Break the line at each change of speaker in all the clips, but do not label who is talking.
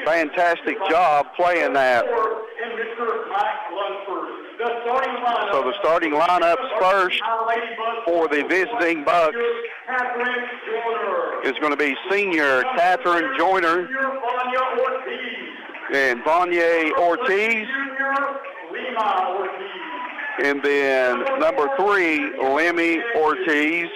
fantastic job playing that. So the starting lineups first for the visiting Bucks is going to be senior Catherine Joyner and Vanya Ortiz. And then number 3, Lemmy Ortiz.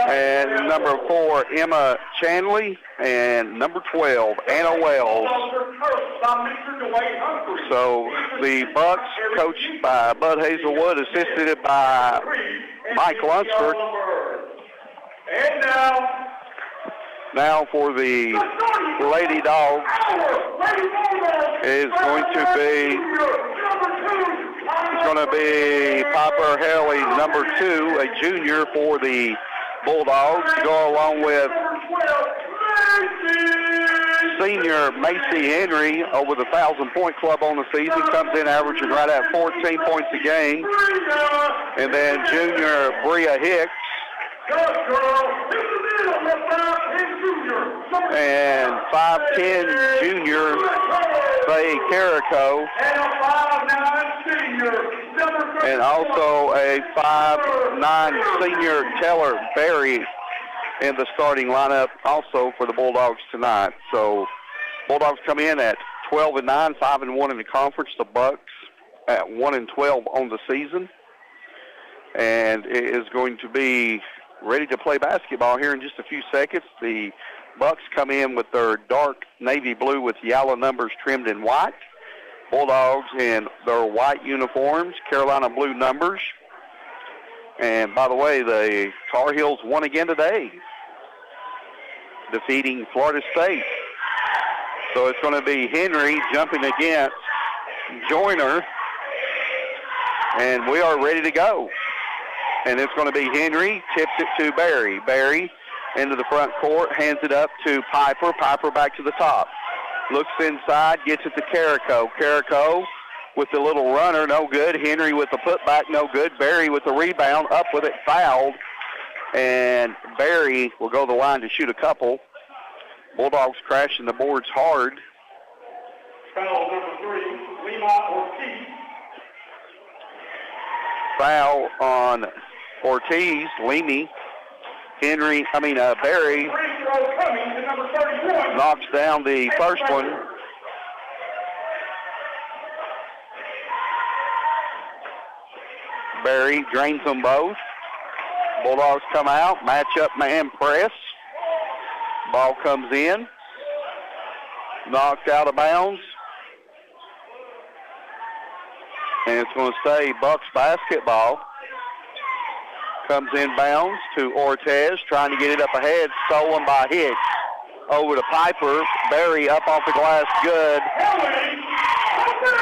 And number 4, Emma Chanley. And number 12, Anna Wells. So the Bucks, coached by Bud Hazelwood, assisted by Mike Lunsford.
And
now for the Lady Dogs is going to be Piper Haley, number 2, a junior for the Bulldogs, to go along with senior Macy Henry over the 1,000-point club on the season, comes in averaging right at 14 points a game. And then junior Bria Hicks. And 5'10" junior Faye Carrico. And also a 5'9" senior Taylor Berry in the starting lineup also for the Bulldogs tonight. So Bulldogs come in at 12-9, 5-1 in the conference. The Bucks at 1-12 on the season. And it is going to be ready to play basketball here in just a few seconds. The Bucks come in with their dark navy blue with yellow numbers trimmed in white. Bulldogs in their white uniforms, Carolina blue numbers. And by the way, the Tar Heels won again today, defeating Florida State. So it's going to be Henry jumping against Joyner. And we are ready to go. And it's going to be Henry, tips it to Barry. Barry into the front court, hands it up to Piper. Piper back to the top. Looks inside, gets it to Carrico. Carrico with the little runner, no good. Henry with the putback, no good. Barry with the rebound, up with it, fouled. And Barry will go to the line to shoot a couple. Bulldogs crashing the boards hard.
Foul number 3, Lima Ortiz.
Foul on Ortiz, Leamy. Barry knocks down the first one. Barry drains them both. Bulldogs come out, match up man press. Ball comes in. Knocked out of bounds. And it's going to stay Bucks basketball. Comes inbounds to Ortez, trying to get it up ahead, stolen by Hicks. Over to Piper. Barry up off the glass, good.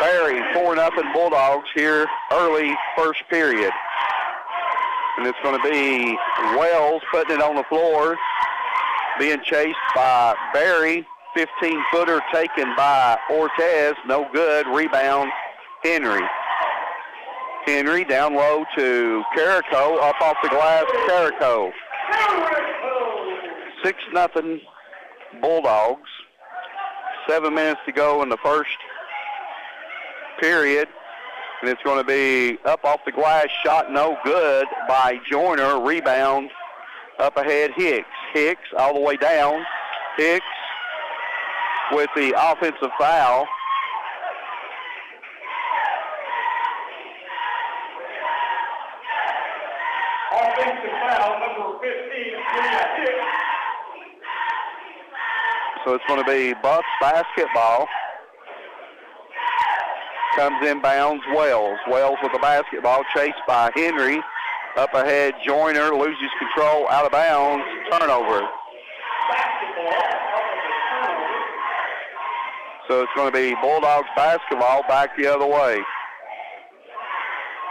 Barry, 4-0 Bulldogs here early first period. And it's going to be Wells putting it on the floor, being chased by Barry. 15-footer taken by Ortez, no good. Rebound, Henry. Henry down low to Carrico, up off the glass, Carrico. 6-0 Bulldogs. 7 minutes to go in the first period. And it's going to be up off the glass, shot no good by Joyner. Rebound, up ahead, Hicks. Hicks all the way down. Hicks with the offensive foul.
Offensive foul, number 15, Hicks.
So it's going to be Bucks basketball. Comes inbounds, Wells. Wells with the basketball, chased by Henry. Up ahead, Joyner loses control, out of bounds, turnover. So it's going to be Bulldogs basketball back the other way.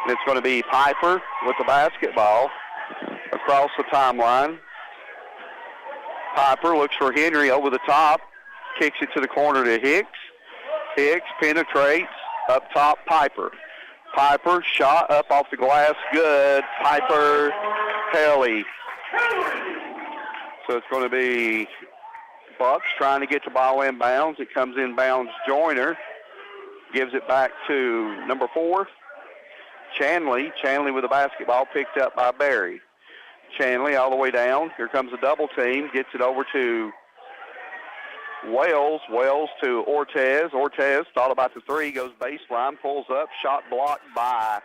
And it's going to be Piper with the basketball across the timeline. Piper looks for Henry over the top, kicks it to the corner to Hicks. Hicks penetrates, up top, Piper. Piper, shot up off the glass, good. Piper, Haley. So it's going to be Bucks trying to get the ball inbounds. It comes inbounds. Joyner gives it back to number 4, Chanley. Chanley with the basketball picked up by Barry. Chanley all the way down. Here comes a double team. Gets it over to Wells. Wells to Ortez. Ortez thought about the three. Goes baseline. Pulls up. Shot blocked by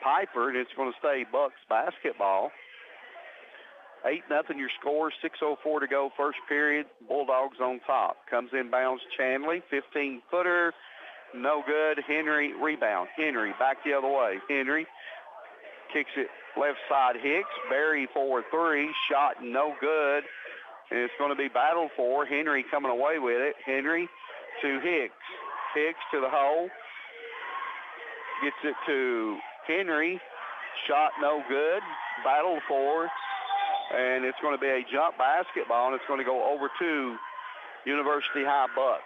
Piper. And it's going to stay Bucks basketball. 8-0 your score. 6:04 to go first period. Bulldogs on top. Comes inbounds Chanley. 15-footer. No good. Henry rebound. Henry back the other way. Henry kicks it left side. Hicks. Barry for 3. Shot no good. And it's going to be battled for. Henry coming away with it. Henry to Hicks. Hicks to the hole. Gets it to Henry. Shot no good. Battled for. And it's going to be a jump basketball, and it's going to go over to University High Bucks.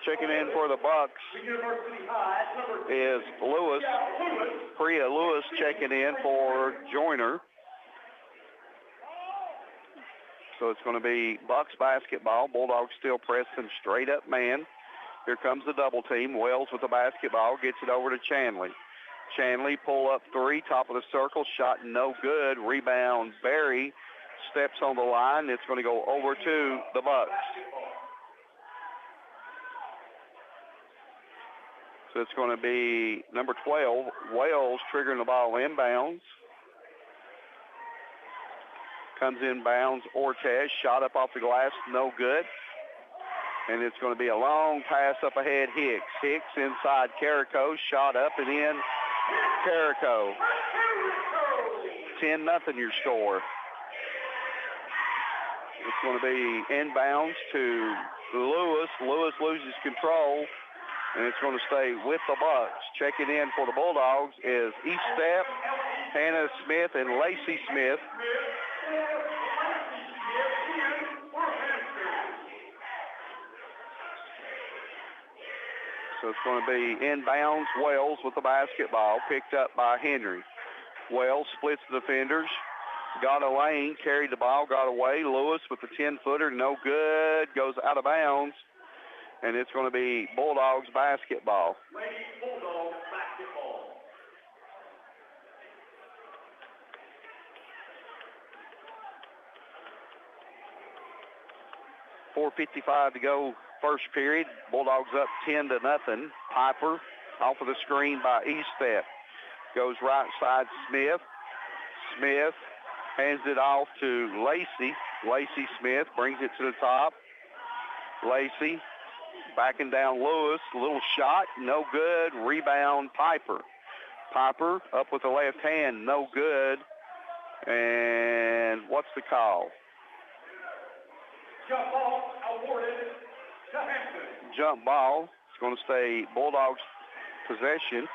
Checking in for the Bucks is Lewis. Priya Lewis checking in for Joyner. So it's going to be Bucks basketball. Bulldogs still pressing straight up man. Here comes the double team. Wells with the basketball. Gets it over to Chanley. Chanley pull up 3, top of the circle. Shot no good. Rebound Barry. Steps on the line. It's going to go over to the Bucks. So it's going to be number 12, Wells, triggering the ball inbounds. Comes inbounds, Ortez, shot up off the glass, no good. And it's going to be a long pass up ahead, Hicks. Hicks inside Carrico, shot up and in, Carrico. 10-0 your score. It's going to be inbounds to Lewis. Lewis loses control, and it's going to stay with the Bucks. Checking in for the Bulldogs is East Step, Hannah Smith, and Lacey Smith. So it's going to be inbounds, Wells with the basketball, picked up by Henry. Wells splits the defenders, got a lane, carried the ball, got away. Lewis with the 10-footer, no good, goes out of bounds, and it's going to be Bulldogs basketball. Bulldogs basketball. 4:55 to go first period. Bulldogs up 10-0. Piper off of the screen by Eastep. Goes right side Smith. Smith hands it off to Lacey. Lacey Smith brings it to the top. Lacey backing down Lewis. Little shot, no good. Rebound Piper. Piper up with the left hand, no good. And what's the call?
Jump ball awarded to Hampton.
Jump ball. It's going to stay Bulldogs possession.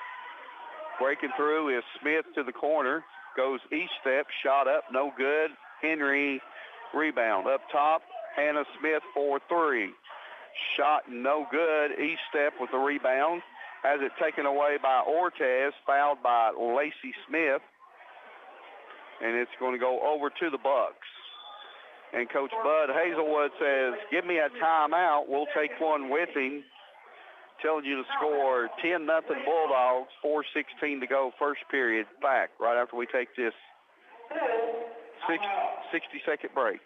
Breaking through is Smith to the corner. Goes east step. Shot up. No good. Henry rebound. Up top, Hannah Smith for 3. Shot no good. East step with the rebound. Has it taken away by Ortez. Fouled by Lacey Smith. And it's going to go over to the Bucks. And Coach Bud Hazelwood says, give me a timeout. We'll take one with him. Telling you to score 10-0 Bulldogs, 4:16 to go first period. Back right after we take this 60-second break.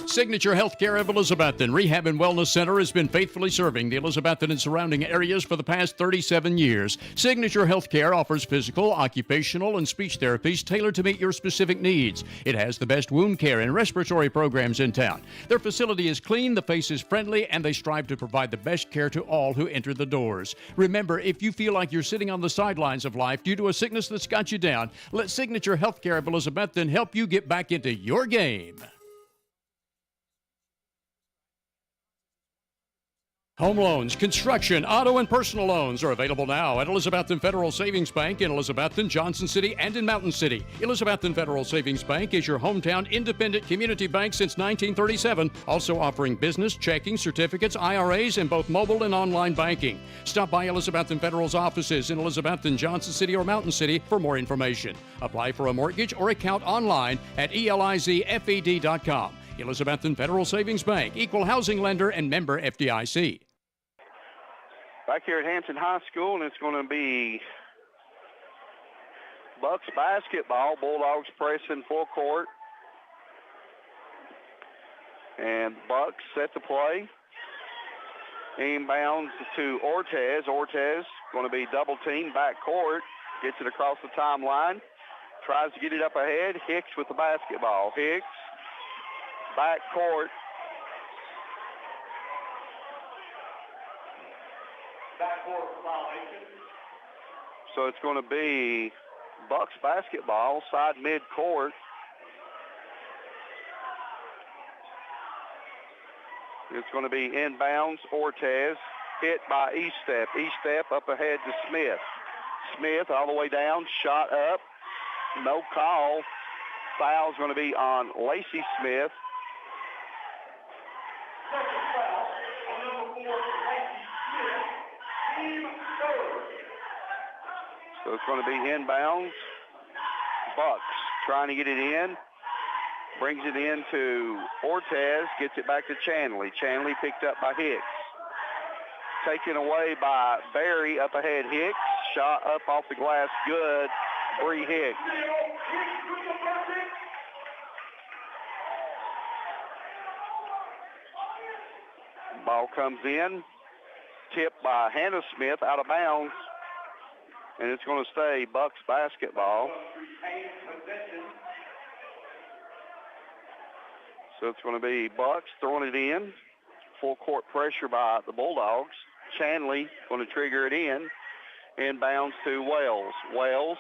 Signature Healthcare of Elizabethton Rehab and Wellness Center has been faithfully serving the Elizabethton and surrounding areas for the past 37 years. Signature Healthcare offers physical, occupational, and speech therapies tailored to meet your specific needs. It has the best wound care and respiratory programs in town. Their facility is clean, the face is friendly, and they strive to provide the best care to all who enter the doors. Remember, if you feel like you're sitting on the sidelines of life due to a sickness that's got you down, let Signature Healthcare of Elizabethton help you get back into your game. Home loans, construction, auto, and personal loans are available now at Elizabethton Federal Savings Bank in Elizabethton, Johnson City, and in Mountain City. Elizabethton Federal Savings Bank is your hometown independent community bank since 1937, also offering business, checking, certificates, IRAs, and both mobile and online banking. Stop by Elizabethton Federal's offices in Elizabethton, Johnson City, or Mountain City for more information. Apply for a mortgage or account online at elizfed.com. Elizabethton Federal Savings Bank, equal housing lender and member FDIC.
Back here at Hampton High School, and it's going to be Bucks basketball. Bulldogs pressing full court. And Bucks set to play. Inbounds to Ortez. Ortez going to be double teamed back court. Gets it across the timeline. Tries to get it up ahead. Hicks with the basketball. Hicks, back court. So it's going to be Bucks basketball, side mid-court. It's going to be inbounds. Ortez hit by Estep. Estep up ahead to Smith. Smith all the way down, shot up. No call. Foul's going to be on Lacey Smith. So it's going to be inbounds. Bucks trying to get it in. Brings it in to Ortez. Gets it back to Chanley. Chanley picked up by Hicks. Taken away by Berry. Up ahead Hicks. Shot up off the glass. Good. Bree Hicks. Ball comes in. Tipped by Hannah Smith out of bounds. And it's going to stay Bucks basketball. So it's going to be Bucks throwing it in. Full court pressure by the Bulldogs. Chanley going to trigger it in. Inbounds to Wells. Wells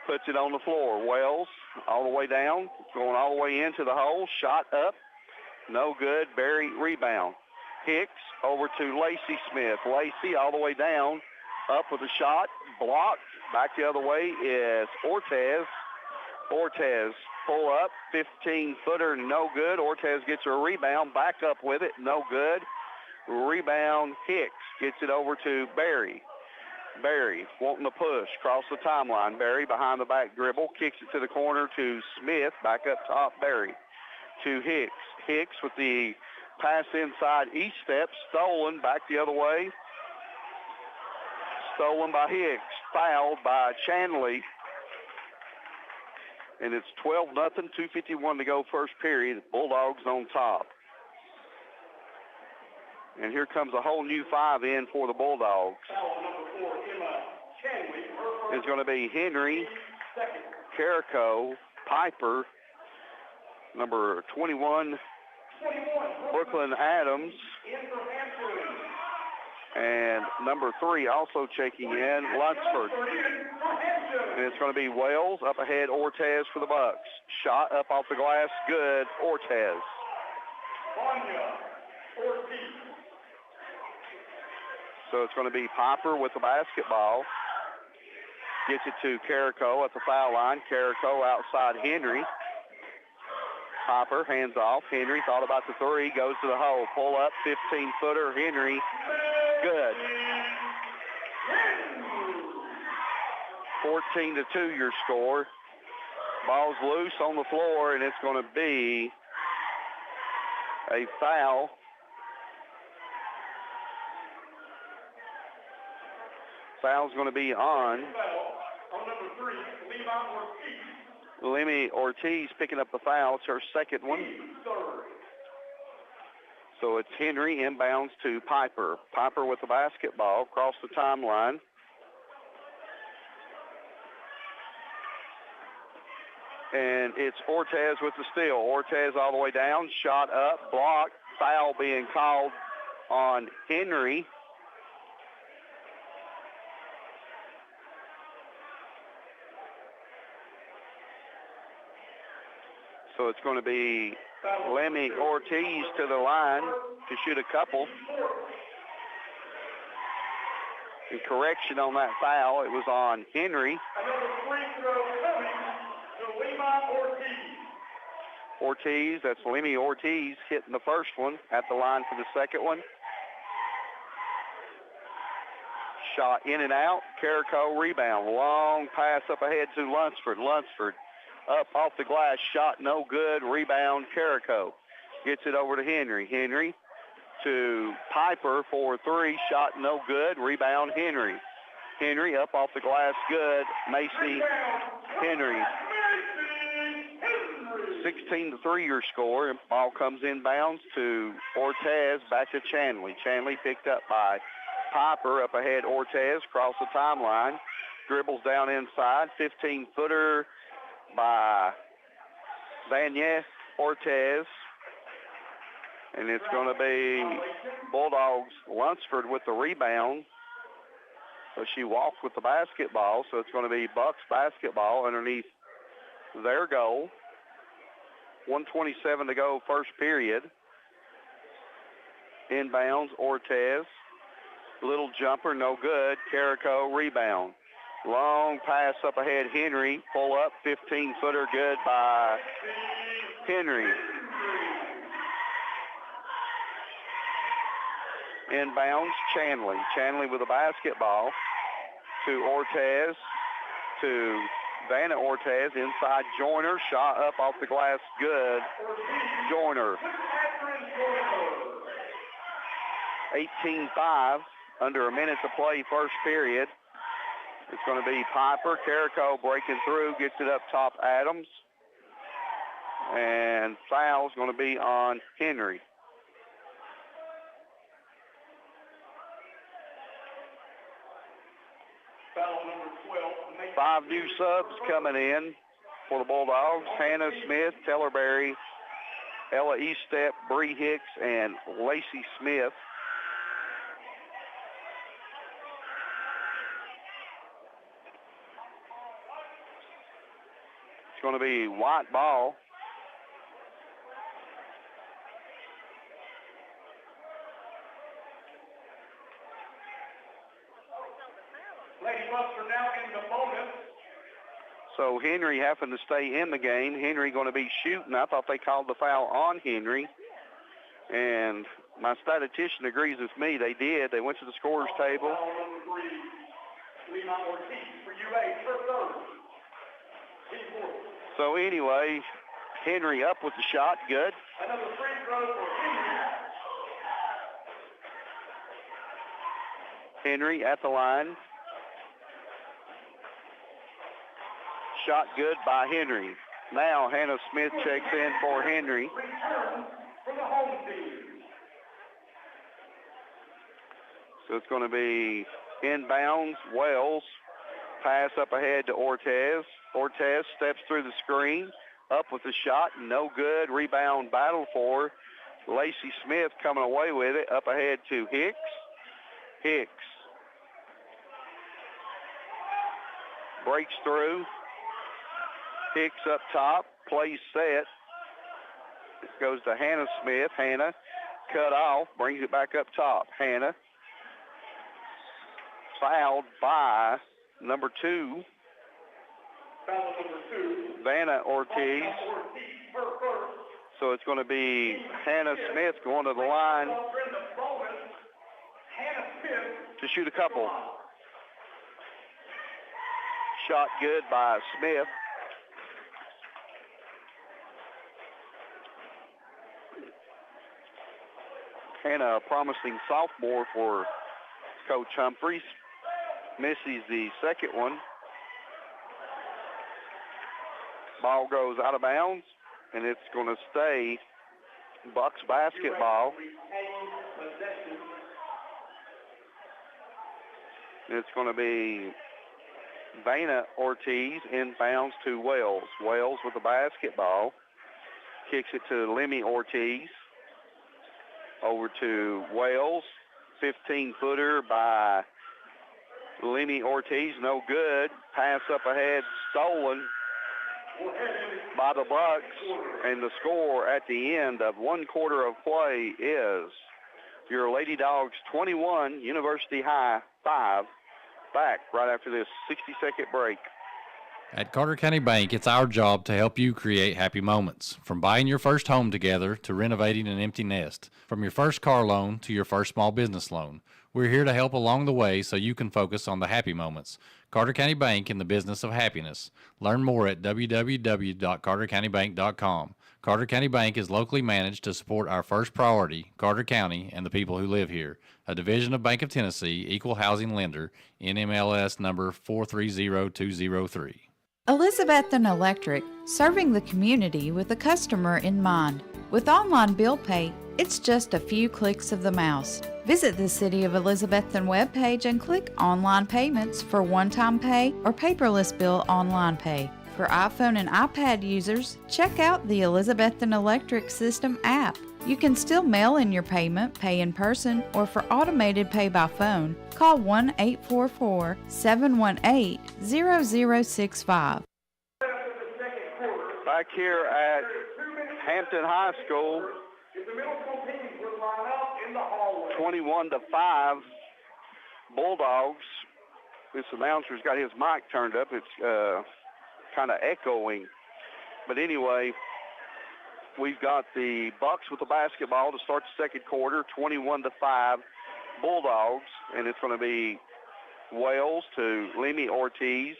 puts it on the floor. Wells all the way down. Going all the way into the hole. Shot up. No good. Berry rebound. Hicks over to Lacey Smith. Lacey all the way down. Up with a shot. Blocked. Back the other way is Ortez. Ortez pull up. 15-footer. No good. Ortez gets a rebound. Back up with it. No good. Rebound. Hicks gets it over to Berry. Berry wanting to push across the timeline. Berry behind the back dribble. Kicks it to the corner to Smith. Back up top. Berry to Hicks. Hicks with the pass inside each step. Stolen. Back the other way. Stolen by Hicks. Fouled by Chanley. And it's 12-0. 2:51 to go first period. Bulldogs on top. And here comes a whole new 5 in for the Bulldogs. It's going to be Henry, Carrico, Piper, number 21, Brooklyn Adams, and number 3 also checking in, Lunsford. And it's going to be Wells up ahead, Ortez for the Bucks. Shot up off the glass, good, Ortez. So it's going to be Piper with the basketball. Gets it to Carrico at the foul line. Carrico outside Henry. Piper hands off. Henry thought about the 3, goes to the hole. Pull up, 15-footer. Henry, good. 14-2 your score. Ball's loose on the floor, and it's going to be a foul. Foul's going to be on
number 3,
Lemmy Ortiz picking up the foul. It's her second one. So it's Henry inbounds to Piper. Piper with the basketball across the timeline. And it's Ortez with the steal. Ortez all the way down, shot up, blocked, foul being called on Henry. So it's going to be Lemmy Ortiz to the line to shoot a couple. In correction on that foul, it was on Henry.
Another free throw coming to Lima Ortiz.
Ortiz, that's Lemmy Ortiz hitting the first one, at the line for the second one. Shot in and out. Carrico rebound. Long pass up ahead to Lunsford. Lunsford up off the glass. Shot no good. Rebound Carrico. Gets it over to Henry. Henry to Piper for 3. Shot no good. Rebound Henry. Henry up off the glass. Good. Macy Henry. 16-3 your score. Ball comes inbounds to Ortez. Back to Chanley. Chanley picked up by Piper. Up ahead Ortez. Across the timeline. Dribbles down inside. 15-footer by Vanya Ortez. And it's going to be Bulldogs Lunsford with the rebound. So she walked with the basketball. So it's going to be Bucks basketball underneath their goal. 1:27 to go, first period. Inbounds, Ortez. Little jumper, no good. Carrico rebound. Long pass up ahead, Henry. Pull up, 15-footer, good by Henry. Inbounds, Chanley. Chanley with the basketball to Ortez, to Vanna Ortez, inside Joyner. Shot up off the glass, good. Joyner. 18-5, under a minute to play, first period. It's going to be Piper. Carrico breaking through, gets it up top, Adams. And foul's going to be on Henry.
Foul number 12.
5 new subs coming in for the Bulldogs. Hannah Smith, Taylor Berry, Ella Eastep, Bree Hicks, and Lacey Smith. It's going to be white ball.
Lady Bucks are now in the bonus.
So Henry having to stay in the game. Henry going to be shooting. I thought they called the foul on Henry. And my statistician agrees with me. They did. They went to the scorer's table.
Foul number 3, Lima Ortiz for UA, her third. Team 4.
So anyway, Henry up with the shot. Good.
Another free throw for Henry.
Henry at the line. Shot good by Henry. Now Hannah Smith checks in for Henry.
Return for the home team.
So it's going to be inbounds, Wells. Pass up ahead to Ortez. Ortez steps through the screen. Up with the shot, no good. Rebound battle for Lacey Smith coming away with it. Up ahead to Hicks. Hicks breaks through. Hicks up top, plays set. It goes to Hannah Smith. Hannah cut off, brings it back up top. Hannah fouled by number 2,
Foul number 2.
Vanna Ortiz.
Ortiz, her first.
So it's going to be Hannah Smith going to the line
In the bonus, Hannah Smith.
to shoot a couple. Shot good by Smith. Hannah, a promising sophomore for Coach Humphreys. Misses the second one. Ball goes out of bounds, and it's going to stay Bucks basketball. It's going to be Vanna Ortiz inbounds to Wells. Wells with the basketball. Kicks it to Lemmy Ortiz. Over to Wells. 15-footer by Lemmy Ortiz. No good. Pass up ahead. Stolen by the Bucks. And the score at the end of one quarter of play is your Lady Dogs 21, University High 5. Back right after this 60-second break.
At Carter County Bank, it's our job to help you create happy moments. From buying your first home together to renovating an empty nest. From your first car loan to your first small business loan. We're here to help along the way so you can focus on the happy moments. Carter County Bank in the business of happiness. Learn more at www.cartercountybank.com. Carter County Bank is locally managed to support our first priority, Carter County, and the people who live here. A division of Bank of Tennessee, equal housing lender, NMLS number 430203.
Elizabethan Electric, serving the community with the customer in mind. With online bill pay, it's just a few clicks of the mouse. Visit the City of Elizabethton webpage and click Online Payments for one-time pay or paperless bill online pay. For iPhone and iPad users, check out the Elizabethton Electric System app. You can still mail in your payment, pay in person, or for automated pay by phone, call 1-844-718-0065.
Back here at Hampton High School, 21-5, Bulldogs. This announcer's got his mic turned up. It's kind of echoing. But anyway, we've got the Bucks with the basketball to start the second quarter, 21-5, Bulldogs. And it's going to be Wales to Lemmy Ortiz.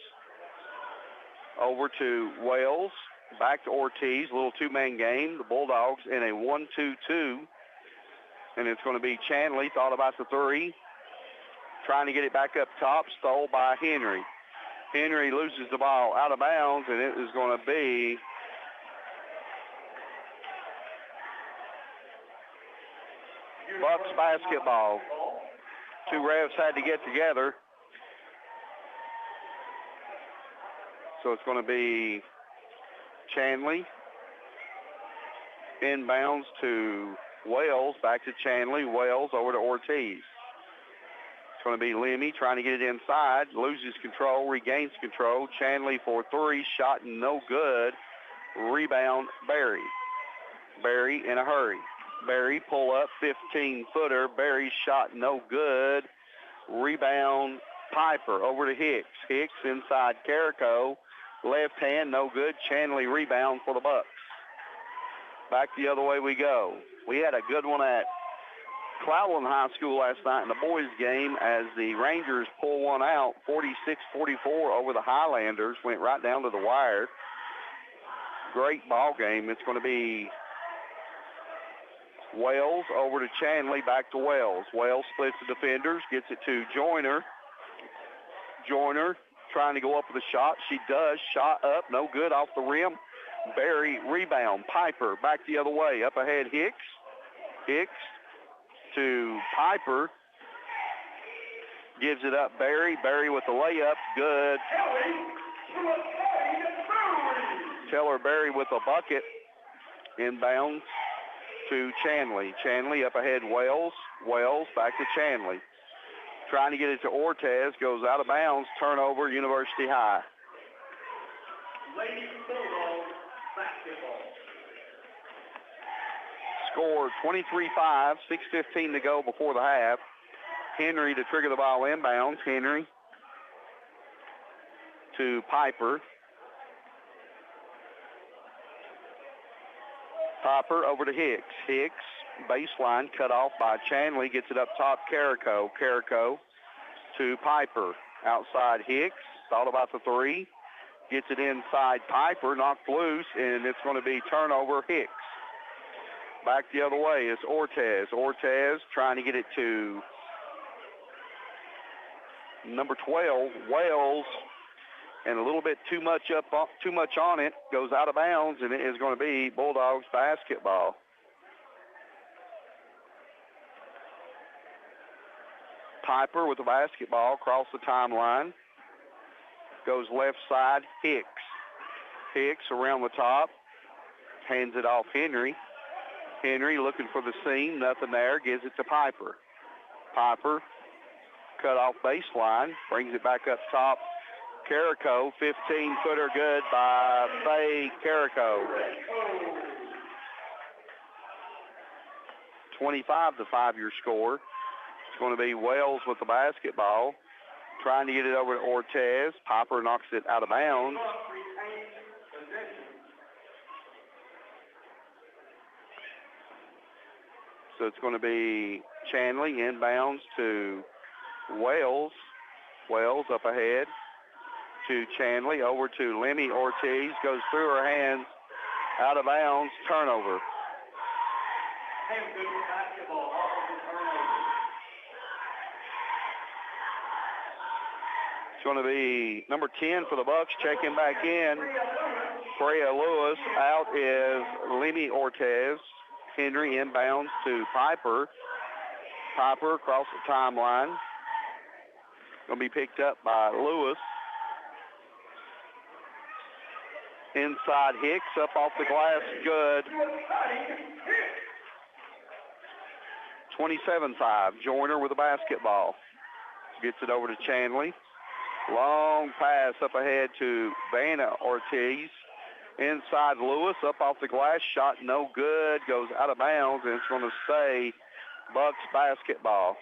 Over to Wales. Back to Ortiz. A little two-man game. The Bulldogs in a 1-2-2. And it's going to be Chanley, thought about the three. Trying to get it back up top. Stole by Henry. Henry loses the ball out of bounds, and it is going to be Bucks basketball. Two refs had to get together. So it's going to be Chanley. Inbounds to Wells, back to Chanley. Wells over to Ortiz. It's going to be Lemmy trying to get it inside. Loses control, regains control. Chanley for three. Shot no good. Rebound, Berry. Berry in a hurry. Berry pull up, 15-footer. Berry shot no good. Rebound, Piper over to Hicks. Hicks inside Carrico. Left hand, no good. Chanley rebound for the Bucks. Back the other way we go. We had a good one at Cloudland High School last night in the boys game as the Rangers pull one out, 46-44 over the Highlanders. Went right down to the wire. Great ball game. It's going to be Wells over to Chanley, back to Wells. Wells splits the defenders, gets it to Joyner. Joyner trying to go up with a shot. She does. Shot up, no good, off the rim. Berry, rebound. Piper back the other way. Up ahead, Hicks. Hicks to Piper. Gives it up, Berry. Berry with the layup. Good. Teller Berry with a bucket. Inbounds to Chanley. Chanley up ahead, Wells. Wells back to Chanley. Trying to get it to Ortez. Goes out of bounds. Turnover, University High.
Ladies Bulldogs basketball.
Score 23-5, 6:15 to go before the half. Henry to trigger the ball inbounds. Henry to Piper. Piper over to Hicks. Hicks, baseline, cut off by Chanley. Gets it up top, Carrico. Carrico to Piper. Outside Hicks. Thought about the three. Gets it inside Piper, knocked loose, and it's going to be turnover Hicks. Back the other way is Ortez. Ortez trying to get it to number 12, Wells, and a little bit too much on it. Goes out of bounds, and it is going to be Bulldogs basketball. Piper with the basketball across the timeline. Goes left side, Hicks. Hicks around the top. Hands it off Henry. Henry looking for the seam. Nothing there. Gives it to Piper. Piper cut off baseline. Brings it back up top. Carrico, 15-footer good by Faye Carrico. 25-5 your score. It's going to be Wells with the basketball. Trying to get it over to Ortez. Piper knocks it out of bounds. So it's going to be Chanley inbounds to Wells. Wells up ahead. to Chandley, over to Lemmy Ortiz, goes through her hands, out of bounds, turnover.
Hampton basketball, offensive turnover.
It's going to be number 10 for the Bucks, checking back in. Freya Lewis. Out is Lemmy Ortiz. Henry inbounds to Piper. Piper across the timeline. Going to be picked up by Lewis. Inside Hicks, up off the glass, good. 27-5. Joyner with the basketball. Gets it over to Chandley. Long pass up ahead to Vanna Ortiz. Inside Lewis, up off the glass, shot no good, goes out of bounds, and it's going to stay Bucks basketball.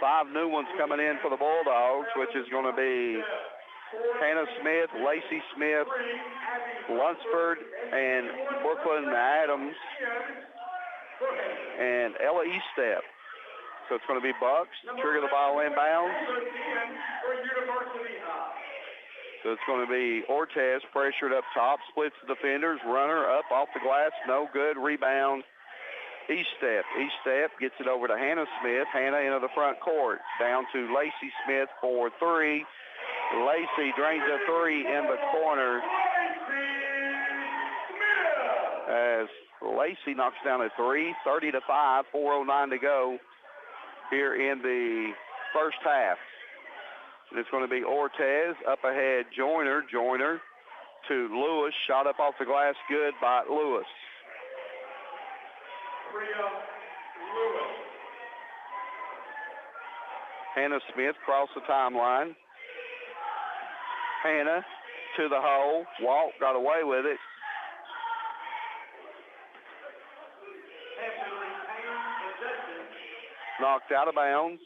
5 new ones coming in for the Bulldogs, which is going to be Hannah Smith, Lacey Smith, Lunsford, and Brooklyn Adams, and Ella Eastep. So it's going to be Bucks. Trigger the ball inbounds. So it's going to be Ortiz pressured up top, splits the defenders, runner up off the glass, no good, rebound. Eastep. Eastep gets it over to Hannah Smith. Hannah into the front court. Down to Lacey Smith for 3. Lacey drains a 3 in the corner as Lacey knocks down a 3. 30-5, 4:09 to go here in the first half. And it's going to be Ortiz up ahead. Joyner to Lewis. Shot up off the glass, good by Lewis. Hannah Smith cross the timeline. Hannah to the hole. Walt got away with it. Knocked out of bounds.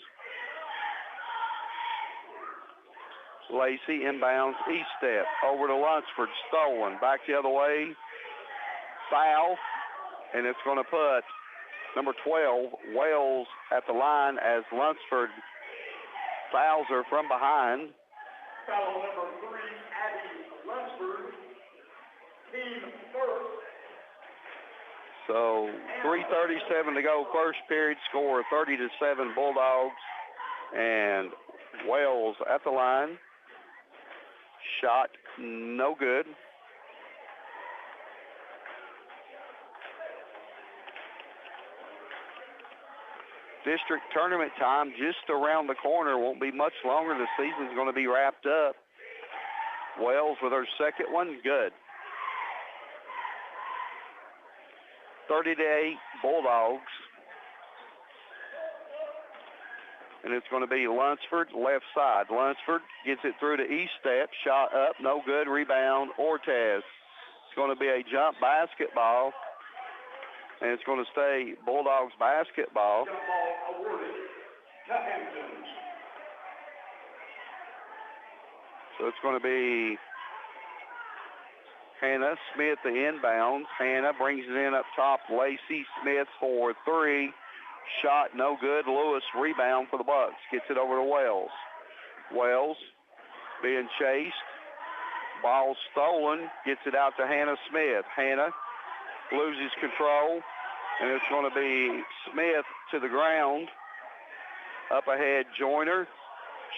Lacey inbounds, Eastep. Over to Lunsford, stolen. Back the other way. Foul. And it's going to put number 12, Wells, at the line as Lunsford fouls her from behind.
Foul number 3, Abby Lunsford, team first.
So 3:37 to go, first period, score 30-7 Bulldogs. And Wells at the line. Shot no good. District tournament time just around the corner. Won't be much longer. The season's going to be wrapped up. Wells with her second one. Good. 30-8 Bulldogs. And it's going to be Lunsford, left side. Lunsford gets it through to Eastep. Shot up, no good. Rebound, Ortiz. It's going to be a jump basketball. And it's going to stay Bulldogs basketball.
Jump ball awarded to Hampton.
So it's going to be Hannah Smith, the inbounds. Hannah brings it in up top. Lacey Smith for 3. Shot no good. Lewis rebound for the Bucks. Gets it over to Wells. Wells being chased. Ball stolen. Gets it out to Hannah Smith. Hannah loses control. And it's going to be Smith to the ground. Up ahead, Joyner.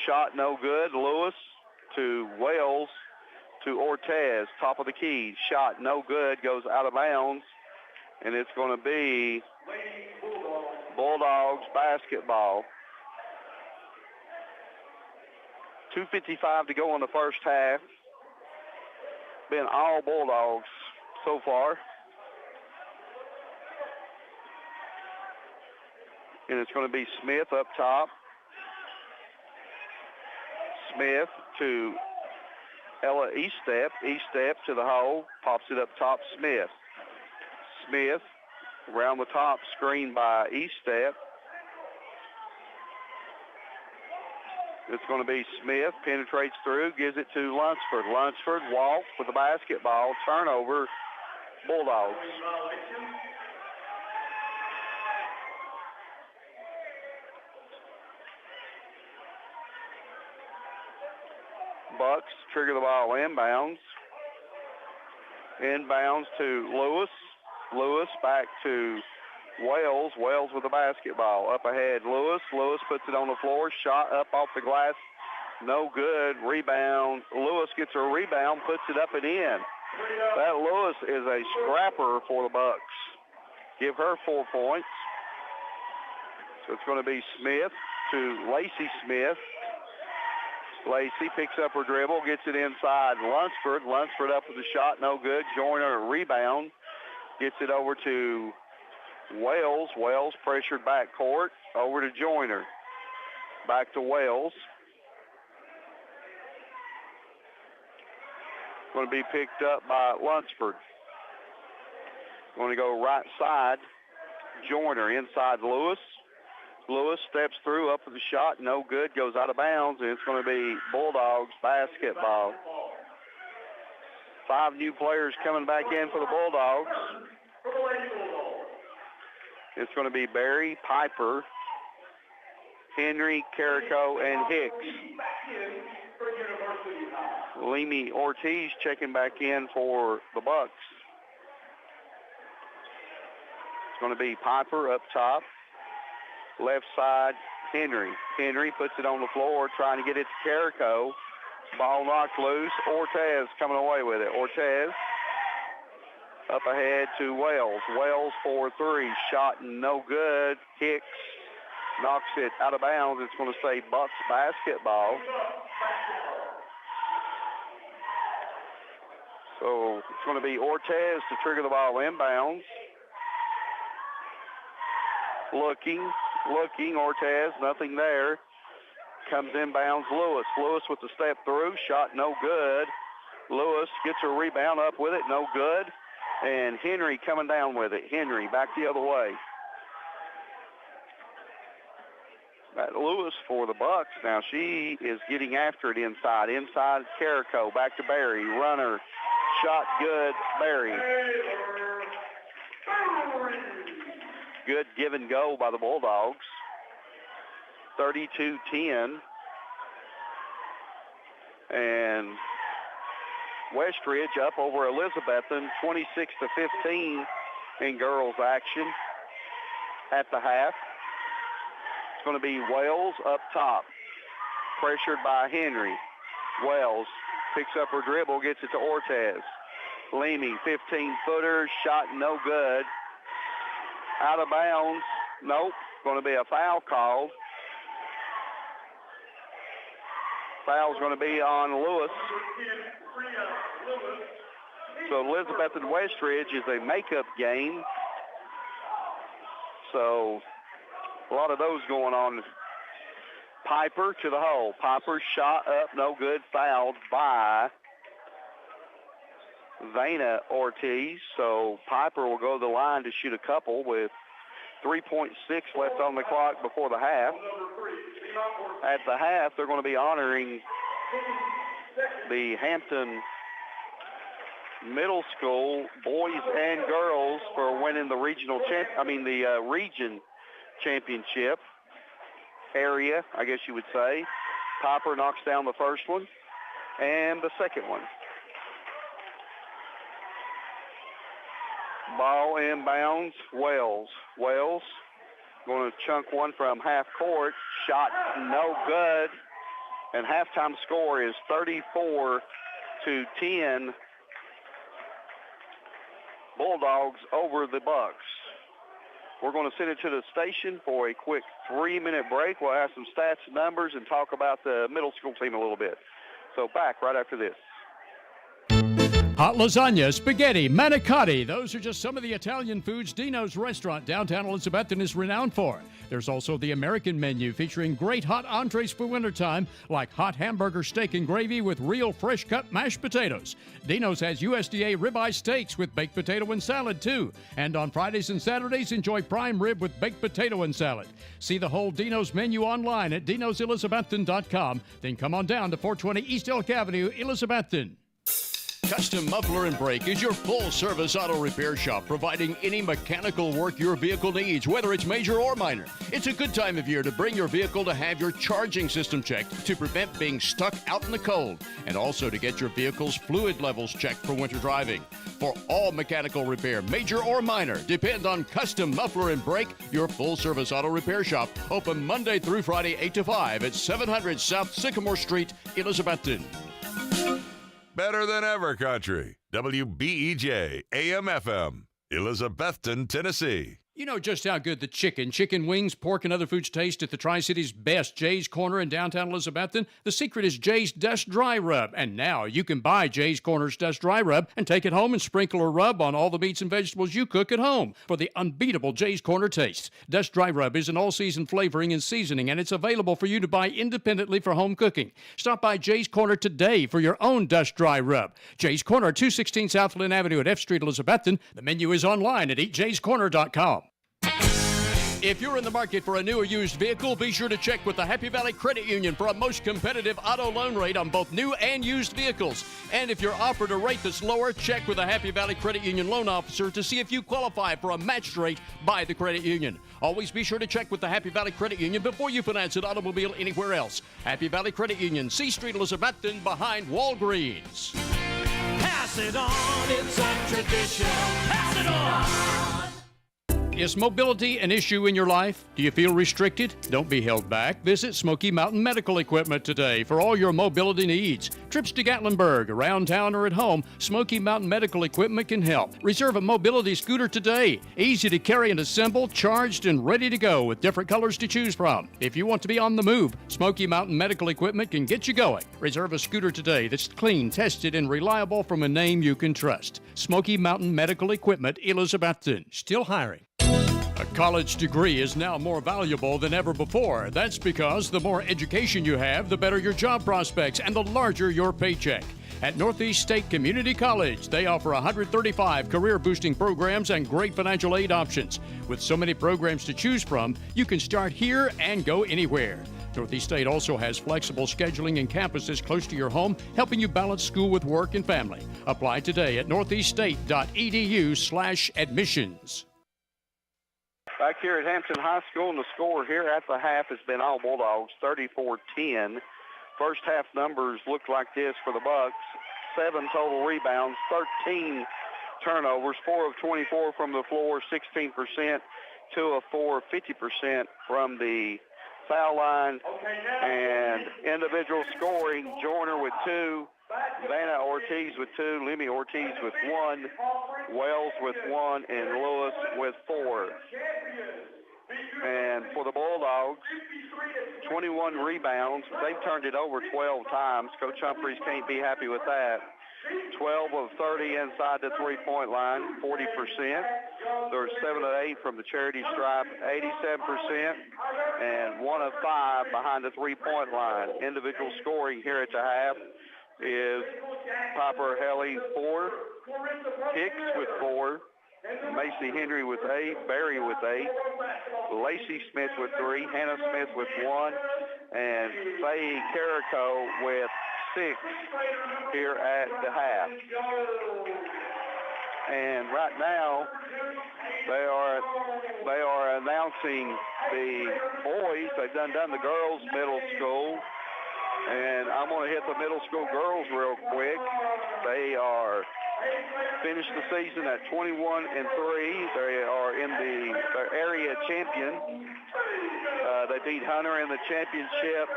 Shot no good. Lewis to Wells to Ortiz. Top of the key. Shot no good. Goes out of bounds. And it's going to be Bulldogs basketball. 2:55 to go in the first half. Been all Bulldogs so far. And it's going to be Smith up top. Smith to Ella Eastep. Eastep to the hole. Pops it up top. Smith. Smith around the top. Screen by Eastep. It's going to be Smith. Penetrates through. Gives it to Lunsford. Lunsford walks with the basketball. Turnover. Bulldogs. Bucks trigger the ball inbounds. Inbounds to Lewis. Lewis back to Wales. Wales with the basketball. Up ahead, Lewis. Lewis puts it on the floor. Shot up off the glass. No good. Rebound. Lewis gets a rebound, puts it up and in. That Lewis is a scrapper for the Bucks. Give her 4 points. So it's going to be Smith to Lacey Smith. Lacey picks up her dribble, gets it inside Lunsford. Lunsford up with the shot, no good. Joyner rebound. Gets it over to Wales. Wales pressured back court. Over to Joyner. Back to Wales. Going to be picked up by Lunsford. Going to go right side. Joyner inside Lewis. Lewis steps through, up with the shot, no good, goes out of bounds, and it's going to be Bulldogs basketball. 5 new players coming back in for the Bulldogs. It's going to be Barry, Piper, Henry, Carrico, and Hicks. Leamy Ortiz checking back in for the Bucks. It's going to be Piper up top. Left side, Henry. Henry puts it on the floor, trying to get it to Carrico. Ball knocked loose. Ortez coming away with it. Ortez up ahead to Wales. Wales for 3. Shot no good. Hicks knocks it out of bounds. It's going to say Bucks basketball. So it's going to be Ortez to trigger the ball inbounds. Looking, Ortez, nothing there. Comes inbounds, Lewis. Lewis with the step through, shot no good. Lewis gets a rebound up with it, no good. And Henry coming down with it. Henry back the other way. That Lewis for the Bucks. Now she is getting after it inside. Inside Carrico, back to Barry. Runner, shot good, Barry. Good give and go by the Bulldogs. 32-10. And Westridge up over Elizabethton, 26-15 in girls action at the half. It's going to be Wales up top, pressured by Henry. Wales picks up her dribble, gets it to Ortez. Leamy, 15-footer, shot no good. Out of bounds. Nope. Going to be a foul called. Foul's going to be on Lewis. So Elizabeth and Westridge is a makeup game. So a lot of those going on. Piper to the hole. Piper shot up, no good. Fouled by Vana Ortiz. So Piper will go to the line to shoot a couple with 3.6 left on the clock before the half. At the half, they're going to be honoring the Hampton Middle School boys and girls for winning the region championship area, I guess you would say. Piper knocks down the first one and the second one. Ball inbounds, Wales. Wales going to chunk one from half court. Shot no good. And halftime score is 34-10. Bulldogs over the Bucks. We're going to send it to the station for a quick 3-minute break. We'll have some stats and numbers and talk about the middle school team a little bit. So back right after this.
Hot lasagna, spaghetti, manicotti. Those are just some of the Italian foods Dino's restaurant downtown Elizabethton is renowned for. There's also the American menu featuring great hot entrees for wintertime, like hot hamburger steak and gravy with real fresh-cut mashed potatoes. Dino's has USDA ribeye steaks with baked potato and salad, too. And on Fridays and Saturdays, enjoy prime rib with baked potato and salad. See the whole Dino's menu online at dinoselizabethton.com. Then come on down to 420 East Elk Avenue, Elizabethton. Custom Muffler and Brake is your full-service auto repair shop, providing any mechanical work your vehicle needs, whether it's major or minor. It's a good time of year to bring your vehicle to have your charging system checked to prevent being stuck out in the cold, and also to get your vehicle's fluid levels checked for winter driving. For all mechanical repair, major or minor, depend on Custom Muffler and Brake, your full-service auto repair shop, open Monday through Friday 8 to 5 at 700 South Sycamore Street, Elizabethton.
Better than ever country. WBEJ AM/FM, Elizabethton, Tennessee.
You know just how good the chicken wings, pork, and other foods taste at the Tri-City's best Jay's Corner in downtown Elizabethton? The secret is Jay's Dust Dry Rub. And now you can buy Jay's Corner's Dust Dry Rub and take it home and sprinkle or rub on all the meats and vegetables you cook at home for the unbeatable Jay's Corner taste. Dust Dry Rub is an all-season flavoring and seasoning, and it's available for you to buy independently for home cooking. Stop by Jay's Corner today for your own Dust Dry Rub. Jay's Corner, 216 South Lynn Avenue at F Street, Elizabethton. The menu is online at eatjayscorner.com. If you're in the market for a new or used vehicle, be sure to check with the Happy Valley Credit Union for a most competitive auto loan rate on both new and used vehicles. And if you're offered a rate that's lower, check with a Happy Valley Credit Union loan officer to see if you qualify for a matched rate by the credit union. Always be sure to check with the Happy Valley Credit Union before you finance an automobile anywhere else. Happy Valley Credit Union, C Street, Elizabethton, behind Walgreens.
Pass it on, it's a tradition. Pass it on.
Is mobility an issue in your life? Do you feel restricted? Don't be held back. Visit Smoky Mountain Medical Equipment today for all your mobility needs. Trips to Gatlinburg, around town, or at home, Smoky Mountain Medical Equipment can help. Reserve a mobility scooter today. Easy to carry and assemble, charged and ready to go with different colors to choose from. If you want to be on the move, Smoky Mountain Medical Equipment can get you going. Reserve a scooter today that's clean, tested, and reliable from a name you can trust. Smoky Mountain Medical Equipment, Elizabethton. Still hiring. A college degree is now more valuable than ever before. That's because the more education you have, the better your job prospects and the larger your paycheck. At Northeast State Community College, they offer 135 career-boosting programs and great financial aid options. With so many programs to choose from, you can start here and go anywhere. Northeast State also has flexible scheduling and campuses close to your home, helping you balance school with work and family. Apply today at northeaststate.edu/admissions.
Back here at Hampton High School, and the score here at the half has been all Bulldogs, 34-10. First half numbers look like this for the Bucks. 7 total rebounds, 13 turnovers, 4 of 24 from the floor, 16%, 2 of 4, 50% from the foul line. And individual scoring, Joyner with 2, Vanna Ortiz with 2, Lemmy Ortiz with 1, Wells with 1, and Lewis with 4. And for the Bulldogs, 21 rebounds. They've turned it over 12 times. Coach Humphreys can't be happy with that. 12 of 30 inside the three-point line, 40%. There's 7 of 8 from the charity stripe, 87%. And 1 of 5 behind the three-point line. Individual scoring here at the half is Piper Helly 4, Hicks with 4, Macy Henry with 8, Barry with 8, Lacey Smith with 3, Hannah Smith with 1, and Faye Carrico with 6 here at the half. And right now, they are announcing the boys. They've done the girls' middle school. And I'm going to hit the middle school girls real quick. They are finished the season at 21-3. They are in their area champion. They beat Hunter in the championship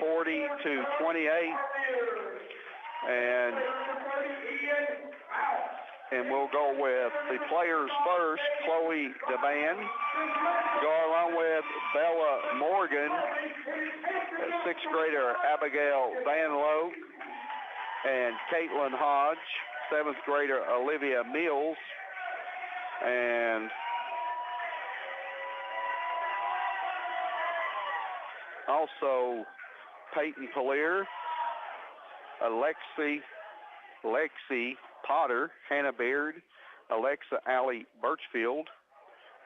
40-28. And we'll go with the players first. Chloe DeBan. Go along with Bella Morgan, 6th grader Abigail Van Loke, and Caitlin Hodge, 7th grader Olivia Mills, and also Peyton Polier, Lexi Potter, Hannah Baird, Alexa Alley Birchfield,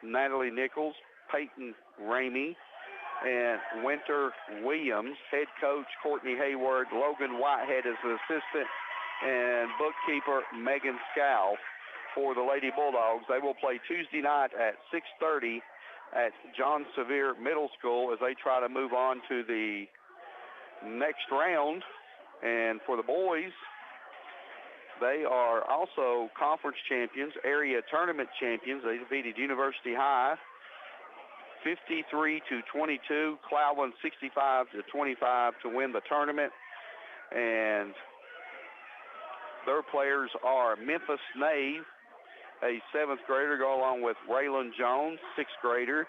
Natalie Nichols, Peyton Ramey, and Winter Williams. Head coach Courtney Hayward. Logan Whitehead is the assistant and bookkeeper Megan Scow for the Lady Bulldogs. They will play Tuesday night at 6:30 at John Sevier Middle School as they try to move on to the next round. And for the boys, they are also conference champions, area tournament champions. They defeated University High 53-22, Cloudland 65-25 to win the tournament. And their players are Memphis Nave, a 7th grader, go along with Raylan Jones, 6th grader.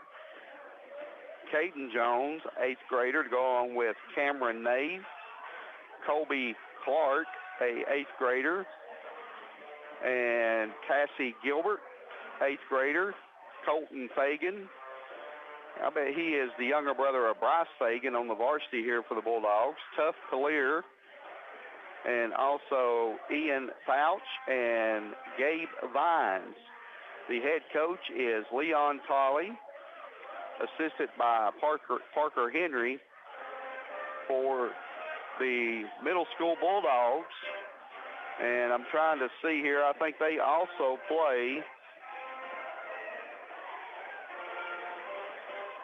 Caden Jones, 8th grader, to go along with Cameron Nave. Colby Clark, a 8th grader. And Cassie Gilbert, 8th grader. Colton Fagan. I bet he is the younger brother of Bryce Fagan on the varsity here for the Bulldogs. Tuff Collier. And also Ian Fouch and Gabe Vines. The head coach is Leon Tolley, assisted by Parker Henry for the middle school Bulldogs. And I'm trying to see here, I think they also play,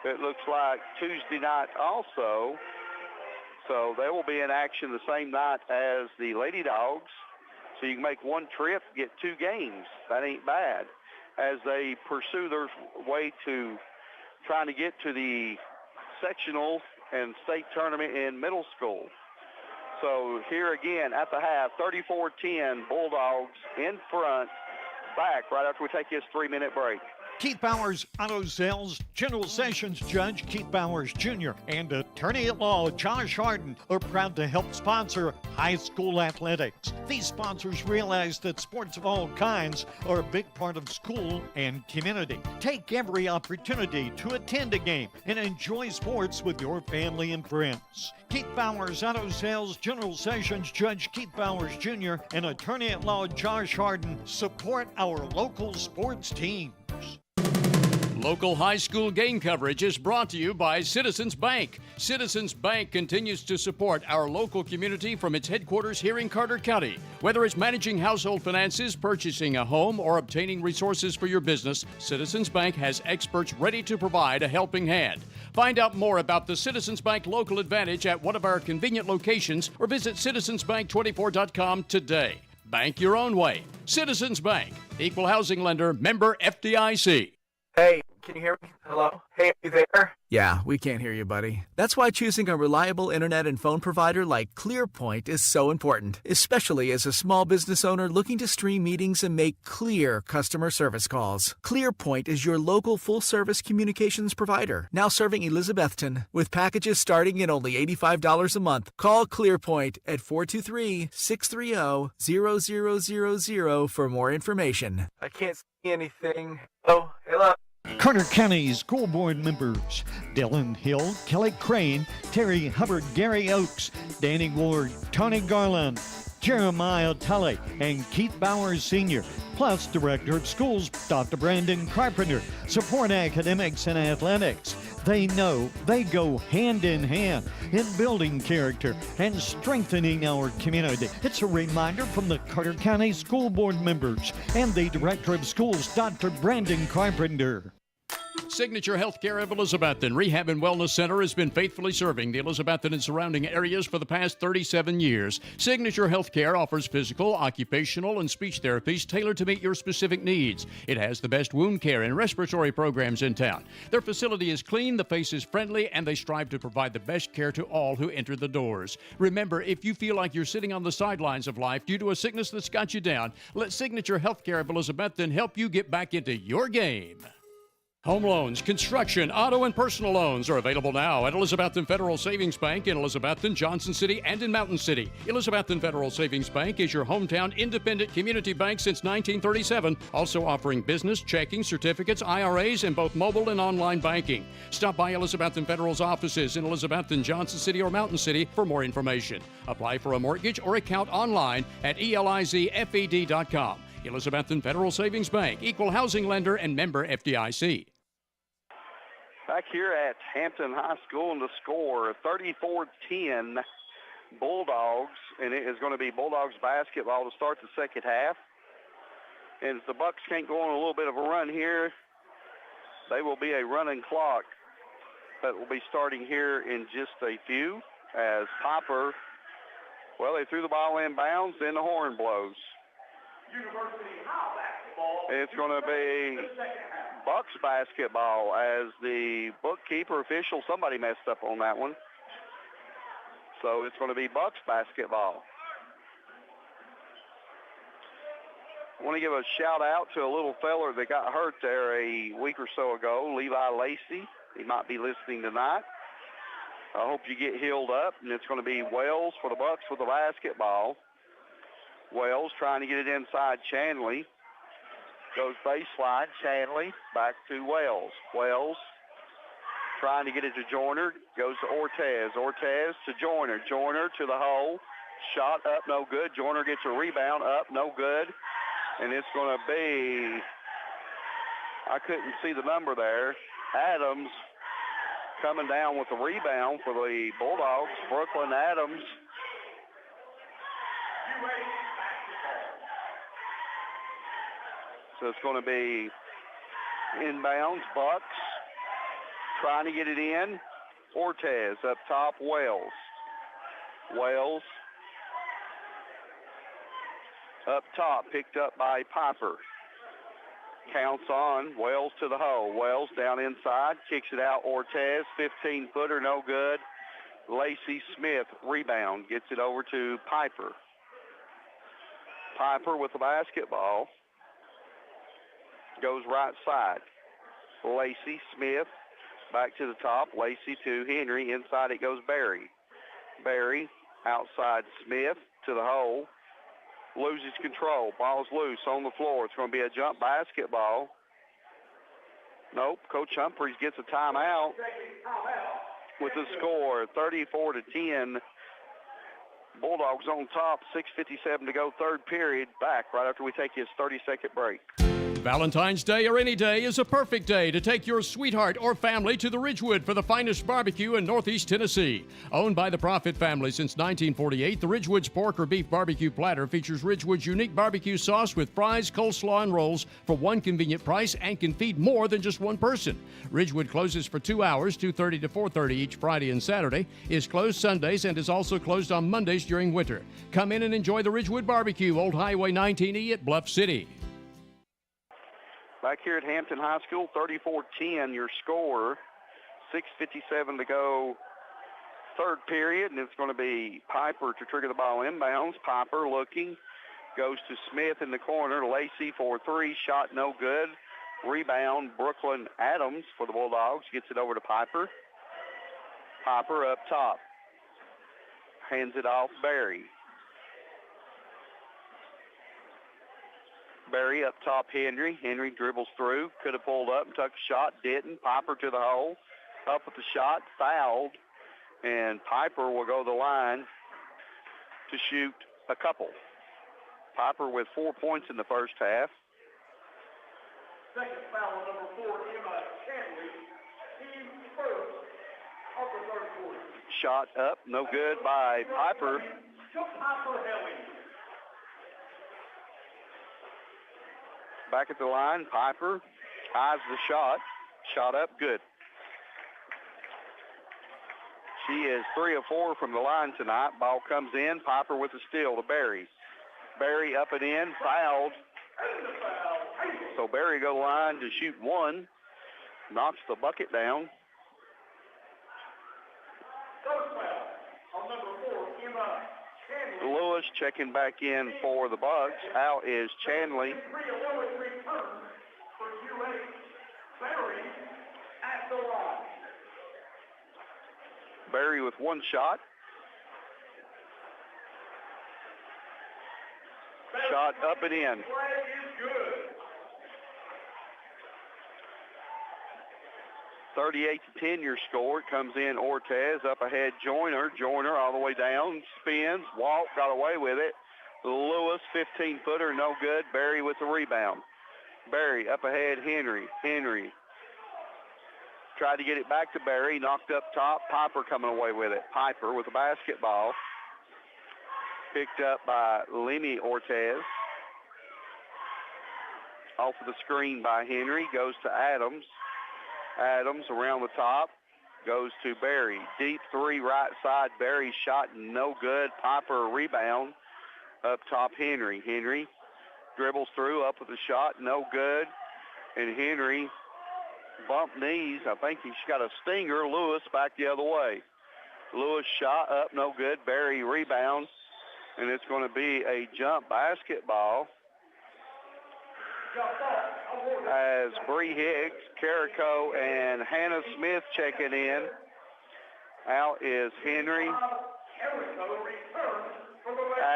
it looks like Tuesday night also. So they will be in action the same night as the Lady Dogs. So you can make one trip, get 2 games. That ain't bad as they pursue their way to trying to get to the sectional and state tournament in middle school. So here again at the half, 34-10, Bulldogs in front, back right after we take this 3-minute break.
Keith Bowers Auto Sales, General Sessions Judge Keith Bowers Jr. and Attorney at Law Josh Harden are proud to help sponsor high school athletics. These sponsors realize that sports of all kinds are a big part of school and community. Take every opportunity to attend a game and enjoy sports with your family and friends. Keith Bowers Auto Sales, General Sessions Judge Keith Bowers Jr. and Attorney at Law Josh Harden support our local sports teams.
Local high school game coverage is brought to you by Citizens Bank. Citizens Bank continues to support our local community from its headquarters here in Carter County. Whether it's managing household finances, purchasing a home, or obtaining resources for your business, Citizens Bank has experts ready to provide a helping hand. Find out more about the Citizens Bank Local Advantage at one of our convenient locations or visit citizensbank24.com today. Bank your own way. Citizens Bank, equal housing lender, member FDIC.
Hey, can you hear me? Hello? Hey, are you there?
Yeah, we can't hear you, buddy. That's why choosing a reliable internet and phone provider like ClearPoint is so important, especially as a small business owner looking to stream meetings and make clear customer service calls. ClearPoint is your local full-service communications provider, now serving Elizabethton, with packages starting at only $85 a month. Call ClearPoint at 423-630-0000 for more information.
I can't see anything. Oh, hello?
Carter County School Board members Dylan Hill, Kelly Crane, Terry Hubbard, Gary Oakes, Danny Ward, Tony Garland, Jeremiah Tully, and Keith Bowers Sr., plus Director of Schools Dr. Brandon Carpenter, support academics and athletics. They know they go hand in hand in building character and strengthening our community. It's a reminder from the Carter County School Board members and the Director of Schools, Dr. Brandon Carpenter.
Signature Healthcare of Elizabethton Rehab and Wellness Center has been faithfully serving the Elizabethton and surrounding areas for the past 37 years. Signature Healthcare offers physical, occupational, and speech therapies tailored to meet your specific needs. It has the best wound care and respiratory programs in town. Their facility is clean, the face is friendly, and they strive to provide the best care to all who enter the doors. Remember, if you feel like you're sitting on the sidelines of life due to a sickness that's got you down, let Signature Healthcare of Elizabethton help you get back into your game. Home loans, construction, auto, and personal loans are available now at Elizabethton Federal Savings Bank in Elizabethton, Johnson City, and in Mountain City. Elizabethton Federal Savings Bank is your hometown independent community bank since 1937, also offering business, checking, certificates, IRAs, and both mobile and online banking. Stop by Elizabethton Federal's offices in Elizabethton, Johnson City, or Mountain City for more information. Apply for a mortgage or account online at elizfed.com. Elizabethton Federal Savings Bank, equal housing lender and member FDIC.
Back here at Hampton High School, and the score 34-10. Bulldogs, and it is going to be Bulldogs basketball to start the second half. And if the Bucks can't go on a little bit of a run here, they will be a running clock that will be starting here in just a few as Piper, well, they threw the ball in bounds, then the horn blows.
University High basketball.
It's going to be Bucks basketball as the bookkeeper official, somebody messed up on that one. So it's going to be Bucks basketball. I want to give a shout out to a little feller that got hurt there a week or so ago, Levi Lacey. He might be listening tonight. I hope you get healed up, and it's going to be Wells for the Bucks with the basketball. Wells trying to get it inside Chanley. Goes baseline, Chanley back to Wells. Wells trying to get it to Joyner. Goes to Ortez. Ortez to Joyner. Joyner to the hole. Shot up, no good. Joyner gets a rebound up, no good. And it's going to be, I couldn't see the number there, Adams coming down with the rebound for the Bulldogs. Brooklyn Adams. So it's going to be inbounds. Bucks trying to get it in. Ortez up top. Wells. Wells up top, picked up by Piper. Counts on. Wells to the hole. Wells down inside, kicks it out. Ortez, 15-footer, no good. Lacey Smith, rebound, gets it over to Piper. Piper with the basketball. Goes right side. Lacey Smith back to the top. Lacey to Henry. Inside it goes Barry. Barry outside Smith to the hole. Loses control. Ball's loose on the floor. It's going to be a jump basketball. Nope. Coach Humphreys gets a timeout with the score 34-10. Bulldogs on top. 6:57 to go. Third period. Back right after we take this 30-second break.
Valentine's Day or any day is a perfect day to take your sweetheart or family to the Ridgewood for the finest barbecue in Northeast Tennessee. Owned by the Profit family since 1948, the Ridgewood's pork or beef barbecue platter features Ridgewood's unique barbecue sauce with fries, coleslaw, and rolls for one convenient price and can feed more than just one person. Ridgewood closes for 2 hours, 2:30 to 4:30 each Friday and Saturday, is closed Sundays, and is also closed on Mondays during winter. Come in and enjoy the Ridgewood Barbecue, Old Highway 19E at Bluff City.
Back here at Hampton High School, 34-10 your score. 6:57 to go third period, and it's going to be Piper to trigger the ball inbounds. Piper looking, goes to Smith in the corner. Lacey for three, shot no good. Rebound, Brooklyn Adams for the Bulldogs. Gets it over to Piper. Piper up top. Hands it off Barry. Barry up top, Henry. Henry dribbles through. Could have pulled up and took a shot. Didn't. Piper to the hole. Up with the shot. Fouled. And Piper will go to the line to shoot a couple. Piper with 4 points in the first half.
Second foul on number 4, Emma Chanley. Team first of the third quarter.
Shot up. No good by Piper.
Piper Helling.
Back at the line, Piper eyes the shot. Shot up, good. She is 3 of 4 from the line tonight. Ball comes in. Piper with the steal to Barry. Barry up and in, fouled. So Barry go to the line to shoot one. Knocks the bucket down.
Third foul on number 4, Emma Chanley.
Lewis checking back in for the Bucks. Out is Chanley. Barry with one shot. Shot up and in. 38-10 your score. It comes in Ortez up ahead. Joyner all the way down. Spins. Walk. Got away with it. Lewis 15-footer. No good. Barry with the rebound. Barry up ahead. Henry. Tried to get it back to Barry. Knocked up top. Piper coming away with it. Piper with the basketball. Picked up by Lemmy Ortez. Off of the screen by Henry. Goes to Adams. Adams around the top. Goes to Berry. Deep three right side. Berry shot no good. Piper rebound. Up top Henry. Henry dribbles through up with the shot. No good. And Henry bumped knees. I think he's got a stinger. Lewis back the other way. Lewis shot up. No good. Berry rebounds. And it's going to be a jump basketball as Bree Hicks, Carrico, and Hannah Smith checking in. Out is Henry,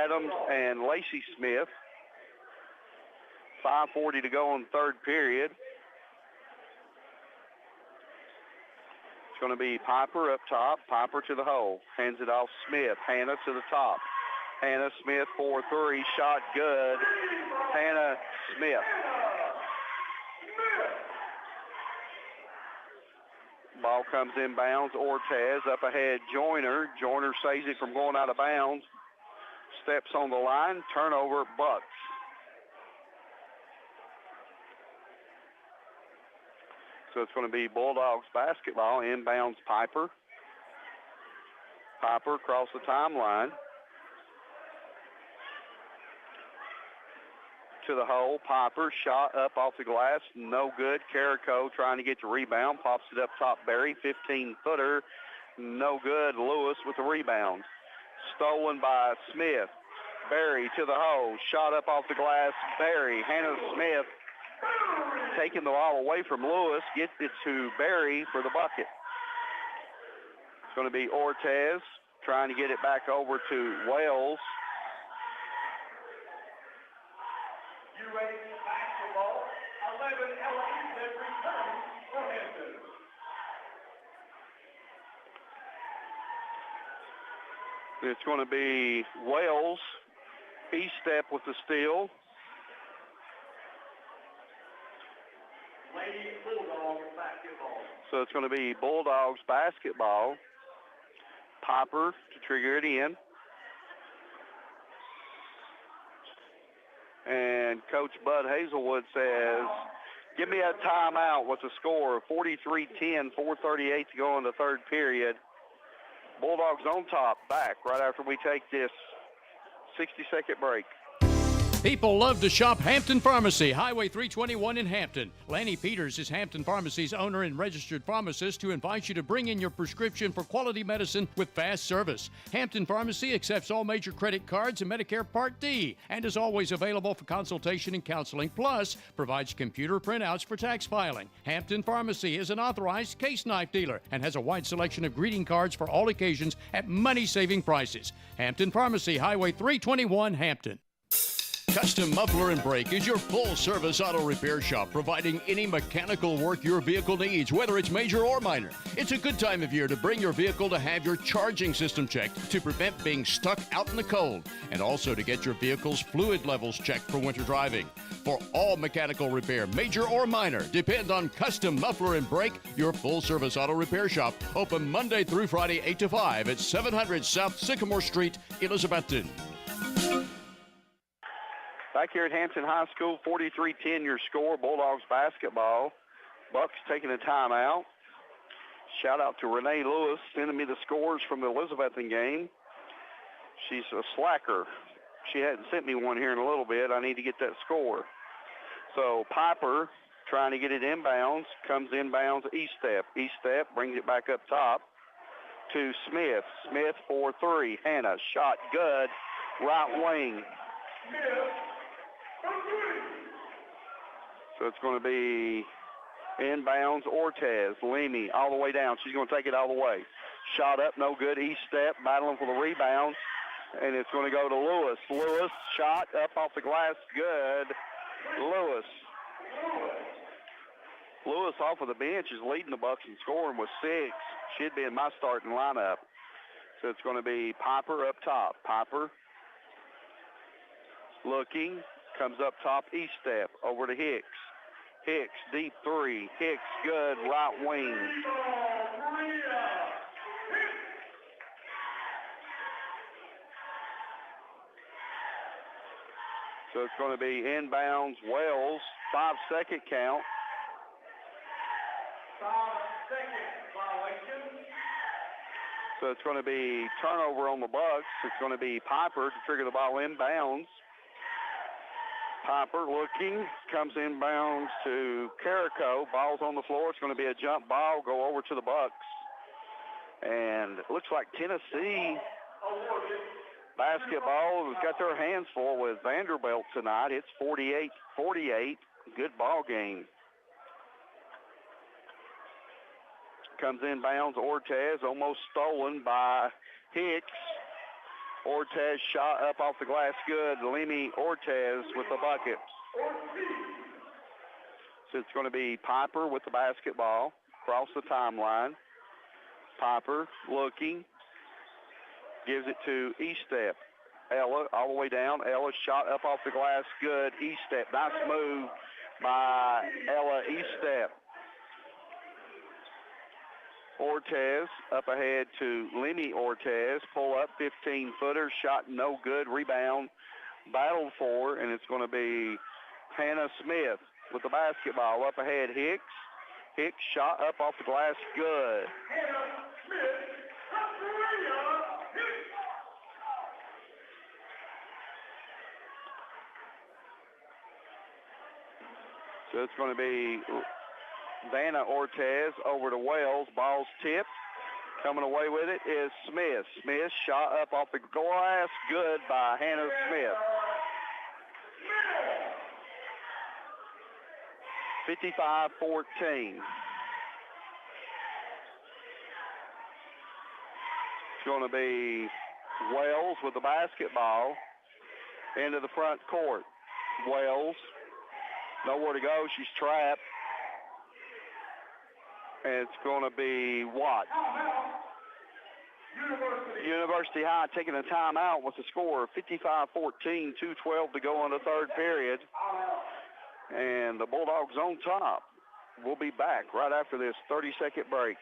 Adams, and Lacey Smith. 5:40 to go in the third period. It's going to be Piper up top. Piper to the hole. Hands it off Smith. Hannah to the top. Hannah Smith 4-3. Shot good. Hannah Smith. Ball comes in bounds. Ortez up ahead. Joyner. Joyner saves it from going out of bounds. Steps on the line. Turnover, Bucks. So it's going to be Bulldogs basketball. Inbounds Piper. Piper across the timeline. To the hole. Piper shot up off the glass. No good. Carrico trying to get the rebound. Pops it up top. Berry. 15-footer. No good. Lewis with the rebound. Stolen by Smith. Berry to the hole. Shot up off the glass. Berry. Hannah Smith taking the ball away from Lewis. Gets it to Berry for the bucket. It's going to be Ortez trying to get it back over to Wells.
Basketball, 11 LAs that return for Hampton.
It's going to be Wells. E-step with the steal.
Lady Bulldogs basketball.
So it's going to be Bulldogs basketball. Piper to trigger it in. And Coach Bud Hazelwood says, give me a timeout with the score of 43-10, 4:38 to go in the third period. Bulldogs on top, back right after we take this 60-second break.
People love to shop Hampton Pharmacy, Highway 321 in Hampton. Lanny Peters is Hampton Pharmacy's owner and registered pharmacist who invites you to bring in your prescription for quality medicine with fast service. Hampton Pharmacy accepts all major credit cards and Medicare Part D and is always available for consultation and counseling, plus provides computer printouts for tax filing. Hampton Pharmacy is an authorized case knife dealer and has a wide selection of greeting cards for all occasions at money-saving prices. Hampton Pharmacy, Highway 321, Hampton. Custom Muffler and Brake is your full-service auto repair shop, providing any mechanical work your vehicle needs, whether it's major or minor. It's a good time of year to bring your vehicle to have your charging system checked to prevent being stuck out in the cold, and also to get your vehicle's fluid levels checked for winter driving. For all mechanical repair, major or minor, depend on Custom Muffler and Brake, your full-service auto repair shop, open Monday through Friday 8 to 5 at 700 South Sycamore Street, Elizabethton.
Back here at Hampton High School, 43-10 your score, Bulldogs basketball. Bucks taking a timeout. Shout out to Renee Lewis sending me the scores from the Elizabethton game. She's a slacker. She hadn't sent me one here in a little bit. I need to get that score. So Piper trying to get it inbounds, comes inbounds E-step. E-step brings it back up top to Smith. Smith 4-3. Hannah, shot good, right wing. So it's going to be inbounds Ortez. Leamy all the way down. She's going to take it all the way. Shot up, no good. E-step, battling for the rebound. And it's going to go to Lewis. Lewis, shot up off the glass, good. Lewis. Lewis off of the bench is leading the Bucks in scoring with 6. She'd be in my starting lineup. So it's going to be Piper up top. Piper looking. Comes up top, E-step, over to Hicks. Hicks, deep three. Hicks, good, right wing. So it's going to be inbounds Wells, 5-second count.
5-second violation.
So it's going to be turnover on the Bucks. It's going to be Piper to trigger the ball inbounds. Piper looking, comes inbounds to Carrico. Ball's on the floor. It's going to be a jump ball, go over to the Bucks. And it looks like Tennessee basketball has got their hands full with Vanderbilt tonight. It's 48-48. Good ball game. Comes inbounds, Ortez, almost stolen by Hicks. Ortez shot up off the glass good. Lemmy Ortez with the bucket. So it's going to be Piper with the basketball across the timeline. Piper looking. Gives it to Estep. Ella all the way down. Ella shot up off the glass good. Estep. Nice move by Ella Estep. Ortez up ahead to Lemmy Ortez. Pull up, 15-footer. Shot no good. Rebound battled for, and it's going to be Hannah Smith with the basketball. Up ahead, Hicks. Hicks shot up off the glass good. So it's going to be Vanna Ortez over to Wells. Ball's tipped. Coming away with it is Smith. Smith shot up off the glass. Good by Hannah Smith. 55-14. It's going to be Wells with the basketball into the front court. Wells, nowhere to go. She's trapped. And it's going to be Watt. University High taking a timeout with the score 55-14, 2:12 to go in the third period. And the Bulldogs on top. We'll be back right after this 30-second break.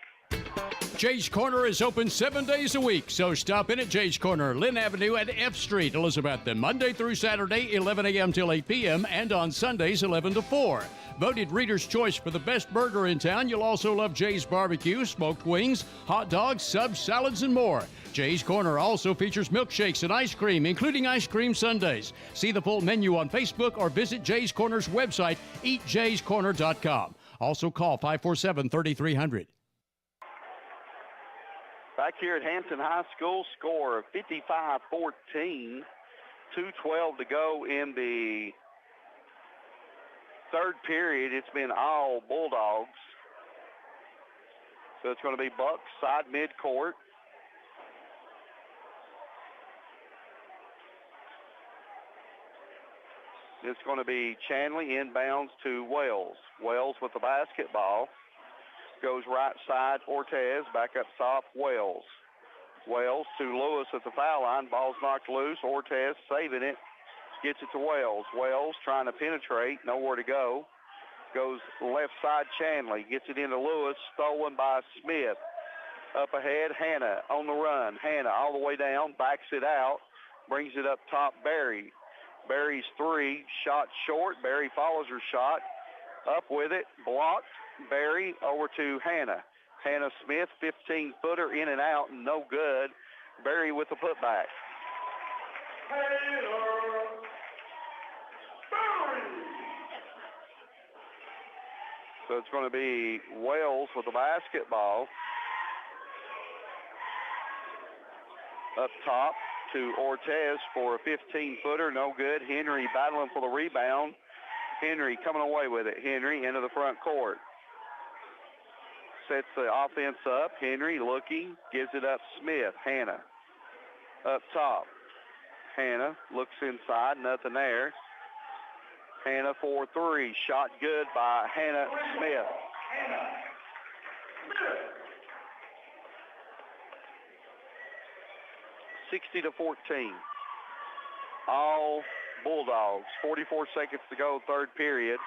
Jay's Corner is open 7 days a week, so stop in at Jay's Corner, Lynn Avenue at F Street, Elizabethton, Monday through Saturday, 11 a.m. till 8 p.m., and on Sundays, 11 to 4. Voted Reader's Choice for the best burger in town. You'll also love Jay's Barbecue, smoked wings, hot dogs, subs, salads, and more. Jay's Corner also features milkshakes and ice cream, including ice cream sundaes. See the full menu on Facebook or visit Jay's Corner's website, eatjayscorner.com. Also call 547-3300.
Back here at Hampton High School, score of 55-14, 2:12 to go in the third period. It's been all Bulldogs. So it's going to be Bucks side midcourt. It's going to be Chanley inbounds to Wells. Wells with the basketball. Goes right side, Ortez, back up top, Wells. Wells to Lewis at the foul line. Ball's knocked loose. Ortez saving it. Gets it to Wells. Wells trying to penetrate. Nowhere to go. Goes left side, Chanley. Gets it into Lewis. Stolen by Smith. Up ahead, Hannah on the run. Hannah all the way down. Backs it out. Brings it up top, Barry. Barry's three. Shot short. Barry follows her shot. Up with it. Blocked. Barry over to Hannah. Hannah Smith, 15-footer in and out, no good. Barry with the putback. So it's going to be Wells with the basketball. Up top to Ortez for a 15-footer, no good. Henry battling for the rebound. Henry coming away with it. Henry into the front court. Sets the offense up. Henry looking, gives it up Smith. Hannah up top. Hannah looks inside, nothing there. Hannah 4-3. Shot good by Hannah Smith. 60-14. All Bulldogs. 44 seconds to go, third period.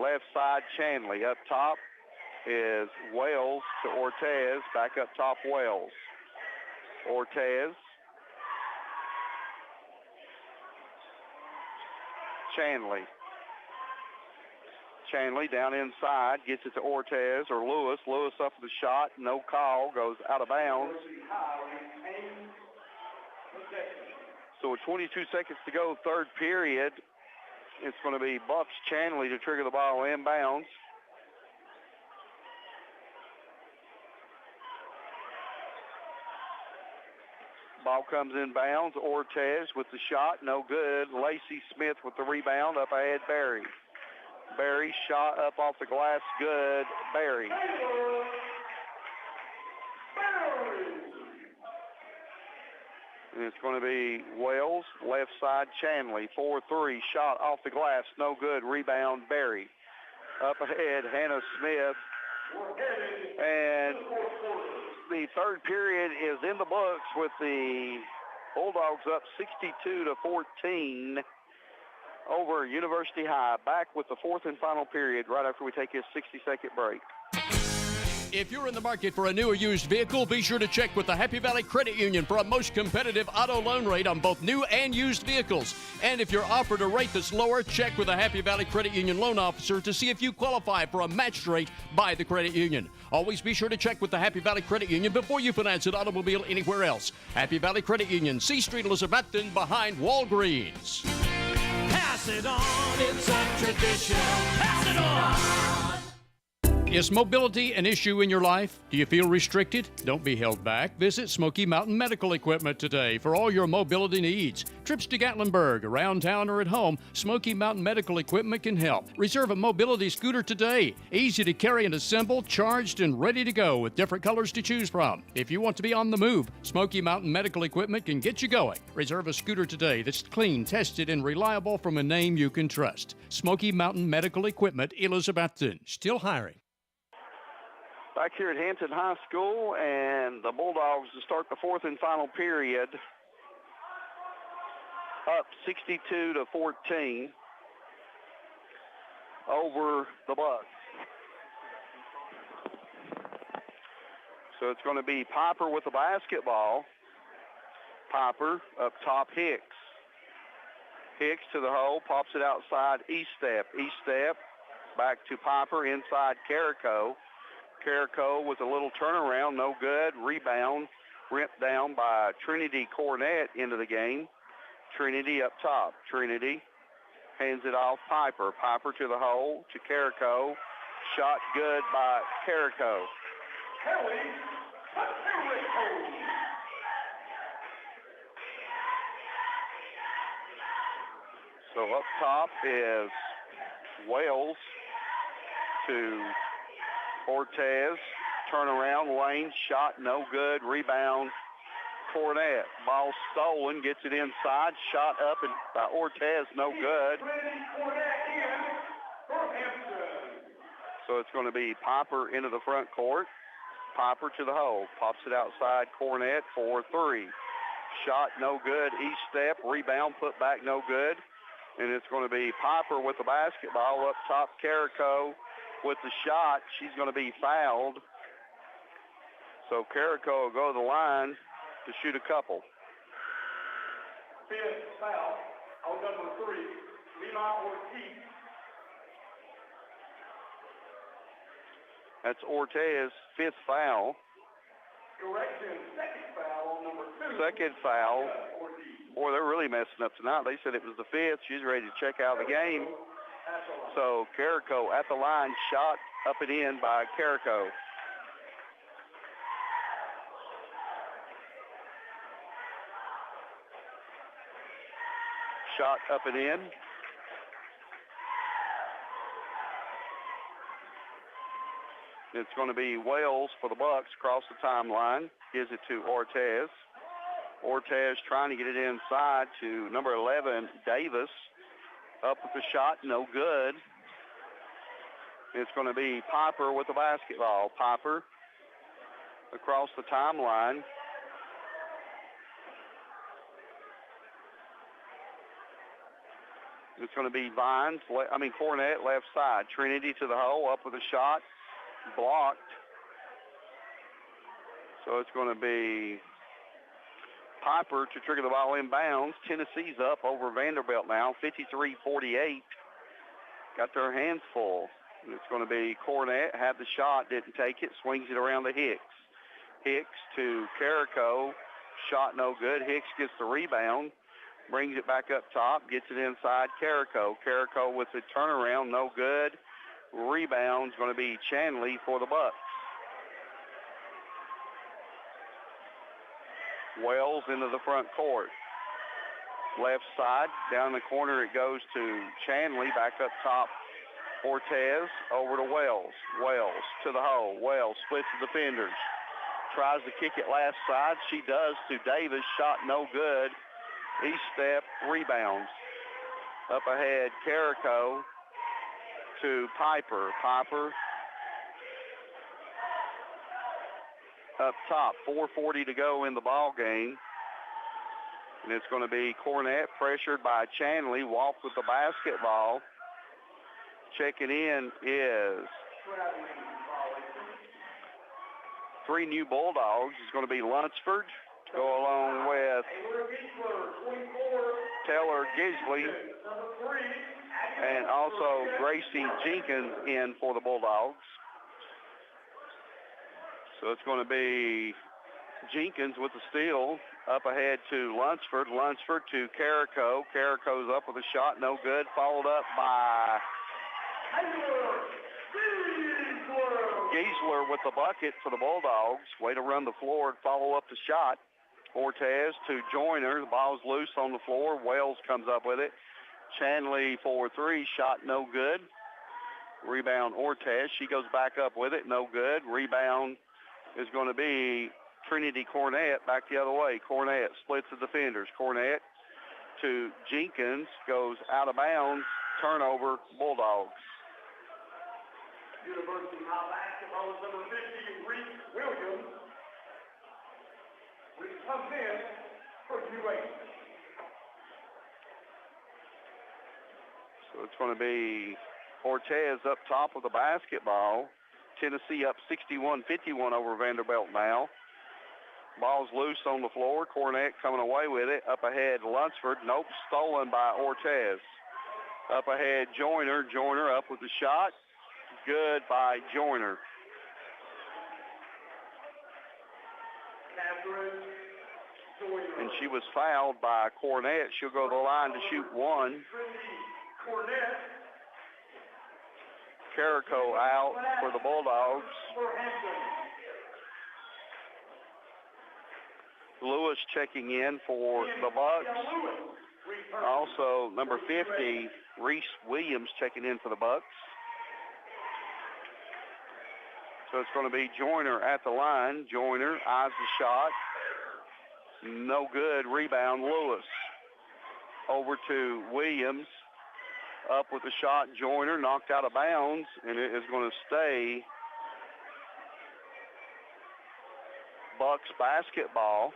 Left side, Chanley. Up top is Wells to Ortez. Back up top, Wells. Ortez. Chanley. Chanley down inside, gets it to Ortez or Lewis. Lewis up for the shot, no call, goes out of bounds. So with 22 seconds to go, third period, it's going to be Bucks Chanley to trigger the ball inbounds. Ball comes in bounds. Ortez with the shot, no good. Lacey Smith with the rebound, up ahead Barry. Barry shot up off the glass, good. Barry. And it's going to be Wells, left side Chanley, 4-3, shot off the glass, no good. Rebound Barry. Up ahead, Hannah Smith. And the third period is in the books with the Bulldogs up 62-14 over University High. Back with the fourth and final period right after we take this 60-second break.
If you're in the market for a new or used vehicle, be sure to check with the Happy Valley Credit Union for a most competitive auto loan rate on both new and used vehicles. And if you're offered a rate that's lower, check with the Happy Valley Credit Union loan officer to see if you qualify for a matched rate by the credit union. Always be sure to check with the Happy Valley Credit Union before you finance an automobile anywhere else. Happy Valley Credit Union, C Street, Elizabethton, behind Walgreens.
Pass it on, it's a tradition. Pass it on.
Is mobility an issue in your life? Do you feel restricted? Don't be held back. Visit Smoky Mountain Medical Equipment today for all your mobility needs. Trips to Gatlinburg, around town, or at home, Smoky Mountain Medical Equipment can help. Reserve a mobility scooter today. Easy to carry and assemble, charged and ready to go with different colors to choose from. If you want to be on the move, Smoky Mountain Medical Equipment can get you going. Reserve a scooter today that's clean, tested, and reliable from a name you can trust. Smoky Mountain Medical Equipment, Elizabethton. Still hiring.
Back here at Hampton High School, and the Bulldogs to start the fourth and final period, up 62-14 over the Bucks. So it's going to be Piper with the basketball. Piper up top, Hicks. Hicks to the hole, pops it outside, Eastep. Eastep back to Piper, inside Carrico. Carrico with a little turnaround, no good. Rebound, ripped down by Trinity Cornett into the game. Trinity up top. Trinity hands it off Piper. Piper to the hole, to Carrico. Shot good by Carrico. So up top is Wales to Ortez, turnaround, lane, shot, no good, rebound, Cornett. Ball stolen, gets it inside, shot up and by Ortez, no good. So it's going to be Piper into the front court. Piper to the hole, pops it outside, Cornett, 4-3. Shot, no good, each step, rebound, put back, no good. And it's going to be Piper with the basketball up top, Carrico with the shot. She's going to be fouled. So Carrico will go to the line to shoot a couple.
Fifth foul on number 3, Lima Ortiz.
That's Ortez, fifth foul.
Correction, second foul on number 2.
Second foul. Boy, they're really messing up tonight. They said it was the fifth. She's ready to check out of the game. So Carrico at the line, shot up and in by Carrico. Shot up and in. It's going to be Wells for the Bucks across the timeline. Gives it to Ortez. Ortez trying to get it inside to number 11, Davis. Up with the shot, no good. It's going to be Piper with the basketball. Piper across the timeline. It's going to be Cornett left side. Trinity to the hole, up with a shot, blocked. So it's going to be Piper to trigger the ball inbounds. Tennessee's up over Vanderbilt now, 53-48. Got their hands full. And it's going to be Cornett, had the shot, didn't take it, swings it around to Hicks. Hicks to Carrico, shot no good. Hicks gets the rebound, brings it back up top, gets it inside Carrico. Carrico with the turnaround, no good. Rebound's going to be Chanley for the Bucks. Wells into the front court. Left side, down the corner it goes to Chanley, back up top. Ortez over to Wells. Wells to the hole. Wells splits the defenders. Tries to kick it last side. She does to Davis. Shot no good. East step, rebounds. Up ahead, Carrico to Piper. Piper up top. 4:40 to go in the ball game. And it's going to be Cornett pressured by Chanley. Walk with the basketball. Checking in is 3 new Bulldogs. It's going to be Lunsford to go along with Taylor Gisley and also Gracie Jenkins in for the Bulldogs. So it's going to be Jenkins with the steal. Up ahead to Lunsford. Lunsford to Carrico. Carrico's up with a shot, no good. Followed up by Giesler with the bucket for the Bulldogs. Way to run the floor and follow up the shot. Ortez to Joyner. The ball's loose on the floor. Wells comes up with it. Chanley for 3. Shot no good. Rebound Ortez. She goes back up with it. No good. Rebound is going to be Trinity Cornett back the other way. Cornett splits the defenders. Cornett to Jenkins. Goes out of bounds. Turnover, Bulldogs.
University High basketball is number 50, Reese Williams, which comes in for UA.
So it's going to be Ortez up top of the basketball. Tennessee up 61-51 over Vanderbilt now. Ball's loose on the floor. Cornett coming away with it. Up ahead, Lunsford. Nope, stolen by Ortez. Up ahead, Joyner. Joyner up with the shot. Good by Joyner. And she was fouled by Cornett. She'll go to the line to shoot 1. Carrico out for the Bulldogs. Lewis checking in for the Bucks. Also, number 50, Reese Williams checking in for the Bucks. So it's going to be Joyner at the line. Joyner eyes the shot. No good. Rebound, Lewis. Over to Williams. Up with the shot. Joyner knocked out of bounds, and it is going to stay Bucks basketball.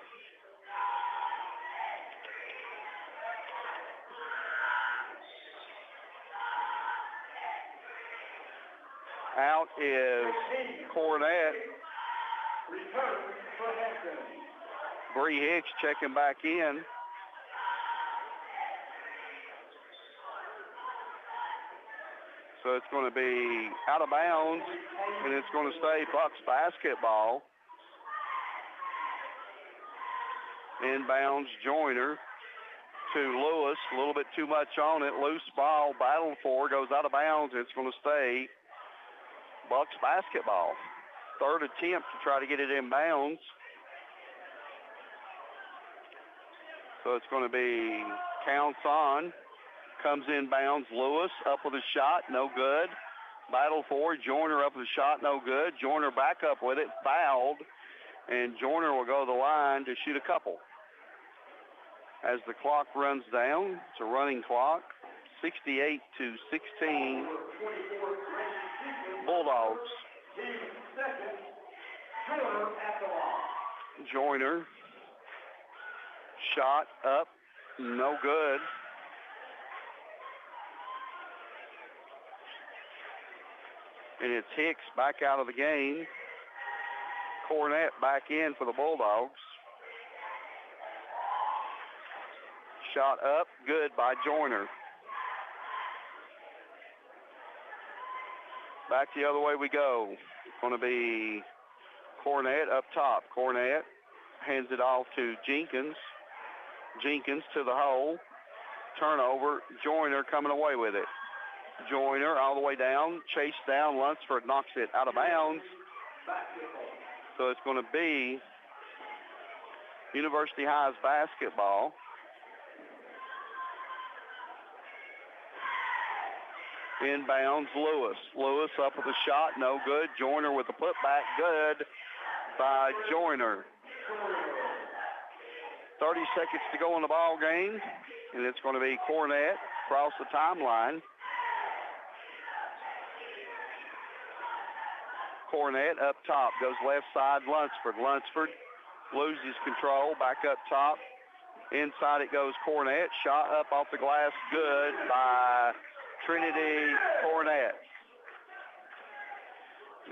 Out is Cornett. Bree Hicks checking back in. So it's going to be out of bounds, and it's going to stay Bucks basketball. Inbounds Joyner to Lewis. A little bit too much on it. Loose ball, battled for, goes out of bounds. It's going to stay Bucks basketball. Third attempt to try to get it in bounds. So it's going to be counts on. Comes in bounds. Lewis up with a shot. No good. Battle for. Joyner up with a shot. No good. Joyner back up with it. Fouled. And Joyner will go to the line to shoot a couple. As the clock runs down, it's a running clock. 68-16. Bulldogs. Joyner. Shot up. No good. And it's Hicks back out of the game. Cornett back in for the Bulldogs. Shot up, good by Joyner. Back the other way we go. Going to be Cornett up top. Cornett hands it off to Jenkins. Jenkins to the hole. Turnover. Joyner coming away with it. Joyner all the way down. Chased down. Lunsford knocks it out of bounds. So it's going to be University High's basketball. Inbounds, Lewis. Lewis up with a shot, no good. Joyner with the putback, good by Joyner. 30 seconds to go in the ball game, and it's going to be Cornett across the timeline. Cornett up top, goes left side, Lunsford. Lunsford loses control, back up top. Inside it goes Cornett. Shot up off the glass, good by Trinity Cornett.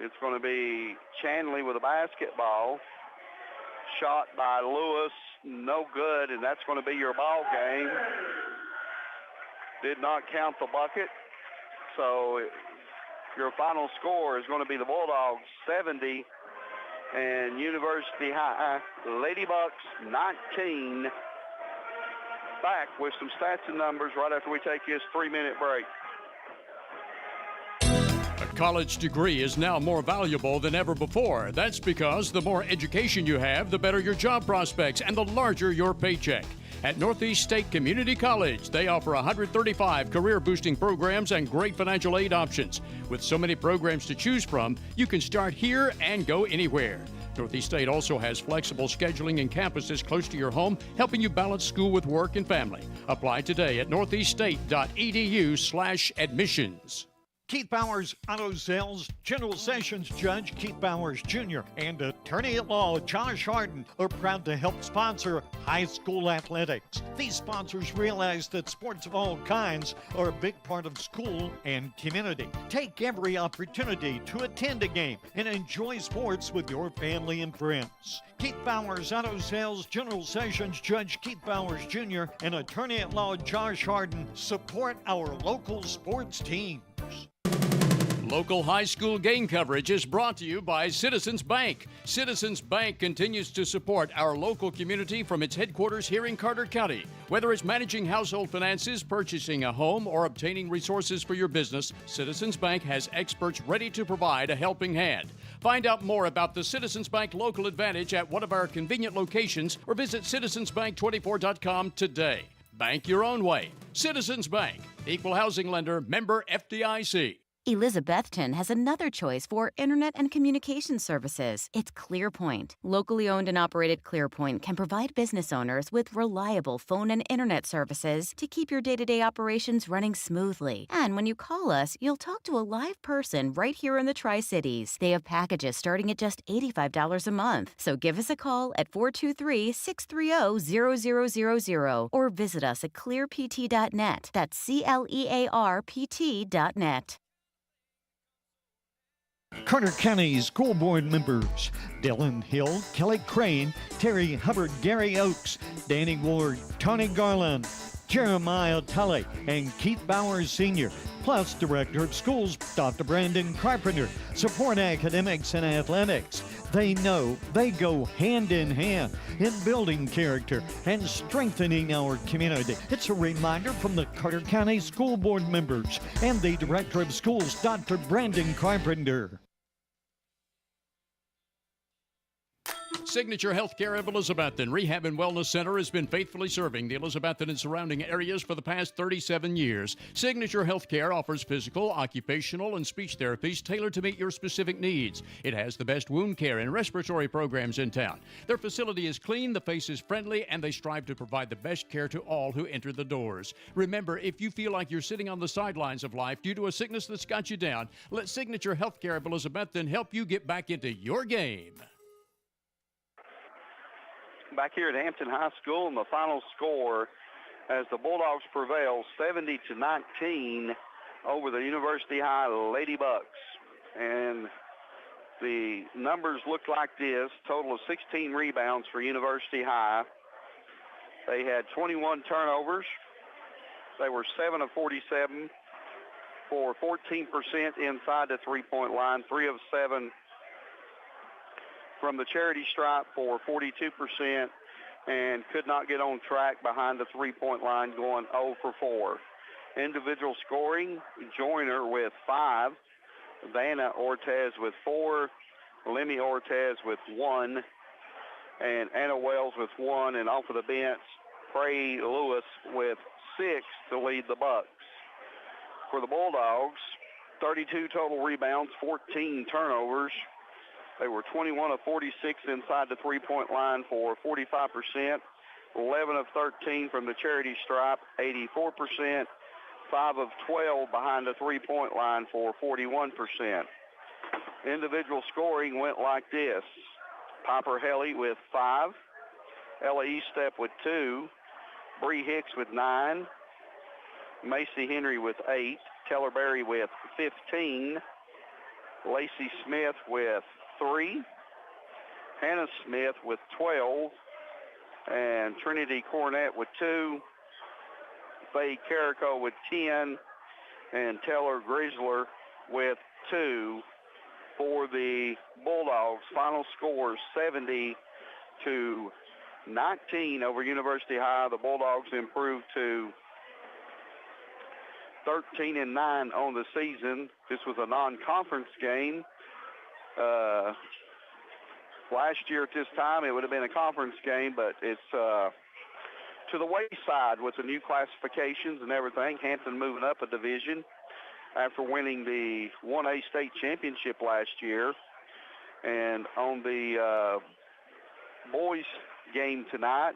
It's going to be Chanley with a basketball. Shot by Lewis, no good, and that's going to be your ball game. Did not count the bucket, so your final score is going to be the Bulldogs 70 and University High Ladybucks 19. Back with some stats and numbers right after we take this 3-minute break.
A college degree is now more valuable than ever before. That's because the more education you have, the better your job prospects and the larger your paycheck. At Northeast State Community College, they offer 135 career-boosting programs and great financial aid options. With so many programs to choose from, you can start here and go anywhere. Northeast State also has flexible scheduling and campuses close to your home, helping you balance school with work and family. Apply today at northeaststate.edu/admissions.
Keith Bowers Auto Sales, General Sessions Judge Keith Bowers Jr. and Attorney-at-Law Josh Harden are proud to help sponsor high school athletics. These sponsors realize that sports of all kinds are a big part of school and community. Take every opportunity to attend a game and enjoy sports with your family and friends. Keith Bowers Auto Sales, General Sessions Judge Keith Bowers Jr. and Attorney-at-Law Josh Harden support our local sports teams.
Local high school game coverage is brought to you by Citizens Bank. Citizens Bank continues to support our local community from its headquarters here in Carter County. Whether it's managing household finances, purchasing a home, or obtaining resources for your business, Citizens Bank has experts ready to provide a helping hand. Find out more about the Citizens Bank Local Advantage at one of our convenient locations or visit citizensbank24.com today. Bank your own way. Citizens Bank. Equal housing lender. Member FDIC.
Elizabethton has another choice for internet and communication services. It's ClearPoint. Locally owned and operated ClearPoint can provide business owners with reliable phone and internet services to keep your day-to-day operations running smoothly. And when you call us, you'll talk to a live person right here in the Tri-Cities. They have packages starting at just $85 a month. So give us a call at 423-630-0000 or visit us at clearpt.net. That's CLEARPT.net.
Carter County School Board members Dylan Hill, Kelly Crane, Terry Hubbard, Gary Oakes, Danny Ward, Tony Garland, Jeremiah Tully, and Keith Bowers Sr., plus Director of Schools Dr. Brandon Carpenter, support academics and athletics. They know they go hand in hand in building character and strengthening our community. It's a reminder from the Carter County School Board members and the Director of Schools, Dr. Brandon Carpenter.
Signature Healthcare of Elizabethton Rehab and Wellness Center has been faithfully serving the Elizabethton and surrounding areas for the past 37 years. Signature Healthcare offers physical, occupational, and speech therapies tailored to meet your specific needs. It has the best wound care and respiratory programs in town. Their facility is clean, the face is friendly, and they strive to provide the best care to all who enter the doors. Remember, if you feel like you're sitting on the sidelines of life due to a sickness that's got you down, let Signature Healthcare of Elizabethton help you get back into your game.
Back here at Hampton High School, and the final score as the Bulldogs prevail 70-19 over the University High Ladybucks. And the numbers look like this: total of 16 rebounds for University High, They had 21 turnovers. They were 7 of 47 for 14% inside the three-point line, 3 of 7 from the charity stripe for 42%, and could not get on track behind the three-point line, going 0 for 4. Individual scoring, Joyner with 5, Vanna Ortez with 4, Lemmy Ortez with 1, and Anna Wells with 1, and off of the bench, Prey Lewis with 6 to lead the Bucks. For the Bulldogs, 32 total rebounds, 14 turnovers. They were 21 of 46 inside the three-point line for 45%, 11 of 13 from the charity stripe, 84%, 5 of 12 behind the three-point line for 41%. Individual scoring went like this. Piper Helly with 5, Ella Estep with 2, Bree Hicks with 9, Macy Henry with 8, Teller Berry with 15, Lacey Smith with 3, Hannah Smith with 12, and Trinity Cornett with 2, Faye Carrico with 10, and Taylor Grizzler with 2 for the Bulldogs. Final score 70-19 over University High. The Bulldogs improved to 13-9 on the season. This was a non-conference game. Last year at this time, it would have been a conference game, but it's to the wayside with the new classifications and everything. Hampton moving up a division after winning the 1A state championship last year. And on the boys game tonight,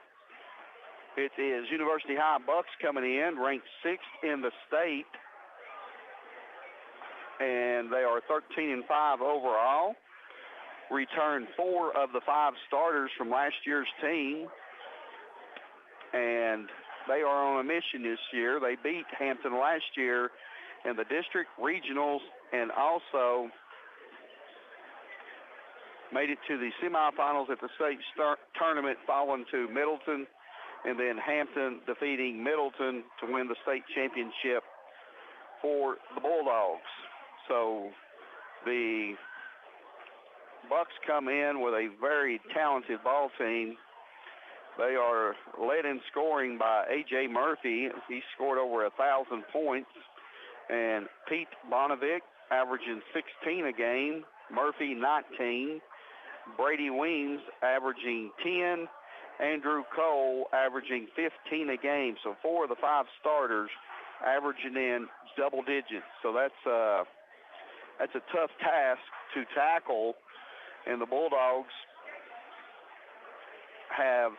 it is University High Bucks coming in, ranked 6th in the state, and they are 13-5 overall. Returned 4 of the 5 starters from last year's team, and they are on a mission this year. They beat Hampton last year in the district regionals and also made it to the semifinals at the state tournament, following to Middleton, and then Hampton defeating Middleton to win the state championship for the Bulldogs. So the Bucks come in with a very talented ball team. They are led in scoring by A.J. Murphy. He scored over 1,000 points. And Pete Bonovic averaging 16 a game. Murphy 19. Brady Weems averaging 10. Andrew Cole averaging 15 a game. So 4 of the 5 starters averaging in double digits. So that's a tough task to tackle. And the Bulldogs have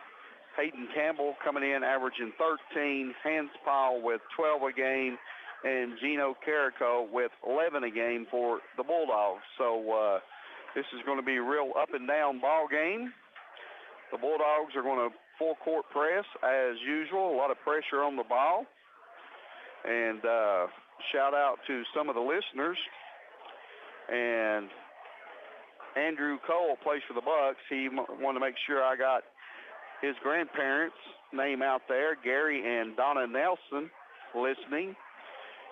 Hayden Campbell coming in averaging 13, Hans Powell with 12 a game, and Gino Carrico with 11 a game for the Bulldogs. So this is going to be a real up and down ball game. The Bulldogs are going to full court press as usual, a lot of pressure on the ball. And shout out to some of the listeners. And Andrew Cole plays for the Bucks. He wanted to make sure I got his grandparents' name out there, Gary and Donna Nelson, listening.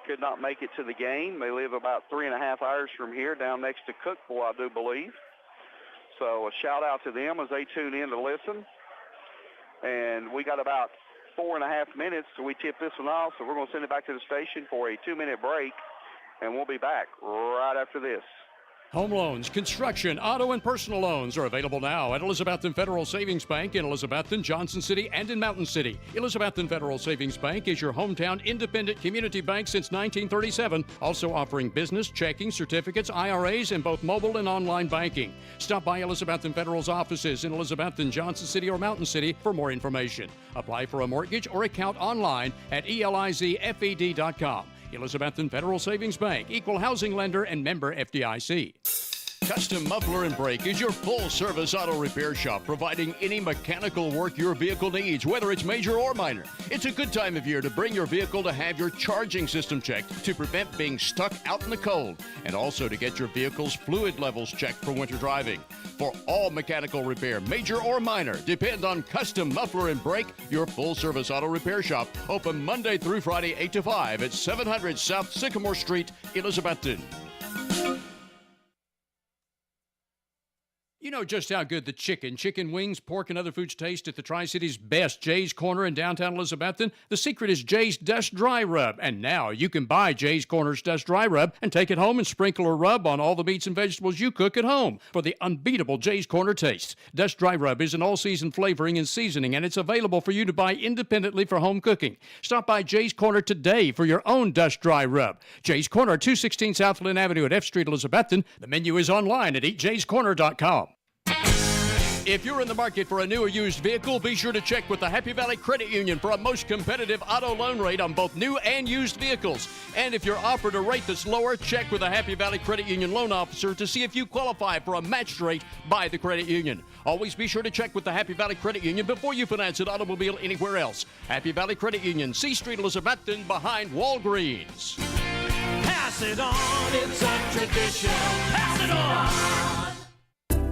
Could not make it to the game. They live about 3.5 hours from here, down next to Cookville, I do believe. So a shout out to them as they tune in to listen. And we got about 4.5 minutes till we tip this one off, so we're going to send it back to the station for a 2-minute break, and we'll be back right after this.
Home loans, construction, auto, and personal loans are available now at Elizabethton Federal Savings Bank in Elizabethton, Johnson City, and in Mountain City. Elizabethton Federal Savings Bank is your hometown independent community bank since 1937, also offering business, checking, certificates, IRAs, and both mobile and online banking. Stop by Elizabethton Federal's offices in Elizabethton, Johnson City, or Mountain City for more information. Apply for a mortgage or account online at elizfed.com. Elizabethton Federal Savings Bank, equal housing lender and member FDIC. Custom Muffler and Brake is your full-service auto repair shop, providing any mechanical work your vehicle needs, whether it's major or minor. It's a good time of year to bring your vehicle to have your charging system checked to prevent being stuck out in the cold, and also to get your vehicle's fluid levels checked for winter driving. For all mechanical repair, major or minor, depend on Custom Muffler and Brake, your full-service auto repair shop, open Monday through Friday 8 to 5 at 700 South Sycamore Street, Elizabethton. You know just how good the chicken wings, pork, and other foods taste at the Tri-City's best Jay's Corner in downtown Elizabethton. The secret is Jay's Dust Dry Rub. And now you can buy Jay's Corner's Dust Dry Rub and take it home and sprinkle or rub on all the meats and vegetables you cook at home for the unbeatable Jay's Corner taste. Dust Dry Rub is an all-season flavoring and seasoning, and it's available for you to buy independently for home cooking. Stop by Jay's Corner today for your own Dust Dry Rub. Jay's Corner, 216 South Lynn Avenue at F Street, Elizabethton. The menu is online at eatjayscorner.com. If you're in the market for a new or used vehicle, be sure to check with the Happy Valley Credit Union for a most competitive auto loan rate on both new and used vehicles. And if you're offered a rate that's lower, check with the Happy Valley Credit Union loan officer to see if you qualify for a matched rate by the credit union. Always be sure to check with the Happy Valley Credit Union before you finance an automobile anywhere else. Happy Valley Credit Union, C Street, Elizabethton, behind Walgreens.
Pass it on, it's a tradition. Pass it on.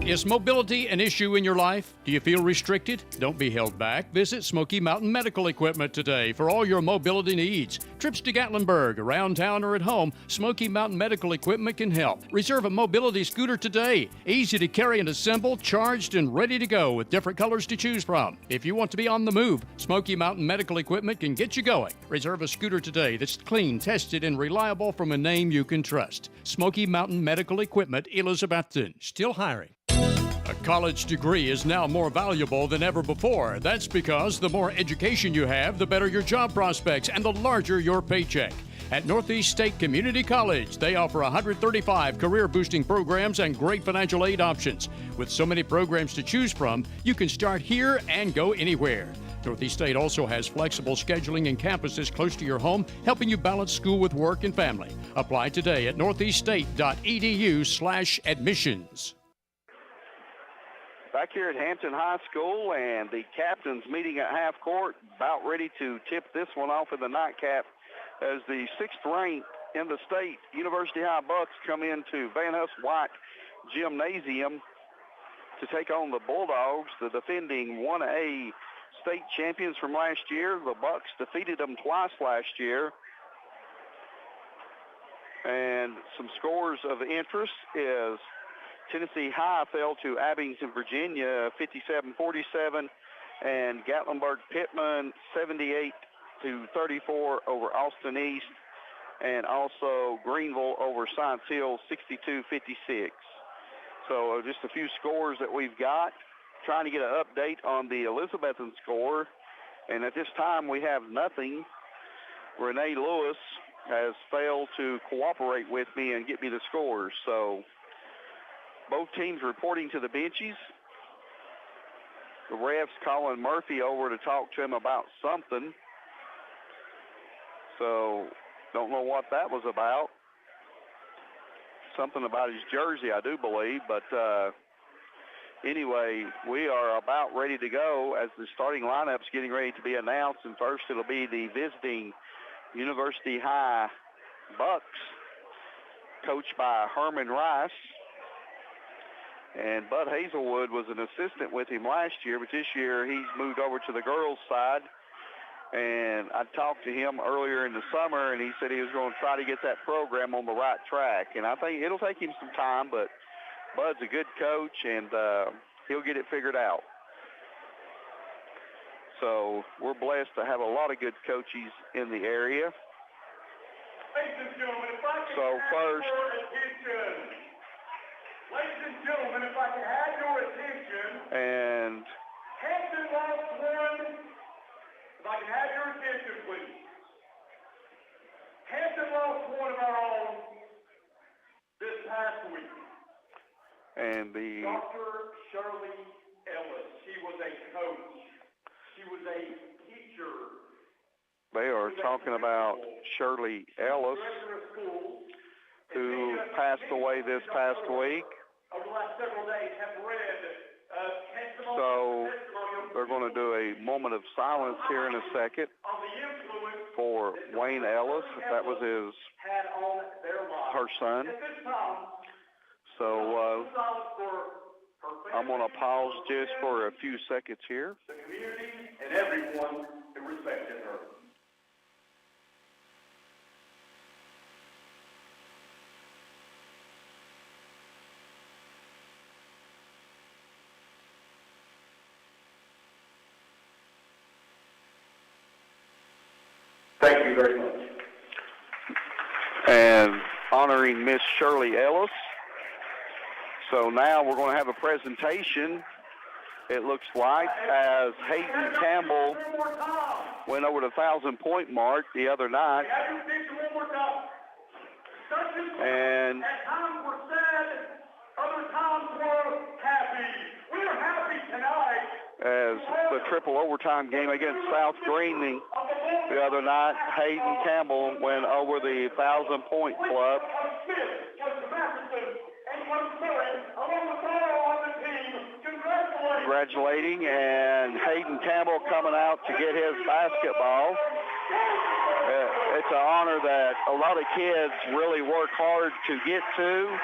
Is mobility an issue in your life? Do you feel restricted? Don't be held back. Visit Smoky Mountain Medical Equipment today for all your mobility needs. Trips to Gatlinburg, around town, or at home, Smoky Mountain Medical Equipment can help. Reserve a mobility scooter today. Easy to carry and assemble, charged and ready to go with different colors to choose from. If you want to be on the move, Smoky Mountain Medical Equipment can get you going. Reserve a scooter today that's clean, tested, and reliable from a name you can trust. Smoky Mountain Medical Equipment, Elizabethton. Still hiring. A college degree is now more valuable than ever before. That's because the more education you have, the better your job prospects and the larger your paycheck. At Northeast State Community College, they offer 135 career-boosting programs and great financial aid options. With so many programs to choose from, you can start here and go anywhere. Northeast State also has flexible scheduling and campuses close to your home, helping you balance school with work and family. Apply today at northeaststate.edu/admissions.
Back here at Hampton High School, and the captains meeting at half court, about ready to tip this one off in the nightcap as the 6th ranked in the state University High Bucks come into Van Hus White Gymnasium to take on the Bulldogs, the defending 1A state champions from last year. The Bucks defeated them twice last year. And some scores of interest is Tennessee High fell to Abington, Virginia, 57-47, and Gatlinburg-Pittman, 78-34 over Austin East, and also Greenville over Science Hill, 62-56. So just a few scores that we've got. Trying to get an update on the Elizabethton score, and at this time we have nothing. Renee Lewis has failed to cooperate with me and get me the scores, so both teams reporting to the benches. The ref's calling Murphy over to talk to him about something. So, don't know what that was about. Something about his jersey, I do believe. But anyway, we are about ready to go as the starting lineup's getting ready to be announced. And first it'll be the visiting University High Bucks, coached by Herman Rice. And Bud Hazelwood was an assistant with him last year, but this year he's moved over to the girls' side. And I talked to him earlier in the summer, and he said he was going to try to get that program on the right track. And I think it'll take him some time, but Bud's a good coach, and he'll get it figured out. So we're blessed to have a lot of good coaches in the area.
Ladies and gentlemen, if I can
So first,
Ladies and gentlemen, if I can have your attention.
And
Hampton lost one. If I can have your attention, please. Hampton lost one of our own this past week.
And the
Dr. Shirley Ellis. She was a coach. She was a teacher.
they are talking about Shirley Ellis, who passed away this past week.
several days have read testimony
So they're going to do a moment of silence here in a second
on the influence
for Wayne Ellis. That was
had on their lives.
her son.
At this time,
So
silence for her
I'm going to pause just for a few seconds here.
the community, and everyone who respected her. Thank you very much.
And honoring Miss Shirley Ellis. So now we're going to have a presentation, it looks like, as Hayden Campbell went over the 1,000-point mark the other night. And
At times we're sad, other times we're happy. We're happy tonight.
as the triple overtime game against South Green the other night, Hayden Campbell went over the 1,000-point club. Congratulating, and Hayden Campbell coming out to get his basketball. It's an honor that a lot of kids really work hard to get to,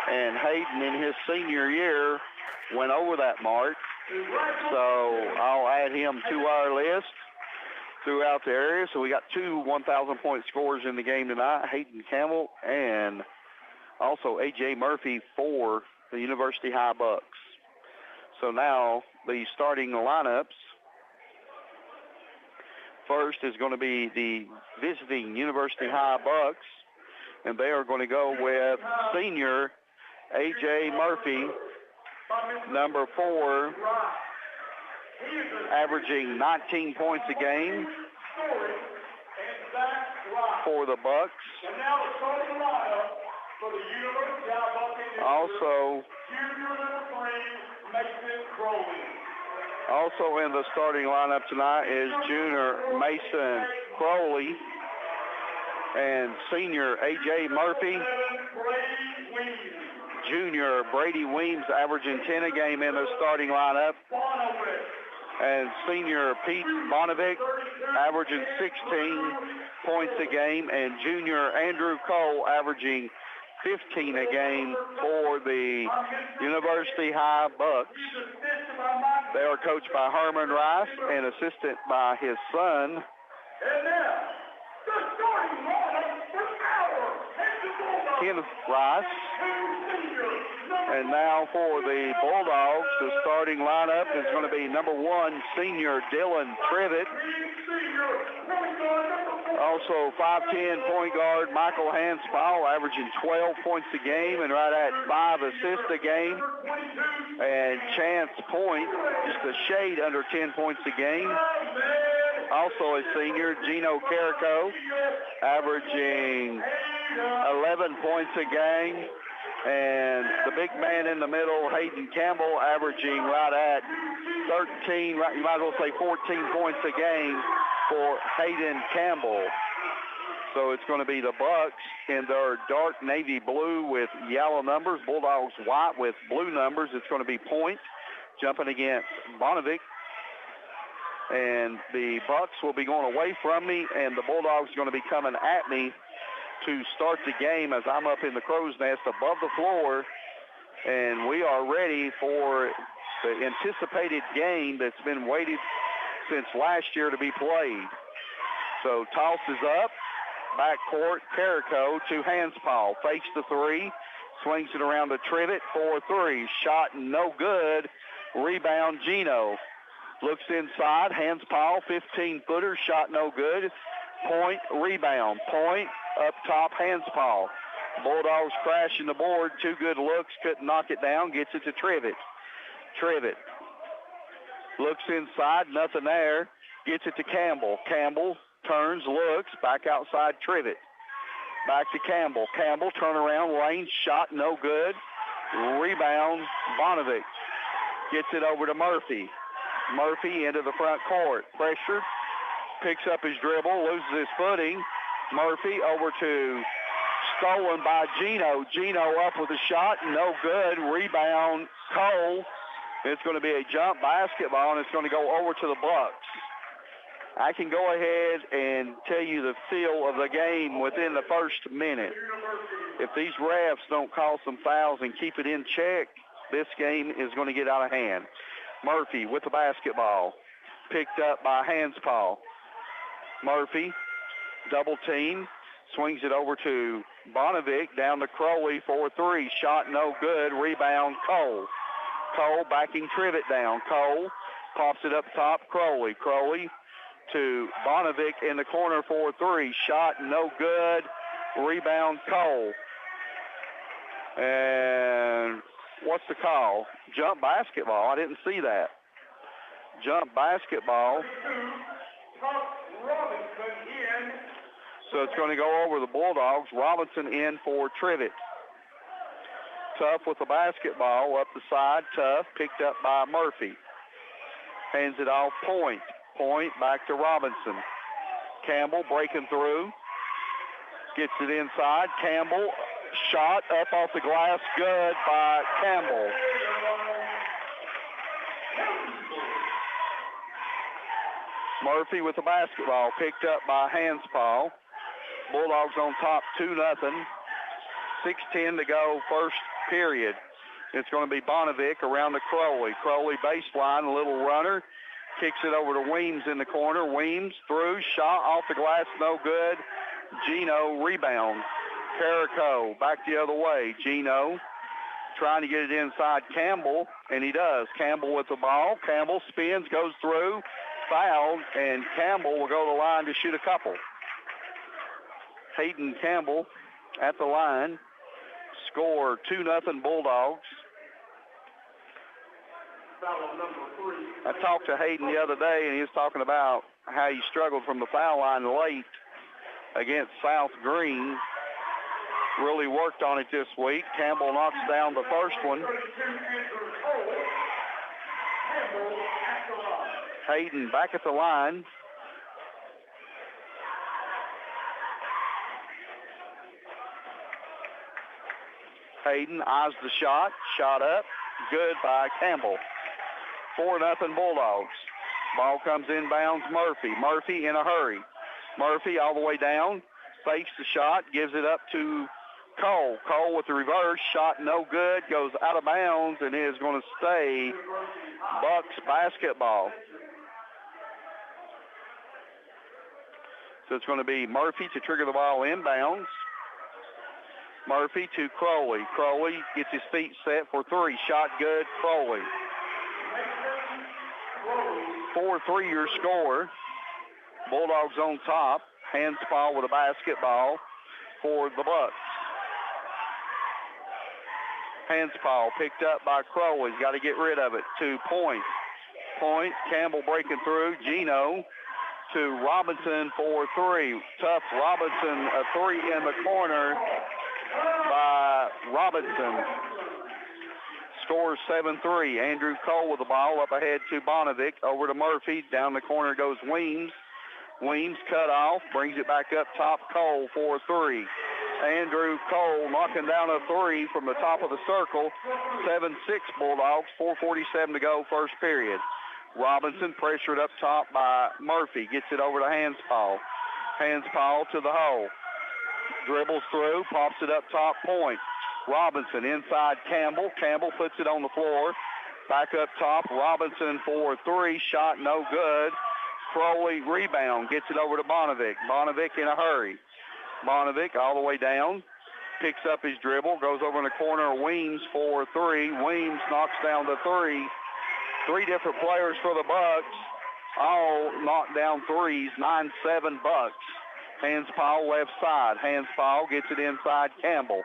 and Hayden in his senior year went over that mark. So I'll add him to our list throughout the area. So we got two 1,000-point scorers in the game tonight, Hayden Campbell and also A.J. Murphy for the University High Bucks. So now the starting lineups. First is going to be the visiting University High Bucks, and they are going to go with senior A.J. Murphy, number 4, averaging 19 points a game for the Bucks. Also in the starting lineup tonight is junior Mason Crowley and senior A.J. Murphy. Junior Brady Weems averaging 10 a game in the starting lineup. And senior Pete Bonovic averaging 16 points a game. And junior Andrew Cole averaging 15 a game for the University High Bucks. They are coached by Herman Rice and assisted by his son. Kenneth Rice. And now for the Bulldogs, the starting lineup is going to be number 1, senior Dylan Trivet. Also 5'10" point guard Michael Hanspal, averaging 12 points a game and right at 5 assists a game. And Chance Point, just a shade under 10 points a game. Also a senior, Gino Carrico, averaging 11 points a game. And the big man in the middle, Hayden Campbell, averaging right at 13, you might as well say 14 points a game for Hayden Campbell. So it's going to be the Bucks in their dark navy blue with yellow numbers, Bulldogs white with blue numbers. It's going to be Point jumping against Bonovic. And the Bucks will be going away from me, and the Bulldogs are going to be coming at me to start the game as I'm up in the crow's nest above the floor, and we are ready for the anticipated game that's been waited since last year to be played. So toss is up, backcourt, Carrico to Hanspal, fakes the 3, swings it around to Trivet for 3, shot no good, rebound Gino. Looks inside, Hanspal, 15-footer, shot no good, Point, rebound, Point, up top, Hanspal. Bulldogs crashing the board. 2 good looks, couldn't knock it down, gets it to Trivet. Trivet looks inside, nothing there, gets it to Campbell. Campbell turns, looks, back outside Trivet. Back to Campbell. Campbell, turn around, lane, shot no good. Rebound, Bonovic. Gets it over to Murphy. Murphy into the front court. Pressure, picks up his dribble, loses his footing. Murphy over to stolen by Gino. Gino up with a shot, no good. Rebound, Cole. It's going to be a jump basketball, and it's going to go over to the Bucks. I can go ahead and tell you the feel of the game within the first minute. If these refs don't call some fouls and keep it in check, this game is going to get out of hand. Murphy with the basketball, picked up by Hanspaw. Murphy, double team, swings it over to Bonovic, down to Crowley for 3. Shot no good. Rebound, Cole. Cole backing Trivet down. Cole pops it up top, Crowley. Crowley to Bonovic in the corner for 3. Shot no good. Rebound, Cole. And what's the call? Jump basketball. I didn't see that. Jump basketball. So it's going to go over the Bulldogs. Robinson in for Trivet. Tough with the basketball up the side. Tough picked up by Murphy. Hands it off Point. Point back to Robinson. Campbell breaking through. Gets it inside. Campbell shot up off the glass. Good by Campbell. Murphy with the basketball. Picked up by Hanspaw. Bulldogs on top 2-0. 6:10 to go first period. It's going to be Bonovic around to Crowley. Crowley baseline, a little runner. Kicks it over to Weems in the corner. Weems through, shot off the glass, no good. Gino rebound. Carrico back the other way. Gino trying to get it inside Campbell, and he does. Campbell with the ball. Campbell spins, goes through, fouled, and Campbell will go to the line to shoot a couple. Hayden Campbell at the line. Score 2-0 Bulldogs. I talked to Hayden the other day, and he was talking about how he struggled from the foul line late against South Green. Really worked on it this week. Campbell knocks down the first one. Hayden back at the line. Hayden eyes the shot. Shot up. Good by Campbell. 4-0 Bulldogs. Ball comes inbounds Murphy. Murphy in a hurry. Murphy all the way down. Fakes the shot. Gives it up to Cole. Cole with the reverse. Shot no good. Goes out of bounds and is going to stay Bucks basketball. So it's going to be Murphy to trigger the ball inbounds. Murphy to Crowley. Crowley gets his feet set for 3. Shot good, Crowley. 4-3 your score. Bulldogs on top. Hanspaw with a basketball for the Bucks. Hanspaw picked up by Crowley. Got to get rid of it to Point. Point, Campbell breaking through. Gino to Robinson for 3. Tough Robinson, a 3 in the corner by Robinson. Scores 7-3. Andrew Cole with the ball up ahead to Bonovic. Over to Murphy. Down the corner goes Weems. Weems cut off. Brings it back up top. Cole for 3. Andrew Cole knocking down a 3 from the top of the circle. 7-6 Bulldogs. 4:47 to go first period. Robinson pressured up top by Murphy. Gets it over to Hanspaw. Hanspaw to the hole. Dribbles through, pops it up top, Point. Robinson inside Campbell. Campbell puts it on the floor. Back up top, Robinson for 3. Shot no good. Crowley rebound. Gets it over to Bonovic. Bonovic in a hurry. Bonovic all the way down. Picks up his dribble. Goes over in the corner. Weems for 3. Weems knocks down the 3. 3 different players for the Bucks. All knocked down 3s. 9-7 Bucks. Hanspaw left side. Hanspaw gets it inside Campbell.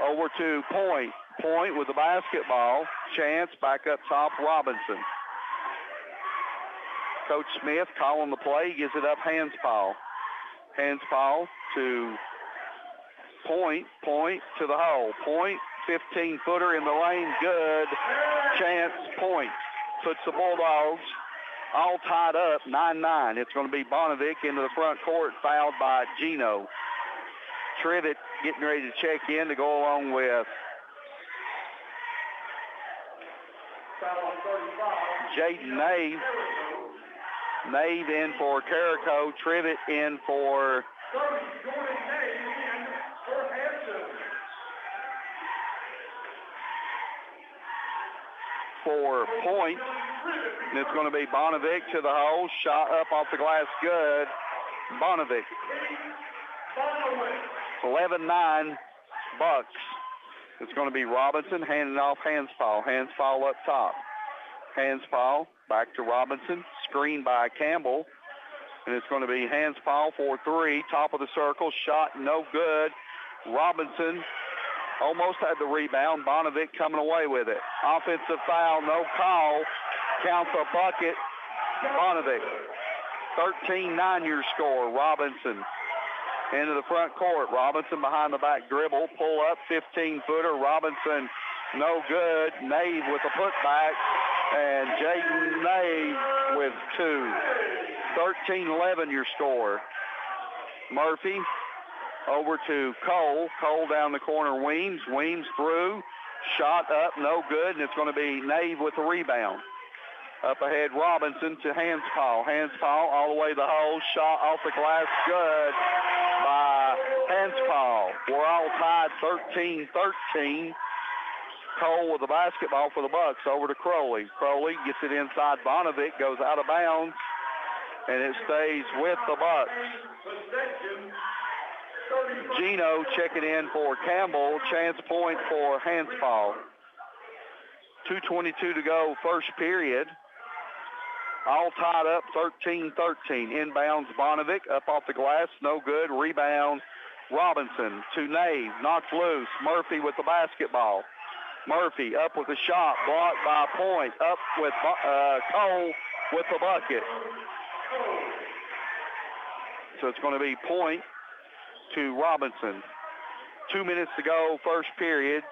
Over to Point. Point with the basketball. Chance back up top, Robinson. Coach Smith calling the play. Gives it up Hanspaw. Hanspaw to Point. Point to the hole. Point, 15-footer in the lane. Good. Chance, Point. Puts the Bulldogs all tied up, 9-9. It's going to be Bonovic into the front court, fouled by Gino. Trivet getting ready to check in to go along with Jaden Nave. Nave in for Carico. Trivet in for Point. And it's going to be Bonnevic to the hole. Shot up off the glass. Good. Bonnevic. 11-9 Bucks. It's going to be Robinson handing off Hanspall. Hanspall up top. Hanspall back to Robinson. Screen by Campbell. And it's going to be Hanspall for 3. Top of the circle. Shot no good. Robinson almost had the rebound. Bonnevic coming away with it. Offensive foul, no call. Counts a bucket. Bonnevic. 13-9 your score. Robinson into the front court. Robinson behind the back dribble. Pull up, 15-footer. Robinson, no good. Nave with a putback. And Jaden Nave with 2. 13-11 your score. Murphy over to Cole. Cole down the corner. Weems. Weems through. Shot up, no good. And it's going to be Nave with the rebound. Up ahead, Robinson to Hanspall. Hanspall all the way to the hole. Shot off the glass. Good by Hanspall. We're all tied 13-13. Cole with the basketball for the Bucks. Over to Crowley. Crowley gets it inside. Bonnevic goes out of bounds. And it stays with the Bucks. Gino checking in for Campbell. Chance point for Hanspall. 2:22 to go, first period. All tied up, 13-13. Inbounds Bonnevic, up off the glass, no good. Rebound Robinson to Nave, knocked loose. Murphy with the basketball. Murphy up with a shot, blocked by Point. Up with Cole with the bucket. So it's going to be Point to Robinson. 2 minutes to go, first period.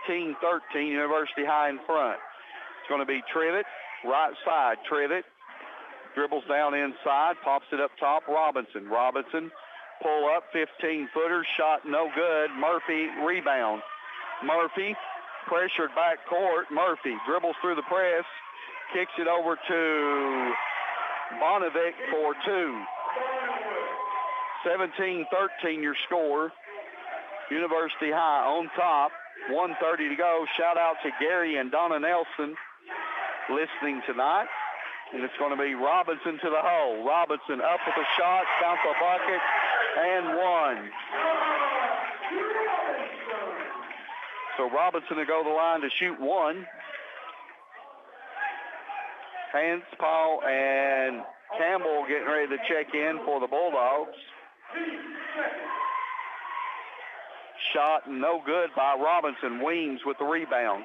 15-13, University High in front. It's going to be Trivet, right side. Trivet dribbles down inside, pops it up top. Robinson. Robinson, pull up, 15-footer, shot no good. Murphy, rebound. Murphy, pressured back court. Murphy dribbles through the press, kicks it over to Bonnevic for 2. 17-13 your score. University High on top. 1:30 to go. Shout out to Gary and Donna Nelson listening tonight. And it's going to be Robinson to the hole. Robinson up with a shot, counts a bucket, and 1. So Robinson to go to the line to shoot 1. Hanspall and Campbell getting ready to check in for the Bulldogs. Shot no good by Robinson. Weems with the rebound.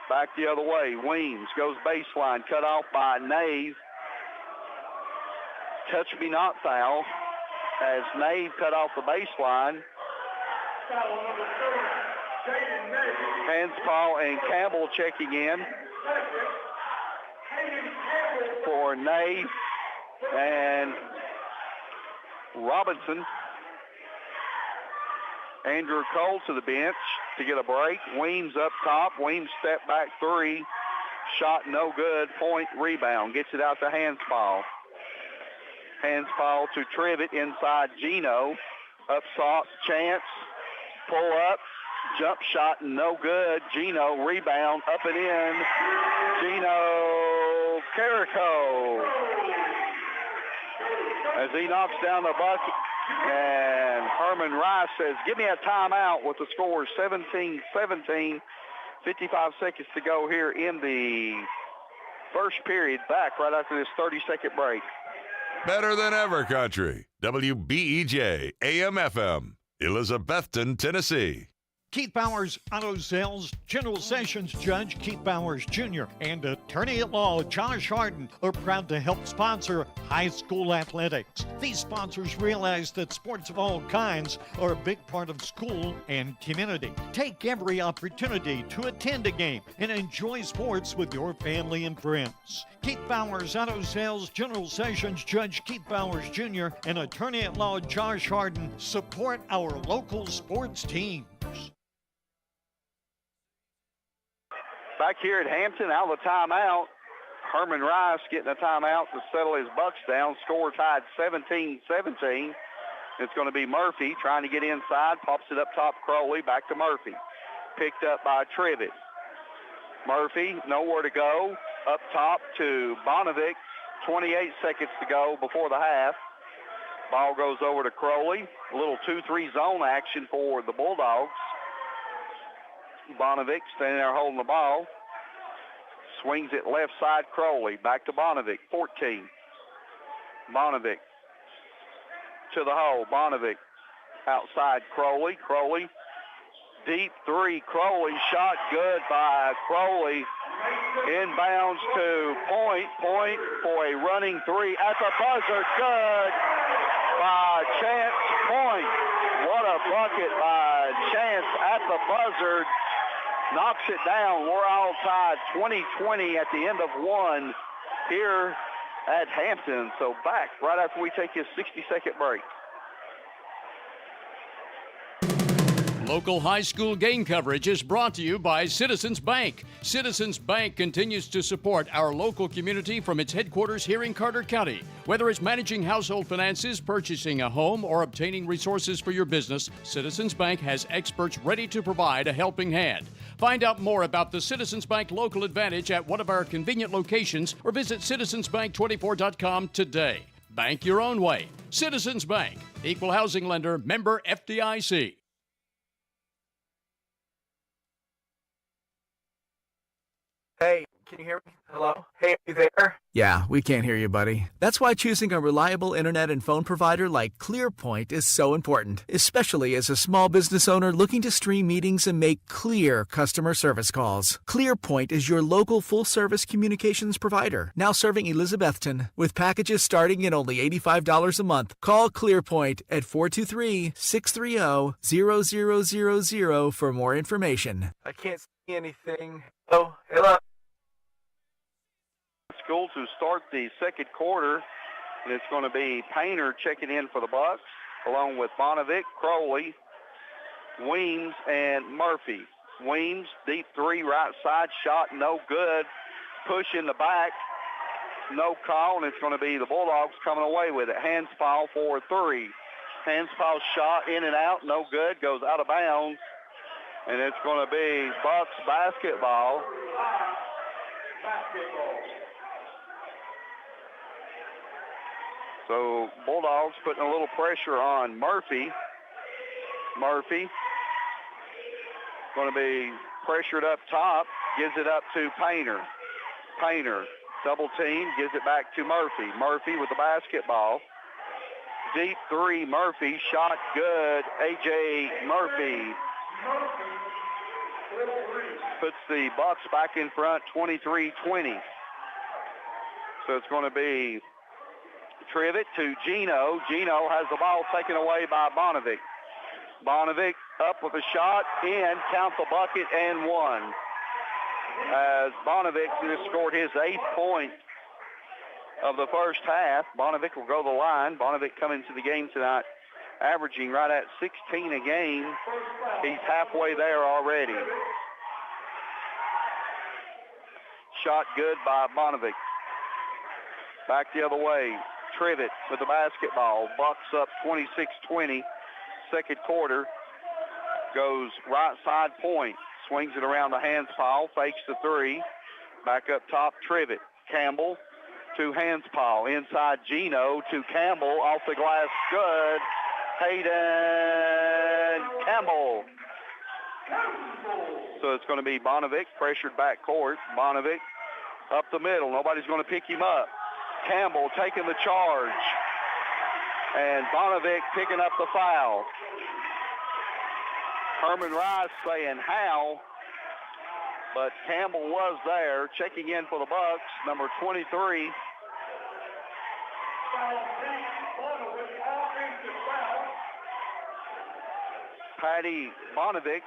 Back the other way. Weems goes baseline. Cut off by Nave. Touch me not foul as Nave cut off the baseline. Hanspall and Campbell checking in for Nave and Robinson. Andrew Cole to the bench to get a break. Weems up top. Weems step back 3. Shot no good. Point rebound. Gets it out to Hanspall. Hanspall to Trivet inside Gino. Up top. Chance. Pull up. Jump shot no good. Gino rebound. Up and in. Gino Carico. As he knocks down the bucket. And Herman Rice says, give me a timeout with the score 17-17. 55 seconds to go here in the first period. Back right after this 30-second break.
Better than ever country. WBEJ AM/FM. Elizabethton, Tennessee.
Keith Bowers Auto Sales, General Sessions Judge Keith Bowers Jr. and Attorney at Law Josh Harden are proud to help sponsor high school athletics. These sponsors realize that sports of all kinds are a big part of school and community. Take every opportunity to attend a game and enjoy sports with your family and friends. Keith Bowers Auto Sales, General Sessions Judge Keith Bowers Jr. and Attorney at Law Josh Harden support our local sports teams.
Back here at Hampton, out of the timeout, Herman Rice getting a timeout to settle his Bucks down. Score tied 17-17. It's going to be Murphy trying to get inside. Pops it up top, Crowley. Back to Murphy. Picked up by Trivett. Murphy, nowhere to go. Up top to Bonovic. 28 seconds to go before the half. Ball goes over to Crowley. A little 2-3 zone action for the Bulldogs. Bonovic standing there holding the ball. Swings it left side, Crowley. Back to Bonovic, 14. Bonovic to the hole. Bonovic outside Crowley. Crowley, deep three. Crowley, shot good by Crowley. Inbounds to Point. Point for a running three at the buzzer. Good by Chance Point. What a bucket by Chance at the buzzer. Knocks it down. We're all tied 20-20 at the end of one here at Hampton. So back right after we take this 60-second break.
Local high school game coverage is brought to you by Citizens Bank. Citizens Bank continues to support our local community from its headquarters here in Carter County. Whether it's managing household finances, purchasing a home, or obtaining resources for your business, Citizens Bank has experts ready to provide a helping hand. Find out more about the Citizens Bank Local Advantage at one of our convenient locations or visit citizensbank24.com today. Bank your own way. Citizens Bank, Equal Housing Lender, member FDIC.
Hey, can you hear me? Hello? Hey, are you there?
Yeah, we can't hear you, buddy. That's why choosing a reliable internet and phone provider like ClearPoint is so important, especially as a small business owner looking to stream meetings and make clear customer service calls. ClearPoint is your local full-service communications provider, now serving Elizabethton, with packages starting at only $85 a month. Call ClearPoint at 423-630-0000 for more information.
I can't see anything. Oh, hello?
School to start the second quarter, and it's going to be Painter checking in for the Bucks, along with Bonovic, Crowley, Weems, and Murphy. Weems, deep three, right side shot, no good. Push in the back, no call, and it's going to be the Bulldogs coming away with it. Hands foul for three. Hands foul shot in and out, no good, goes out of bounds, and it's going to be Bucks basketball. So Bulldogs putting a little pressure on Murphy. Murphy going to be pressured up top, gives it up to Painter. Painter, double team, gives it back to Murphy. Murphy with the basketball. Deep three, Murphy, shot good. A.J. Murphy puts the Bucks back in front, 23-20. So it's going to be Trivett to Gino. Gino has the ball taken away by Bonovic. Bonovic up with a shot, in, counts the bucket, and one. As Bonovic just scored his 8th point of the first half. Bonovic will go to the line. Bonovic coming to the game tonight, averaging right at 16 a game. He's halfway there already. Shot good by Bonovic. Back the other way. Trivett with the basketball. Bucks up 26-20. Second quarter. Goes right side Point. Swings it around the hands pile. Fakes the three. Back up top, Trivett. Campbell to hands pile. Inside Gino to Campbell. Off the glass, good. Hayden Campbell. So it's going to be Bonovic, pressured back court. Bonovic up the middle. Nobody's going to pick him up. Campbell taking the charge. And Bonovic picking up the foul. Herman Rice saying how, but Campbell was there. Checking in for the Bucks, number 23. Patty Bonovic.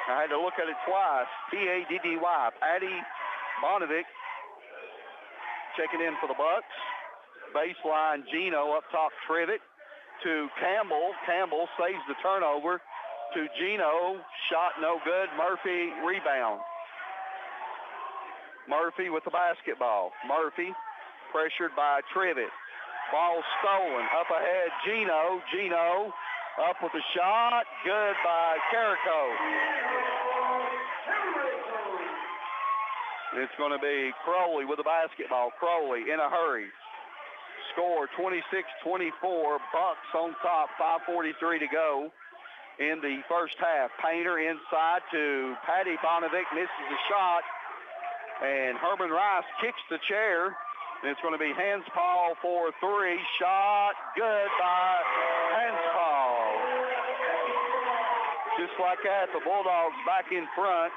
I had to look at it twice. P-A-D-D-Y. Patty Bonovic checking in for the Bucks. Baseline, Gino up top, Trivet to Campbell. Campbell saves the turnover to Gino. Shot no good. Murphy rebound. Murphy with the basketball. Murphy pressured by Trivet. Ball stolen. Up ahead, Gino. Gino up with the shot. Good by Carrico. It's going to be Crowley with the basketball. Crowley in a hurry. Score 26-24. Bucks on top. 5:43 to go in the first half. Painter inside to Patty Bonovic. Misses the shot. And Herman Rice kicks the chair. And it's going to be Hanspaul for three. Shot good by Hanspaul. Just like that, the Bulldogs back in front.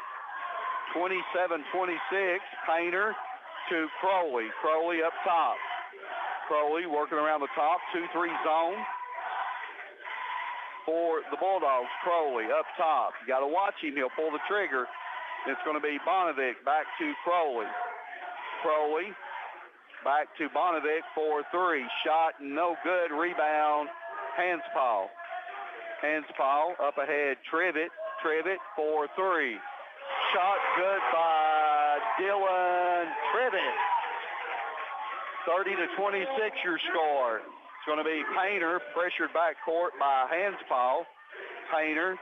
27-26. Painter to Crowley. Crowley up top. Crowley working around the top. 2-3 zone for the Bulldogs. Crowley up top. You got to watch him. He'll pull the trigger. It's going to be Bonovic back to Crowley. Crowley back to Bonovic for three. Shot no good. Rebound Hanspaul. Hanspaul up ahead. Trivet. Trivet for three. Shot good by Dylan Trivet. 30-26 your score. It's going to be Painter pressured backcourt by Hanspaul. Painter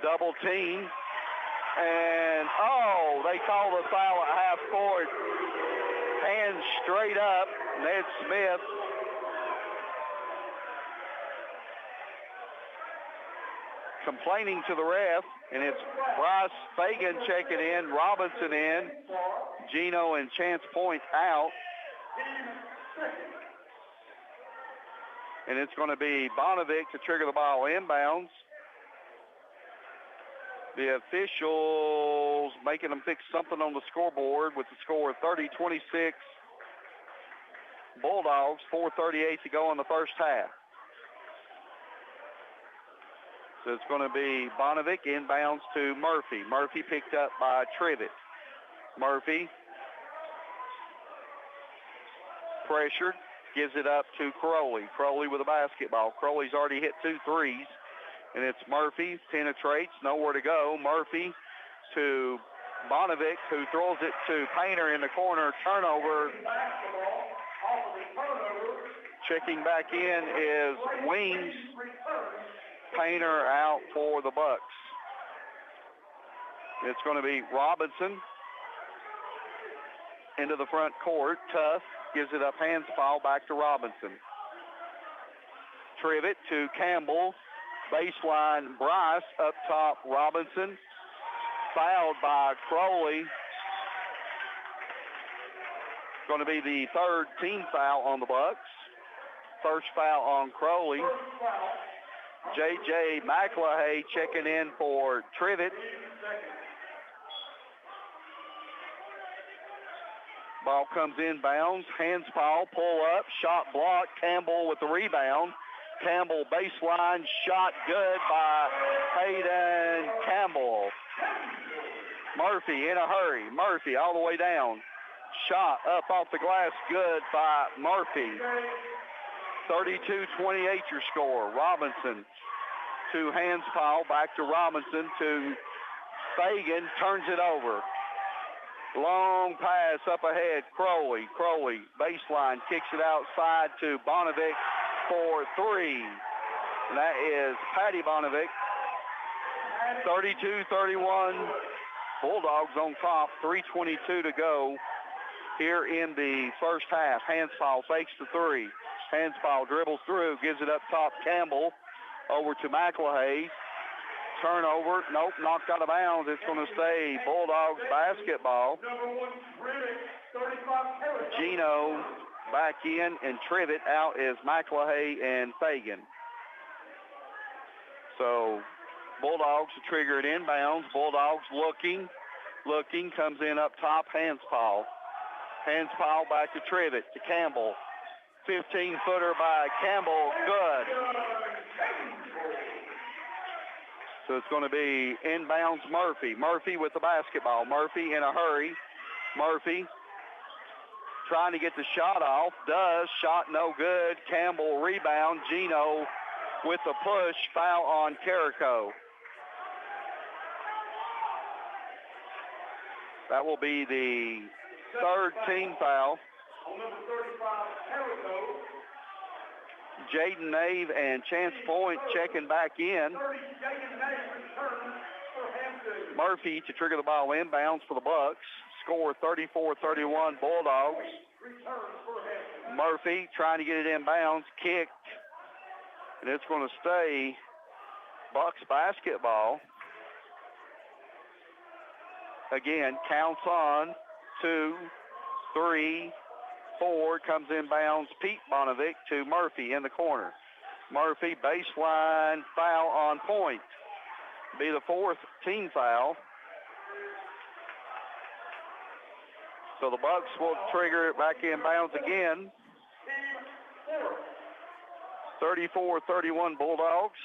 double team. And, they call the foul at half court. Hands straight up. Ned Smith. Complaining to the ref, and it's Bryce Fagan checking in, Robinson in, Gino and Chance Point out. And it's going to be Bonovic to trigger the ball inbounds. The officials making them fix something on the scoreboard with the score 30-26. Bulldogs, 4:38 to go in the first half. So it's going to be Bonovic inbounds to Murphy. Murphy picked up by Trivet. Murphy pressured, gives it up to Crowley. Crowley with a basketball. Crowley's already hit 2 threes. And it's Murphy, penetrates, nowhere to go. Murphy to Bonovic, who throws it to Painter in the corner. Turnover. Checking back in is Wings. Painter out for the Bucks. It's going to be Robinson into the front court. Tough gives it up. Hanspaul back to Robinson. Trivet to Campbell. Baseline Bryce up top. Robinson fouled by Crowley. Going to be the third team foul on the Bucks. First foul on Crowley. J.J. McElhay checking in for Trivet. Ball comes inbounds. Hanspaul pull up. Shot blocked. Campbell with the rebound. Campbell baseline. Shot good by Hayden Campbell. Murphy in a hurry. Murphy all the way down. Shot up off the glass. Good by Murphy. 32-28 your score. Robinson to Hanspaul. Back to Robinson to Fagan. Turns it over. Long pass up ahead. Crowley. Crowley baseline. Kicks it outside to Bonovic for three. And that is Patty Bonovic. 32-31. Bulldogs on top. 3:22 to go here in the first half. Hanspaul fakes the three. Hanspaul dribbles through, gives it up top. Campbell over to McElhay. Turnover. Nope, knocked out of bounds. It's going to stay Bulldogs basketball. Gino back in, and Trivet out is McElhay and Fagan. So Bulldogs to trigger it inbounds. Bulldogs looking, comes in up top, Hanspile. Hanspile back to Trivet, to Campbell. 15-footer by Campbell, good. So it's going to be inbounds Murphy. Murphy with the basketball. Murphy in a hurry. Murphy trying to get the shot off. Does. Shot no good. Campbell rebound. Gino with the push. Foul on Carrico. That will be the third team foul.
On number 35, Carrico.
Jaden Nave and Chance Point checking back in.
30, Jaden Nave returns for Hampton.
Murphy to trigger the ball inbounds for the Bucks. Score 34-31 Bulldogs.
Returns for Hampton.
Murphy trying to get it inbounds, kicked, and it's going to stay Bucks basketball. Again, counts on 2, 3, 4, comes inbounds. Pete Bonovic to Murphy in the corner. Murphy baseline foul on Point. Be the fourth team foul. So the Bucks will trigger it back inbounds again. 34-31 Bulldogs.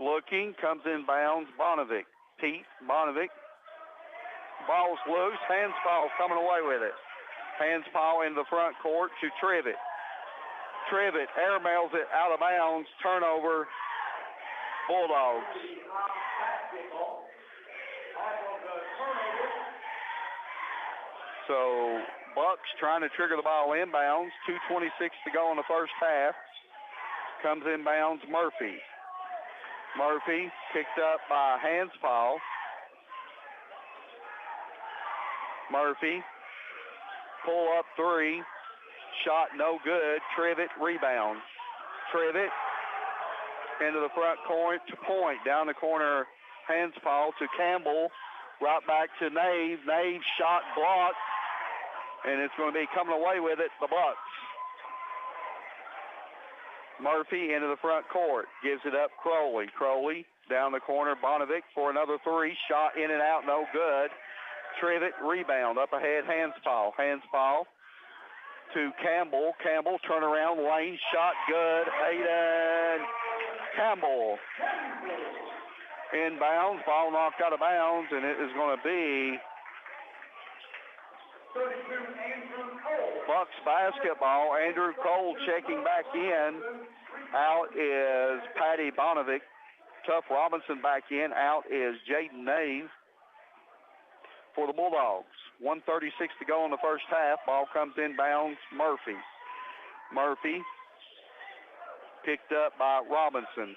Looking, comes inbounds. Bonovic. Pete Bonovic. Ball's loose. Hanspile coming away with it. Hanspile in the front court to Trivet. Trivet airmails it out of bounds. Turnover. Bulldogs. So Bucks trying to trigger the ball inbounds. 2:26 to go in the first half. Comes inbounds Murphy. Murphy picked up by Hanspile. Murphy, pull up three, shot no good. Trivet rebound. Trivet into the front court to Point. Down the corner, Hanspile to Campbell. Right back to Nave. Nave shot blocked, and it's going to be coming away with it, the Bucks. Murphy into the front court. Gives it up Crowley. Crowley down the corner. Bonovic for another three. Shot in and out, no good. Trivet rebound. Up ahead, Hanspile. Hanspile to Campbell. Campbell turnaround lane. Shot good. Hayden Campbell. Inbounds. Ball knocked out of bounds, and it is going to be
32, Andrew Cole.
Bucks basketball. Andrew Cole checking back in. Out is Patty Bonovic. Tuff Robinson back in. Out is Jaden Nave for the Bulldogs. 1:36 to go in the first half. Ball comes inbounds. Murphy. Murphy picked up by Robinson.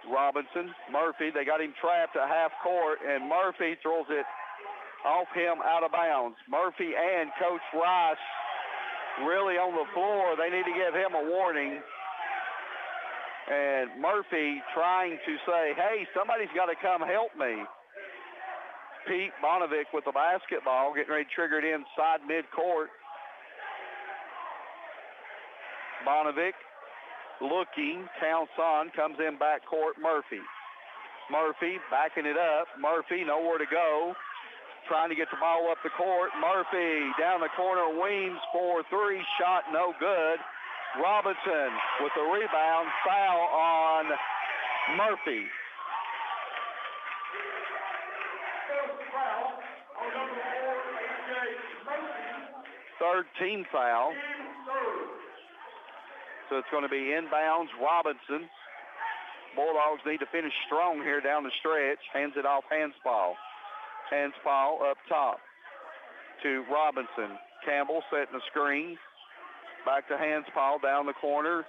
Robinson, Murphy, they got him trapped at half court, and Murphy throws it off him out of bounds. Murphy and Coach Rice really on the floor. They need to give him a warning. And Murphy trying to say, hey, somebody's got to come help me. Pete Bonovic with the basketball, getting ready to trigger it inside midcourt. Bonovic looking, counts on, comes in backcourt, Murphy. Murphy backing it up. Murphy nowhere to go. Trying to get the ball up the court. Murphy down the corner, Weems for three. Shot no good. Robinson with the rebound. Foul on Murphy. Third team foul. So it's going to be inbounds Robinson. Bulldogs need to finish strong here down the stretch. Hands it off Hanspile. Hanspile up top to Robinson. Campbell setting the screen. Back to Hanspile down the corner.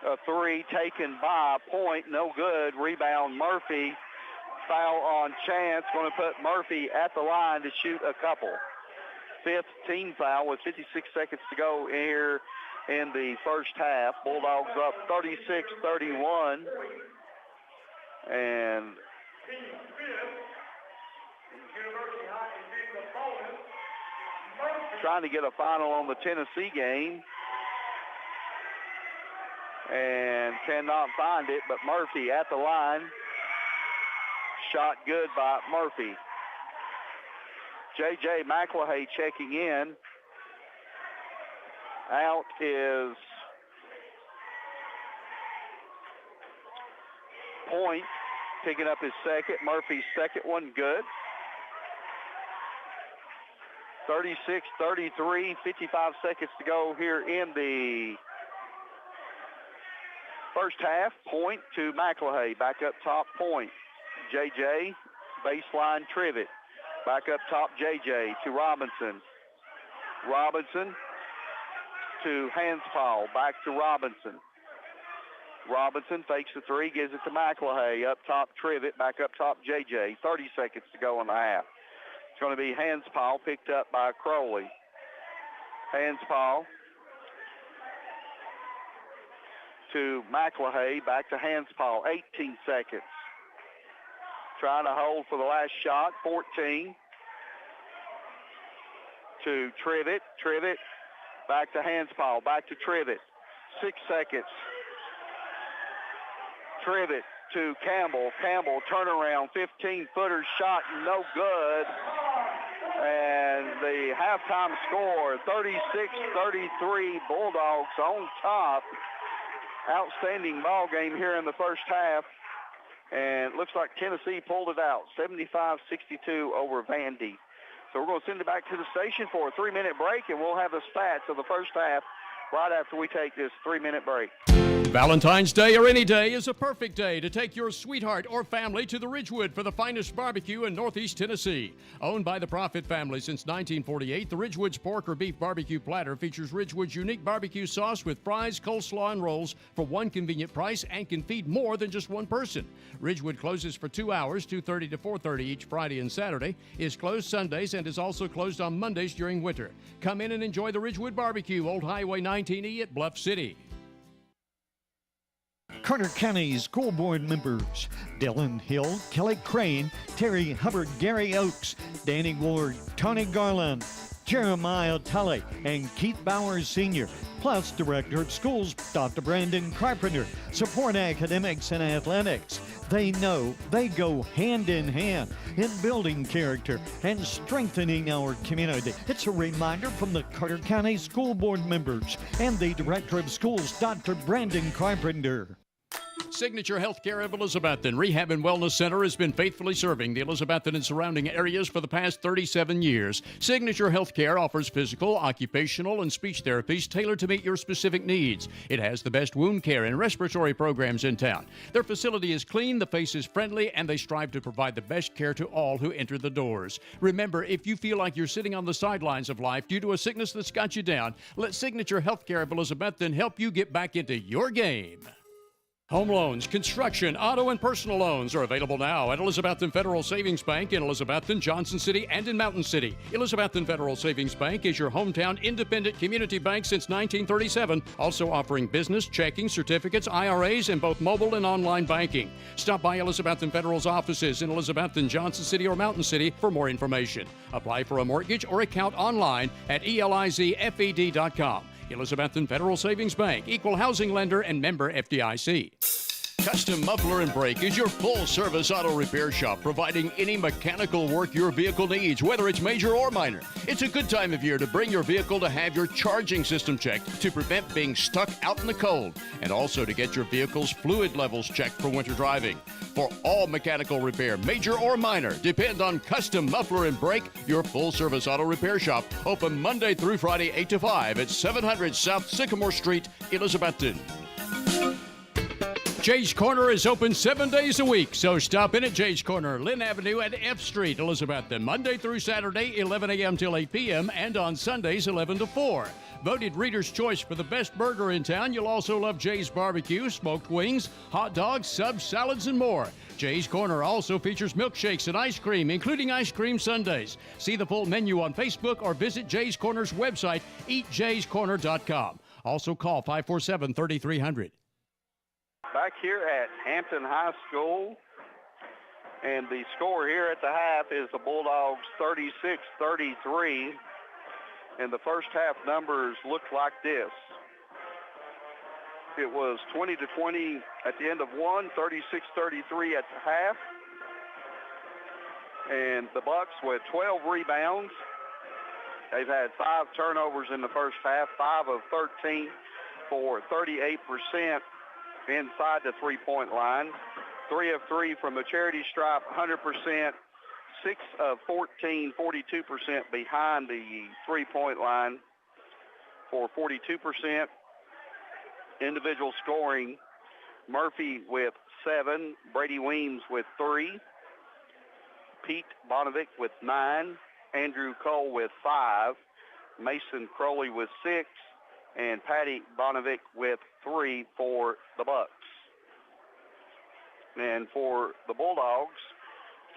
A three taken by Point. No good. Rebound Murphy. Foul on Chance. Going to put Murphy at the line to shoot a couple. Fifth team foul with 56 seconds to go here in the first half. Bulldogs up 36-31. And trying to get a final on the Tennessee game. And cannot find it, but Murphy at the line. shot good by Murphy. J.J. McElhay checking in. Out is Point, picking up his second. Murphy's second one good. 36-33, 55 seconds to go here in the first half. Point to McElhay. Back up top, Point. J.J. baseline Trivet. Back up top, J.J. to Robinson. Robinson to Hanspal. Back to Robinson. Robinson fakes the three, gives it to McElhay. Up top, Trivet. Back up top, J.J. 30 seconds to go in the half. It's going to be Hanspal picked up by Crowley. Hanspal to McElhay. Back to Hanspal. 18 seconds. Trying to hold for the last shot. 14 to Trivet. Trivet back to Hanspal. Back to Trivet. 6 seconds. Trivet to Campbell. Campbell turnaround. 15-footer shot. No good. And the halftime score, 36-33, Bulldogs on top. Outstanding ball game here in the first half. And it looks like Tennessee pulled it out, 75-62 over Vandy. So we're going to send it back to the station for a 3-minute break, and we'll have the stats of the first half right after we take this 3-minute break.
Valentine's Day or any day is a perfect day to take your sweetheart or family to the Ridgewood for the finest barbecue in Northeast Tennessee. Owned by the Profit family since 1948, the Ridgewood's pork or beef barbecue platter features Ridgewood's unique barbecue sauce with fries, coleslaw, and rolls for one convenient price and can feed more than just one person. Ridgewood closes for 2 hours, 2:30 to 4:30 each Friday and Saturday, is closed Sundays, and is also closed on Mondays during winter. Come in and enjoy the Ridgewood Barbecue, Old Highway 19E at Bluff City.
Carter County School Board members Dylan Hill, Kelly Crane, Terry Hubbard, Gary Oakes, Danny Ward, Tony Garland, Jeremiah Tully, and Keith Bowers Sr., plus Director of Schools Dr. Brandon Carpenter, support academics and athletics. They know they go hand in hand in building character and strengthening our community. It's a reminder from the Carter County School Board members and the Director of Schools, Dr. Brandon Carpenter.
Signature Healthcare of Elizabethton Rehab and Wellness Center has been faithfully serving the Elizabethton and surrounding areas for the past 37 years. Signature Healthcare offers physical, occupational, and speech therapies tailored to meet your specific needs. It has the best wound care and respiratory programs in town. Their facility is clean, the face is friendly, and they strive to provide the best care to all who enter the doors. Remember, if you feel like you're sitting on the sidelines of life due to a sickness that's got you down, let Signature Healthcare of Elizabethton help you get back into your game. Home loans, construction, auto, and personal loans are available now at Elizabethton Federal Savings Bank in Elizabethton, Johnson City, and in Mountain City. Elizabethton Federal Savings Bank is your hometown independent community bank since 1937, also offering business, checking, certificates, IRAs, and both mobile and online banking. Stop by Elizabethton Federal's offices in Elizabethton, Johnson City, or Mountain City for more information. Apply for a mortgage or account online at elizfed.com. Elizabethton Federal Savings Bank, equal housing lender and member FDIC. Custom Muffler and Brake is your full-service auto repair shop, providing any mechanical work your vehicle needs, whether it's major or minor. It's a good time of year to bring your vehicle to have your charging system checked to prevent being stuck out in the cold, and also to get your vehicle's fluid levels checked for winter driving. For all mechanical repair, major or minor, depend on Custom Muffler and Brake, your full-service auto repair shop, open Monday through Friday 8 to 5 at 700 South Sycamore Street, Elizabethton. Jay's Corner is open 7 days a week, so stop in at Jay's Corner, Lynn Avenue at F Street, Elizabethton, Monday through Saturday, 11 a.m. till 8 p.m., and on Sundays, 11 to 4. Voted Reader's Choice for the best burger in town, you'll also love Jay's Barbecue, smoked wings, hot dogs, subs, salads, and more. Jay's Corner also features milkshakes and ice cream, including ice cream sundaes. See the full menu on Facebook or visit Jay's Corner's website, eatjayscorner.com. Also call 547-3300.
Back here at Hampton High School, and the score here at the half is the Bulldogs 36-33, and the first half numbers look like this. It was 20-20 at the end of one, 36-33 at the half. And the Bucks with 12 rebounds. They've had 5 turnovers in the first half, 5 of 13 for 38% inside the three-point line. 3 of 3 from the charity stripe, 100%. 6 of 14, 42% behind the three-point line for 42%. Individual scoring, Murphy with 7, Brady Weems with 3, Pete Bonovic with 9, Andrew Cole with 5, Mason Crowley with 6, and Patty Bonovic with 3 for the Bucks. And for the Bulldogs,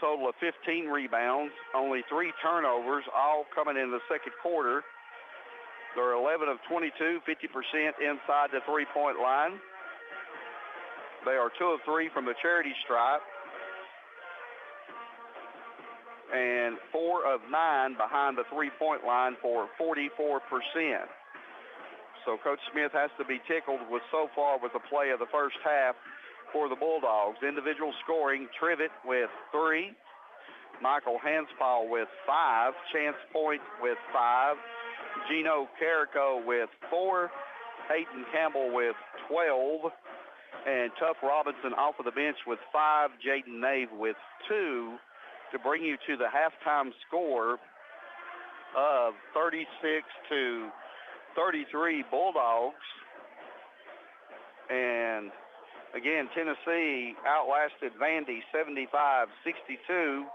total of 15 rebounds, only 3 turnovers, all coming in the second quarter. They're 11 of 22, 50% inside the three-point line. They are 2 of 3 from the charity stripe. And 4 of 9 behind the three-point line for 44%. So Coach Smith has to be tickled with so far with the play of the first half for the Bulldogs. Individual scoring, Trivet with 3, Michael Hanspal with 5, Chance Point with 5, Gino Carrico with 4, Hayden Campbell with 12, and Tuff Robinson off of the bench with 5, Jaden Nave with 2, to bring you to the halftime score of 36-33 Bulldogs. And again, Tennessee outlasted Vandy 75-62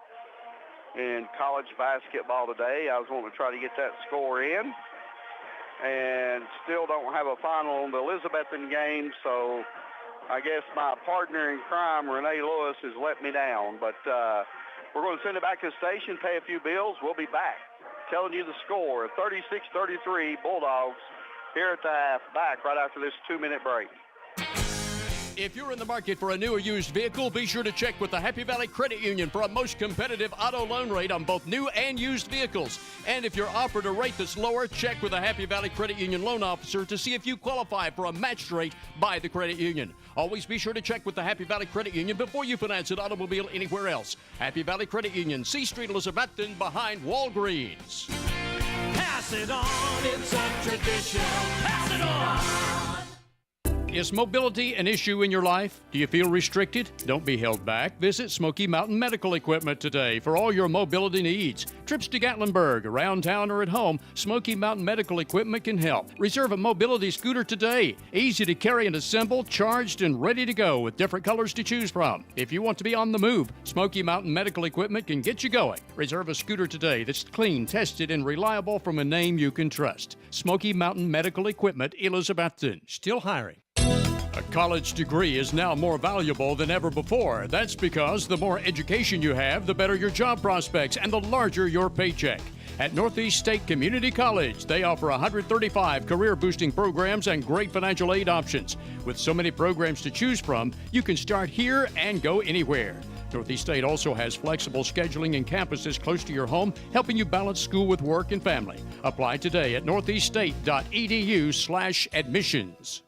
in college basketball today. I was wanting to try to get that score in. And still don't have a final on the Elizabethton game, so I guess my partner in crime, Renee Lewis, has let me down. But we're going to send it back to the station, pay a few bills. We'll be back telling you the score, 36-33 Bulldogs here at the half. Back right after this 2-minute break.
If you're in the market for a new or used vehicle, be sure to check with the Happy Valley Credit Union for a most competitive auto loan rate on both new and used vehicles. And if you're offered a rate that's lower, check with the Happy Valley Credit Union loan officer to see if you qualify for a matched rate by the credit union. Always be sure to check with the Happy Valley Credit Union before you finance an automobile anywhere else. Happy Valley Credit Union, C Street, Elizabethton, behind Walgreens.
Pass it on, it's a tradition. Pass it on.
Is mobility an issue in your life? Do you feel restricted? Don't be held back. Visit Smoky Mountain Medical Equipment today for all your mobility needs. Trips to Gatlinburg, around town, or at home, Smoky Mountain Medical Equipment can help. Reserve a mobility scooter today. Easy to carry and assemble, charged and ready to go with different colors to choose from. If you want to be on the move, Smoky Mountain Medical Equipment can get you going. Reserve a scooter today that's clean, tested, and reliable from a name you can trust. Smoky Mountain Medical Equipment, Elizabethton. Still hiring. A college degree is now more valuable than ever before. That's because the more education you have, the better your job prospects and the larger your paycheck. At Northeast State Community College, they offer 135 career-boosting programs and great financial aid options. With so many programs to choose from, you can start here and go anywhere. Northeast State also has flexible scheduling and campuses close to your home, helping you balance school with work and family. Apply today at northeaststate.edu/admissions.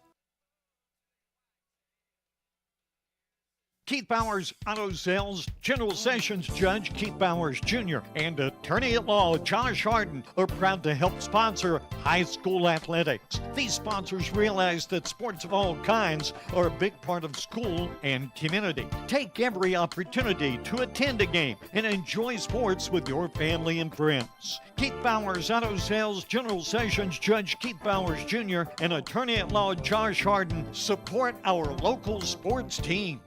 Keith Bowers Auto Sales, General Sessions Judge Keith Bowers Jr. and Attorney at Law Josh Harden are proud to help sponsor high school athletics. These sponsors realize that sports of all kinds are a big part of school and community. Take every opportunity to attend a game and enjoy sports with your family and friends. Keith Bowers Auto Sales, General Sessions Judge Keith Bowers Jr. and Attorney at Law Josh Harden support our local sports teams.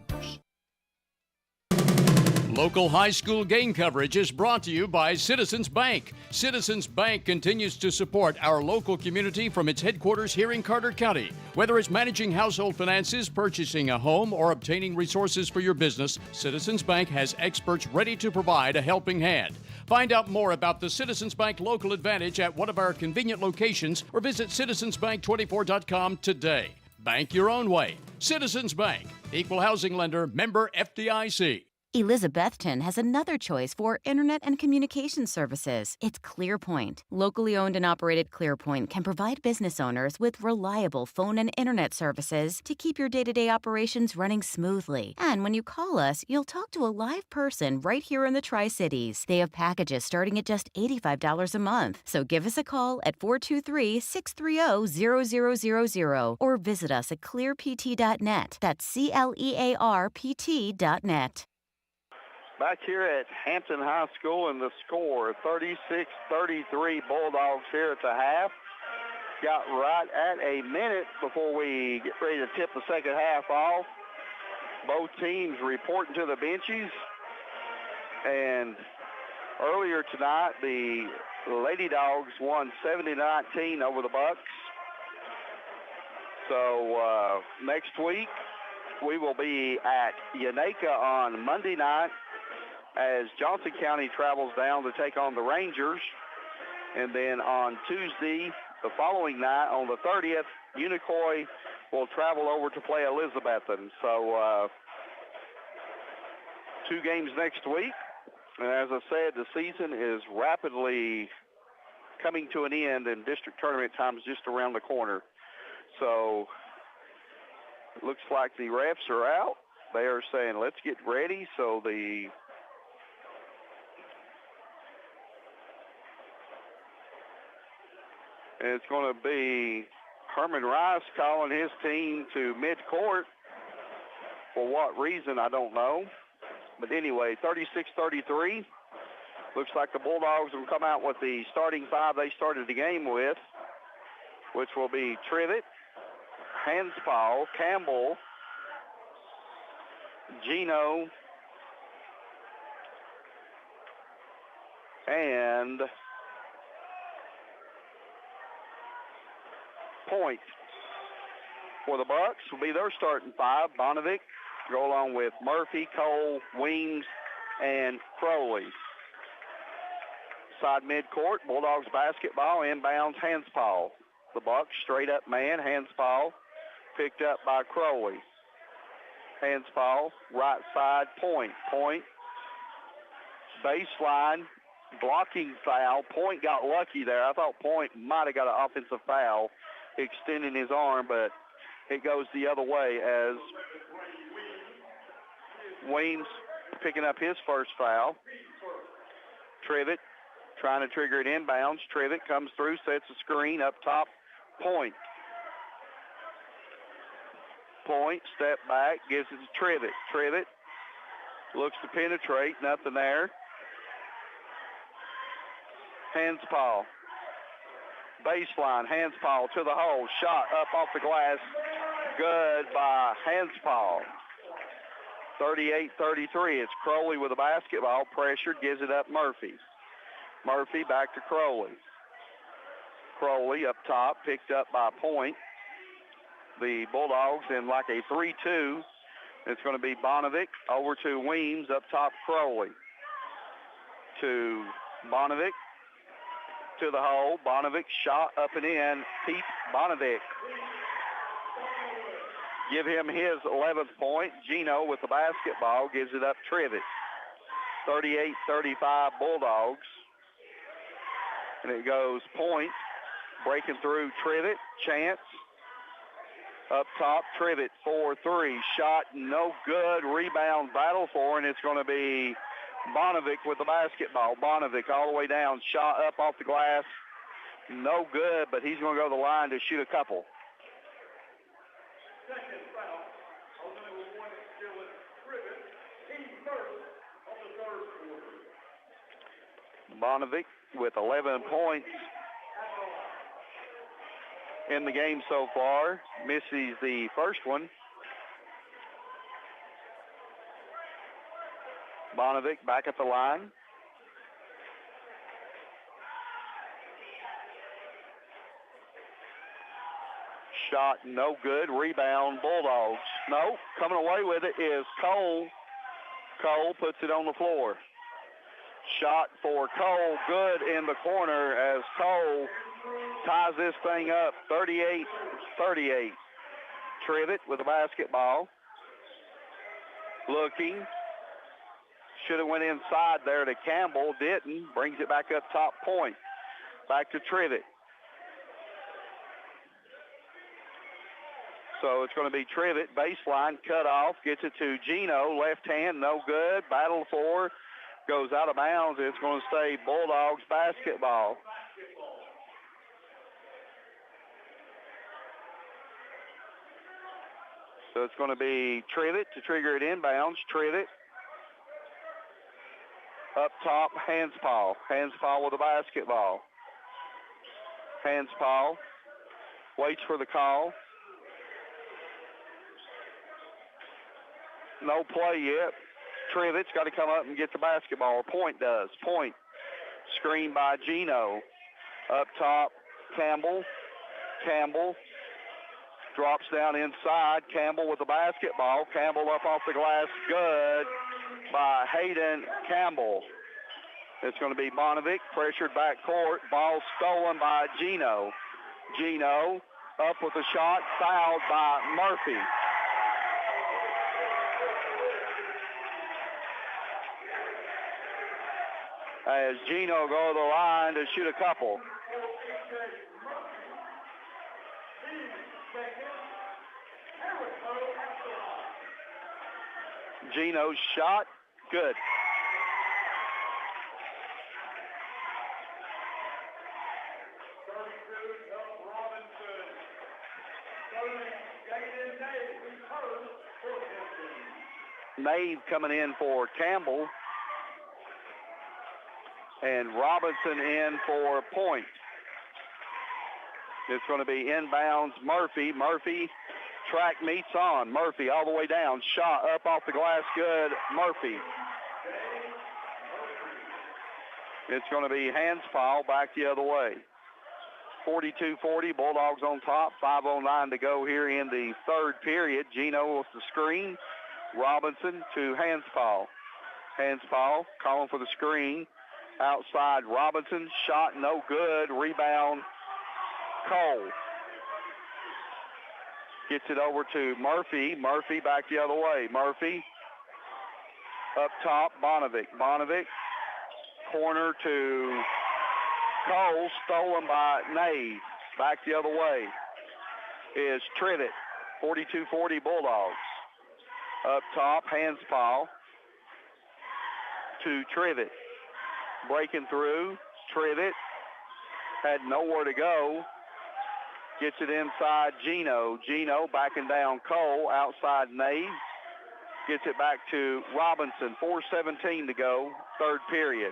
Local high school game coverage is brought to you by Citizens Bank. Citizens Bank continues to support our local community from its headquarters here in Carter County. Whether it's managing household finances, purchasing a home, or obtaining resources for your business, Citizens Bank has experts ready to provide a helping hand. Find out more about the Citizens Bank Local Advantage at one of our convenient locations or visit citizensbank24.com today. Bank your own way. Citizens Bank, Equal Housing Lender, member FDIC.
Elizabethton has another choice for internet and communication services. It's ClearPoint. Locally owned and operated ClearPoint can provide business owners with reliable phone and internet services to keep your day-to-day operations running smoothly. And when you call us, you'll talk to a live person right here in the Tri-Cities. They have packages starting at just $85 a month. So give us a call at 423-630-0000 or visit us at clearpt.net. That's CLEARPT.net.
Back here at Hampton High School, and the score 36-33 Bulldogs here at the half. Got right at a minute before we get ready to tip the second half off. Both teams reporting to the benches. And earlier tonight, the Lady Dogs won 70-19 over the Bucks. So next week, we will be at Yaneka on Monday night as Johnson County travels down to take on the Rangers. And then on Tuesday, the following night, on the 30th, Unicoi will travel over to play Elizabethton. So 2 games next week. And as I said, the season is rapidly coming to an end, and district tournament time is just around the corner. So it looks like the refs are out. They are saying, let's get ready. So it's going to be Herman Rice calling his team to midcourt. For what reason, I don't know. But anyway, 36-33. Looks like the Bulldogs will come out with the starting 5 they started the game with, which will be Trivet, Hanspaul, Campbell, Gino, and Point. For the Bucks will be their starting 5. Bonovic go along with Murphy, Cole, Weems, and Crowley. Side midcourt, Bulldogs basketball, inbounds Hanspaul. The Bucks straight up man, Hanspaul picked up by Crowley. Hanspaul, right side, Point. Point, baseline, blocking foul. Point got lucky there. I thought Point might have got an offensive foul extending his arm, but it goes the other way as Weems picking up his first foul. Trivet trying to trigger it inbounds. Trivet comes through, sets a screen up top. Point. Point, step back, gives it to Trivet. Trivet looks to penetrate, nothing there. Hanspaul. Baseline, Hanspaul to the hole. Shot up off the glass. Good by Hanspaul. 38-33. It's Crowley with the basketball. Pressured, gives it up Murphy. Murphy back to Crowley. Crowley up top, picked up by Point. The Bulldogs in like a 3-2. It's going to be Bonovic over to Weems, up top Crowley. To Bonovic. To the hole. Bonovic shot up and in. Pete Bonovic. Give him his 11th point. Gino with the basketball gives it up Trivet. 38-35 Bulldogs. And it goes Point breaking through Trivet. Chance. Up top, Trivet 4-3. Shot no good. Rebound battle for, and it's going to be Bonovic with the basketball. Bonovic all the way down. Shot up off the glass. No good, but he's going to go to the line to shoot a couple.
Second foul on number 1 is still at Trivet. Team first on the third quarter.
Bonovic with 11 points in the game so far. Misses the first one. Bonovic back at the line. Shot no good. Rebound Bulldogs. No, coming away with it is Cole. Cole puts it on the floor. Shot for Cole, good in the corner as Cole ties this thing up. 38-38. Trivet with the basketball. Looking. Should have went inside there to Campbell. Didn't. Brings it back up top, Point. Back to Trivet. So it's going to be Trivet. Baseline, cut off. Gets it to Gino. Left hand, no good. Battle for. Goes out of bounds. It's going to stay Bulldogs basketball. So it's going to be Trivet to trigger it inbounds. Trivet. Up top, Hanspaw. Hanspaw with the basketball. Hanspaw waits for the call. No play yet. Trivet's got to come up and get the basketball. Point does. Point. Screen by Gino. Up top, Campbell. Campbell drops down inside. Campbell with the basketball. Campbell up off the glass. Good by Hayden Campbell. It's going to be Bonovic, pressured back court. Ball stolen by Gino. Gino up with the shot, fouled by Murphy. As Gino go to the line to shoot a couple. Gino's shot, good. Nave coming in for Campbell. And Robinson in for Point. It's going to be inbounds Murphy. Murphy track meets on. Murphy all the way down. Shot up off the glass. Good. Murphy. It's going to be Hanspaw back the other way. 42-40. Bulldogs on top. 5:09 to go here in the third period. Gino with the screen. Robinson to Hanspaw. Hanspaw calling for the screen. Outside Robinson. Shot no good. Rebound Cole. Gets it over to Murphy. Murphy back the other way. Murphy up top. Bonovic. Bonovic. Corner to Cole. Stolen by Nave. Back the other way is Trivet. 42-40 Bulldogs. Up top. Hanspaw to Trivet. Breaking through. Trivet had nowhere to go. Gets it inside Gino. Gino backing down Cole. Outside Nave. Gets it back to Robinson. 4:17 to go. Third period.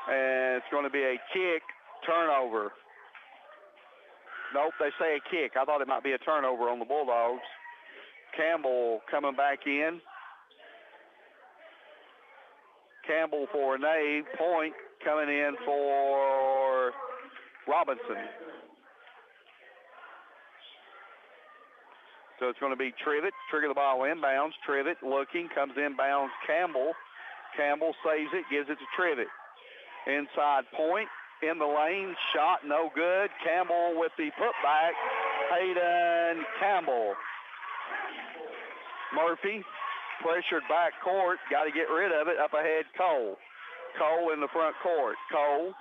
And it's going to be a kick. Turnover. Nope, they say a kick. I thought it might be a turnover on the Bulldogs. Campbell coming back in. Campbell for Nave. Point coming in for Robinson. So it's going to be Trivet. Trigger the ball inbounds. Trivet looking. Comes inbounds Campbell. Campbell saves it. Gives it to Trivet. Inside Point. In the lane. Shot no good. Campbell with the putback. Hayden Campbell. Murphy. Pressured back court. Got to get rid of it. Up ahead, Cole. Cole in the front court. Cole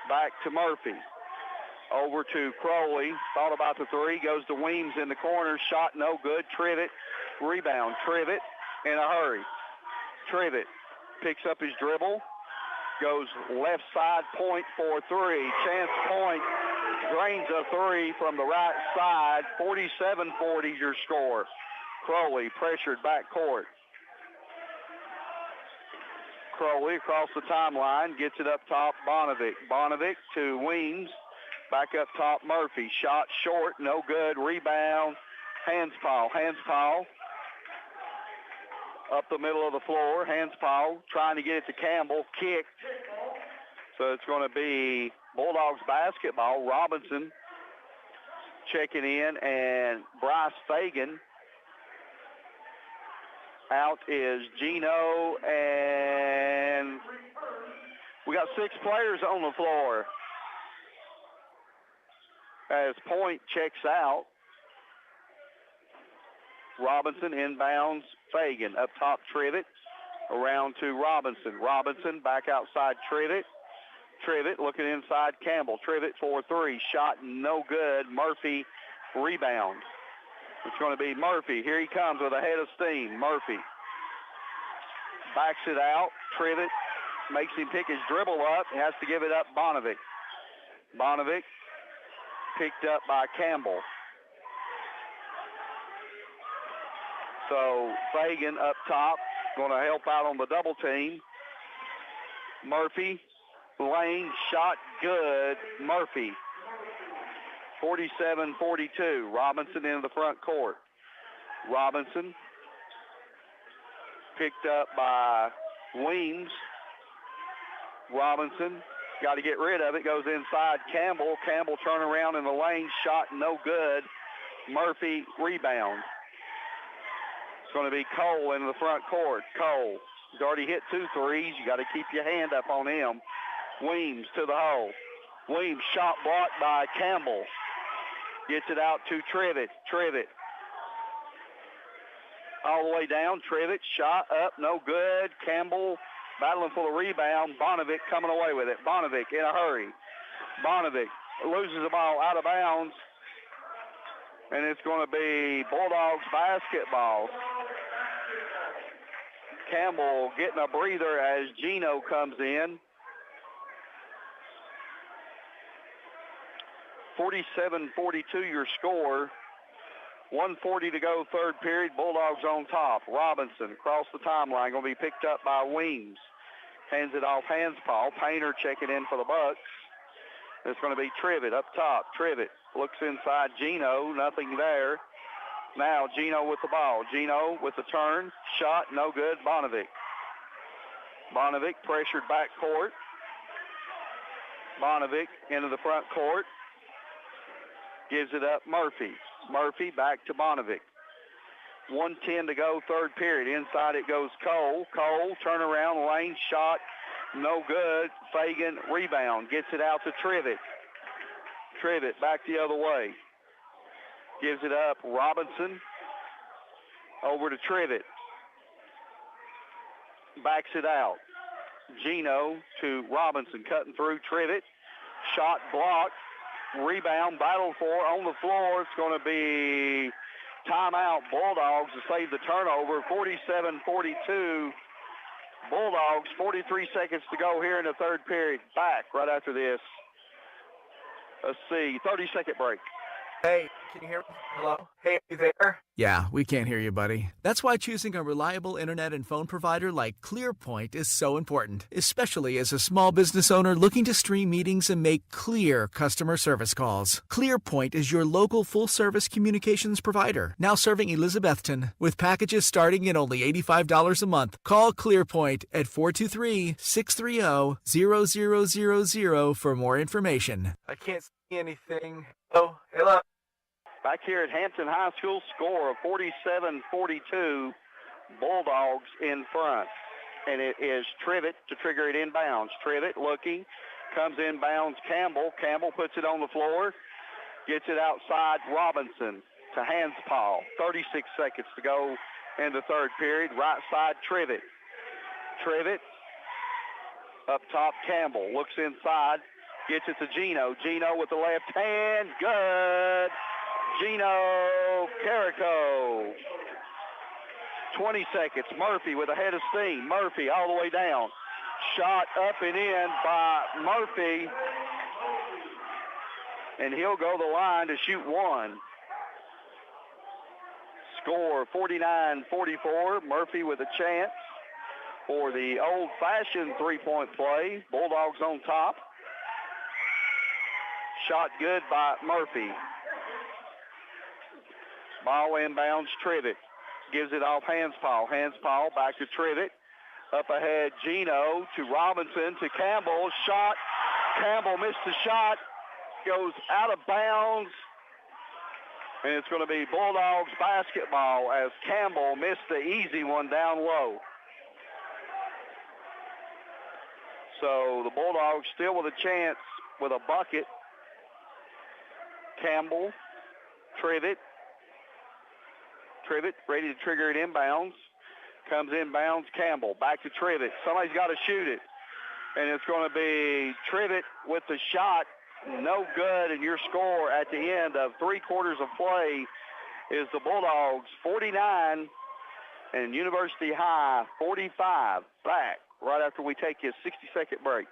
back to Murphy. Over to Crowley. Thought about the three. Goes to Weems in the corner. Shot no good. Trivet. Rebound. Trivet in a hurry. Trivet picks up his dribble. Goes left side. Point for three. Chance Point drains a three from the right side. 47-40 your score. Crowley pressured back court. Crowley across the timeline. Gets it up top. Bonovic. Bonovic to Weems. Back up top Murphy. Shot short. No good. Rebound. Hanspaw. Hanspaw up the middle of the floor. Hanspaw trying to get it to Campbell. Kicked. So it's going to be Bulldogs basketball. Robinson checking in and Bryce Fagan. Out is Gino, and we got 6 players on the floor. As Point checks out, Robinson inbounds Fagan. Up top, Trivet. Around to Robinson. Robinson back outside Trivet. Trivet looking inside Campbell. Trivet for 3. Shot no good. Murphy rebound. It's going to be Murphy. Here he comes with a head of steam. Murphy backs it out. Trivet makes him pick his dribble up. He has to give it up Bonovic. Bonovic picked up by Campbell. So Fagan up top, going to help out on the double team. Murphy, Lane, shot good. Murphy, 47-42. Robinson into the front court. Robinson picked up by Weems. Robinson got to get rid of it. Goes inside Campbell. Campbell turn around in the lane. Shot no good. Murphy rebound. It's going to be Cole into the front court. Cole, he's already hit 2 threes. You got to keep your hand up on him. Weems to the hole. Weems shot blocked by Campbell. Gets it out to Trivet. Trivet all the way down. Trivet shot up, no good. Campbell battling for the rebound. Bonovic coming away with it. Bonovic in a hurry. Bonovic loses the ball out of bounds. And it's going to be Bulldogs basketball. Campbell getting a breather as Gino comes in. 47-42 your score. 1:40 to go, third period. Bulldogs on top. Robinson across the timeline, going to be picked up by Weems. Hands it off Hanspaw. Painter checking in for the Bucks. It's going to be Trivet up top. Trivet looks inside Gino. Nothing there. Now Gino with the ball. Gino with the turn. Shot no good. Bonovic. Bonovic pressured back court. Bonovic into the front court. Gives it up Murphy. Murphy back to Bonovic. 1:10 to go, third period. Inside it goes Cole. Cole, turn around, lane shot, no good. Fagan, rebound. Gets it out to Trivet. Trivet back the other way. Gives it up. Robinson over to Trivet. Backs it out. Gino to Robinson, cutting through Trivet. Shot blocked. Rebound, battle for on the floor. It's going to be timeout Bulldogs to save the turnover. 47-42 Bulldogs. 43 seconds to go here in the third period. Back right after this. Let's see, 30-second break.
Hey, can you hear me? Hello? Hey, are you there?
Yeah, we can't hear you, buddy. That's why choosing a reliable internet and phone provider like ClearPoint is so important, especially as a small business owner looking to stream meetings and make clear customer service calls. ClearPoint is your local full-service communications provider, now serving Elizabethton, with packages starting at only $85 a month. Call ClearPoint at 423-630-0000 for more information.
I can't see anything. Oh, hello?
Back here at Hampton High School, score of 47-42, Bulldogs in front. And it is Trivet to trigger it inbounds. Trivet looking, comes inbounds Campbell. Campbell puts it on the floor, gets it outside Robinson to Hanspaw. 36 seconds to go in the third period. Right side Trivet. Trivet up top Campbell. Looks inside, gets it to Gino. Gino with the left hand, good. Gino Carrico. 20 seconds. Murphy with a head of steam. Murphy all the way down. Shot up and in by Murphy. And he'll go the line to shoot one. Score 49-44. Murphy with a chance for the old-fashioned three-point play. Bulldogs on top. Shot good by Murphy. Ball inbounds Trivet. Gives it off Hanspaw. Hanspaw back to Trivet. Up ahead Gino to Robinson to Campbell. Shot. Campbell missed the shot. Goes out of bounds. And it's going to be Bulldogs basketball as Campbell missed the easy one down low. So the Bulldogs still with a chance with a bucket. Campbell, Trivet ready to trigger it inbounds. Comes inbounds, Campbell. Back to Trivet. Somebody's got to shoot it. And it's going to be Trivet with the shot. No good, and your score at the end of 3 quarters of play is the Bulldogs 49 and University High 45. Back right after we take a 60-second break.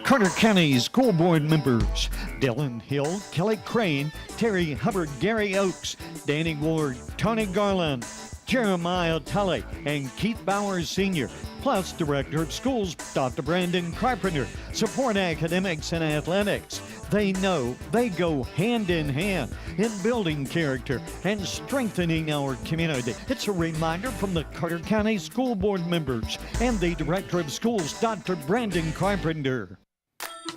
Carter County School Board members: Dylan Hill, Kelly Crane, Terry Hubbard, Gary Oakes, Danny Ward, Tony Garland, Jeremiah Tully, and Keith Bowers Sr., plus Director of Schools, Dr. Brandon Carpenter. Support academics and athletics. They know they go hand in hand in building character and strengthening our community. It's a reminder from the Carter County School Board members and the Director of Schools, Dr. Brandon Carpenter.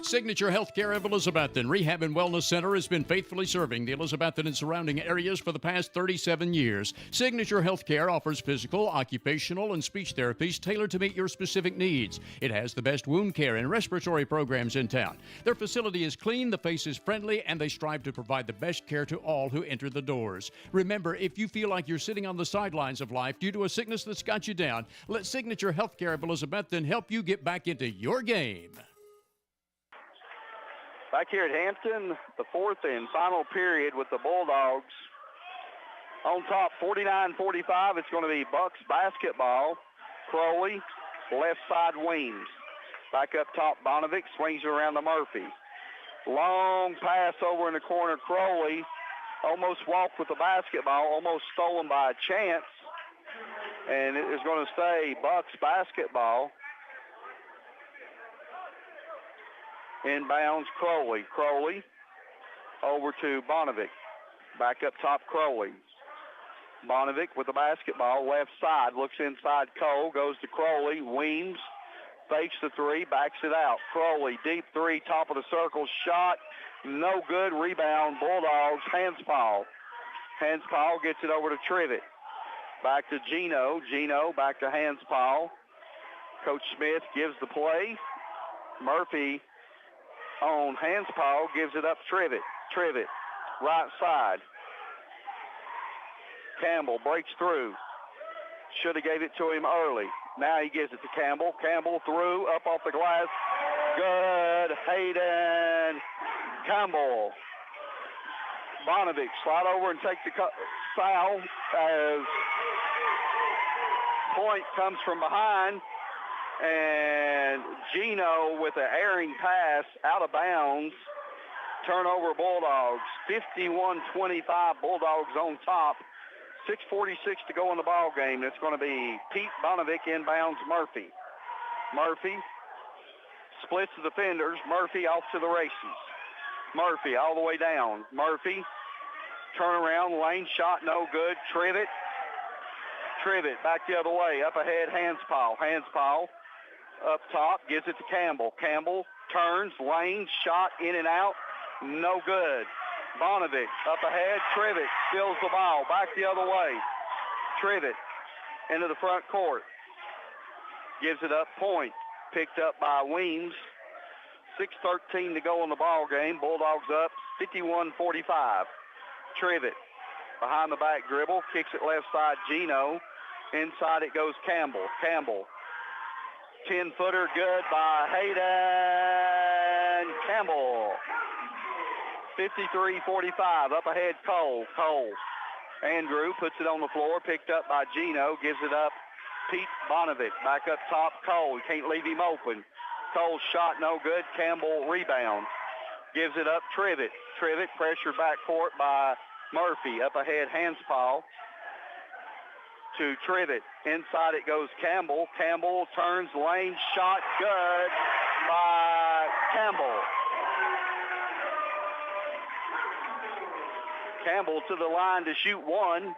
Signature Healthcare of Elizabethton Rehab and Wellness Center has been faithfully serving the Elizabethton and surrounding areas for the past 37 years. Signature Healthcare offers physical, occupational, and speech therapies tailored to meet your specific needs. It has the best wound care and respiratory programs in town. Their facility is clean, the face is friendly, and they strive to provide the best care to all who enter the doors. Remember, if you feel like you're sitting on the sidelines of life due to a sickness that's got you down, let Signature Healthcare of Elizabethton help you get back into your game.
Back here at Hampton, the 4th and final period with the Bulldogs on top 49-45. It's going to be Bucks basketball. Crowley, left side Weems. Back up top, Bonovic swings it around to Murphy. Long pass over in the corner. Crowley almost walked with the basketball, almost stolen by a chance. And it is going to stay Bucks basketball. Inbounds Crowley. Crowley over to Bonovic. Back up top Crowley. Bonovic with the basketball, left side, looks inside Cole, goes to Crowley, Weems, fakes the three, backs it out. Crowley, deep three, top of the circle, shot, no good, rebound, Bulldogs, Hanspal. Hanspal gets it over to Trivet. Back to Gino. Gino back to Hanspal. Coach Smith gives the play. Murphy on Hanspal, gives it up Trivet. Trivet, right side. Campbell breaks through. Should have gave it to him early. Now he gives it to Campbell. Campbell through, up off the glass. Good. Hayden Campbell. Bonovic slide over and take the foul as point comes from behind. And Gino with an erring pass out of bounds. Turnover Bulldogs. 51-25 Bulldogs on top. 6:46 to go in the ball game. It's going to be Pete Bonovic inbounds Murphy. Murphy splits the defenders. Murphy off to the races. Murphy all the way down. Murphy turn around, lane shot, no good. Trivet back the other way. Up ahead, Hanspal. Hanspal up top, gives it to Campbell. Campbell turns, lane shot, in and out, no good. Bonovic up ahead. Trivet steals the ball. Back the other way. Trivet into the front court. Gives it up. Point picked up by Weems. 6:13 to go in the ball game. Bulldogs up 51-45. Trivet behind the back dribble. Kicks it left side. Gino. Inside it goes Campbell. Campbell. 10-footer good by Hayden Campbell. 53-45. Up ahead, Cole. Andrew puts it on the floor. Picked up by Gino. Gives it up. Pete Bonovic. Back up top, Cole. Can't leave him open. Cole's shot no good. Campbell rebound. Gives it up. Trivet. Pressure backcourt by Murphy. Up ahead, Hanspal to Trivet. Inside it goes Campbell. Campbell turns, lane shot, good by Campbell. Campbell to the line to shoot one.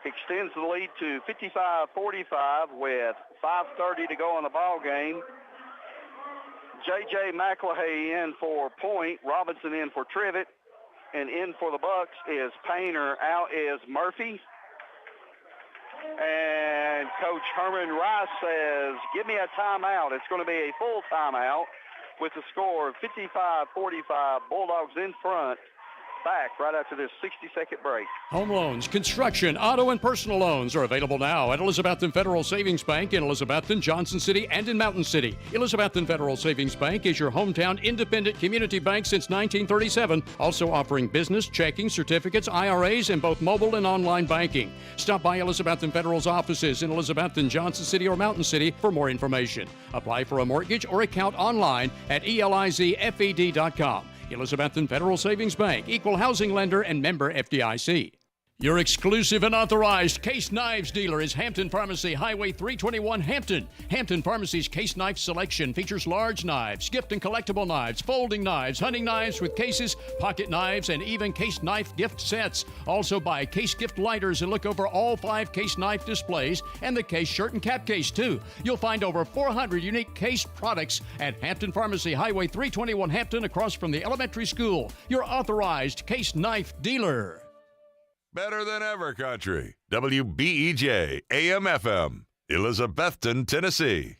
Extends the lead to 55-45 with 5:30 to go in the ball game. J.J. McElhay in for Point. Robinson in for Trivet. And in for the Bucks is Painter. Out is Murphy. And Coach Herman Rice says, give me a timeout. It's going to be a full timeout with the score of 55-45. Bulldogs in front Back right after this 60-second break.
Home loans, construction, auto, and personal loans are available now at Elizabethton Federal Savings Bank in Elizabethton, Johnson City, and in Mountain City. Elizabethton Federal Savings Bank is your hometown independent community bank since 1937, also offering business, checking, certificates, IRAs, and both mobile and online banking. Stop by Elizabethton Federal's offices in Elizabethton, Johnson City, or Mountain City for more information. Apply for a mortgage or account online at elizfed.com. Elizabethton Federal Savings Bank, equal housing lender and member FDIC. Your exclusive and authorized Case Knives dealer is Hampton Pharmacy, Highway 321, Hampton. Hampton Pharmacy's Case Knife selection features large knives, gift and collectible knives, folding knives, hunting knives with cases, pocket knives, and even Case Knife gift sets. Also buy Case gift lighters and look over all 5 Case Knife displays and the Case shirt and cap case, too. You'll find over 400 unique Case products at Hampton Pharmacy, Highway 321, Hampton, across from the elementary school. Your authorized Case Knife dealer.
Better than ever country. WBEJ AM/FM, Elizabethton, Tennessee.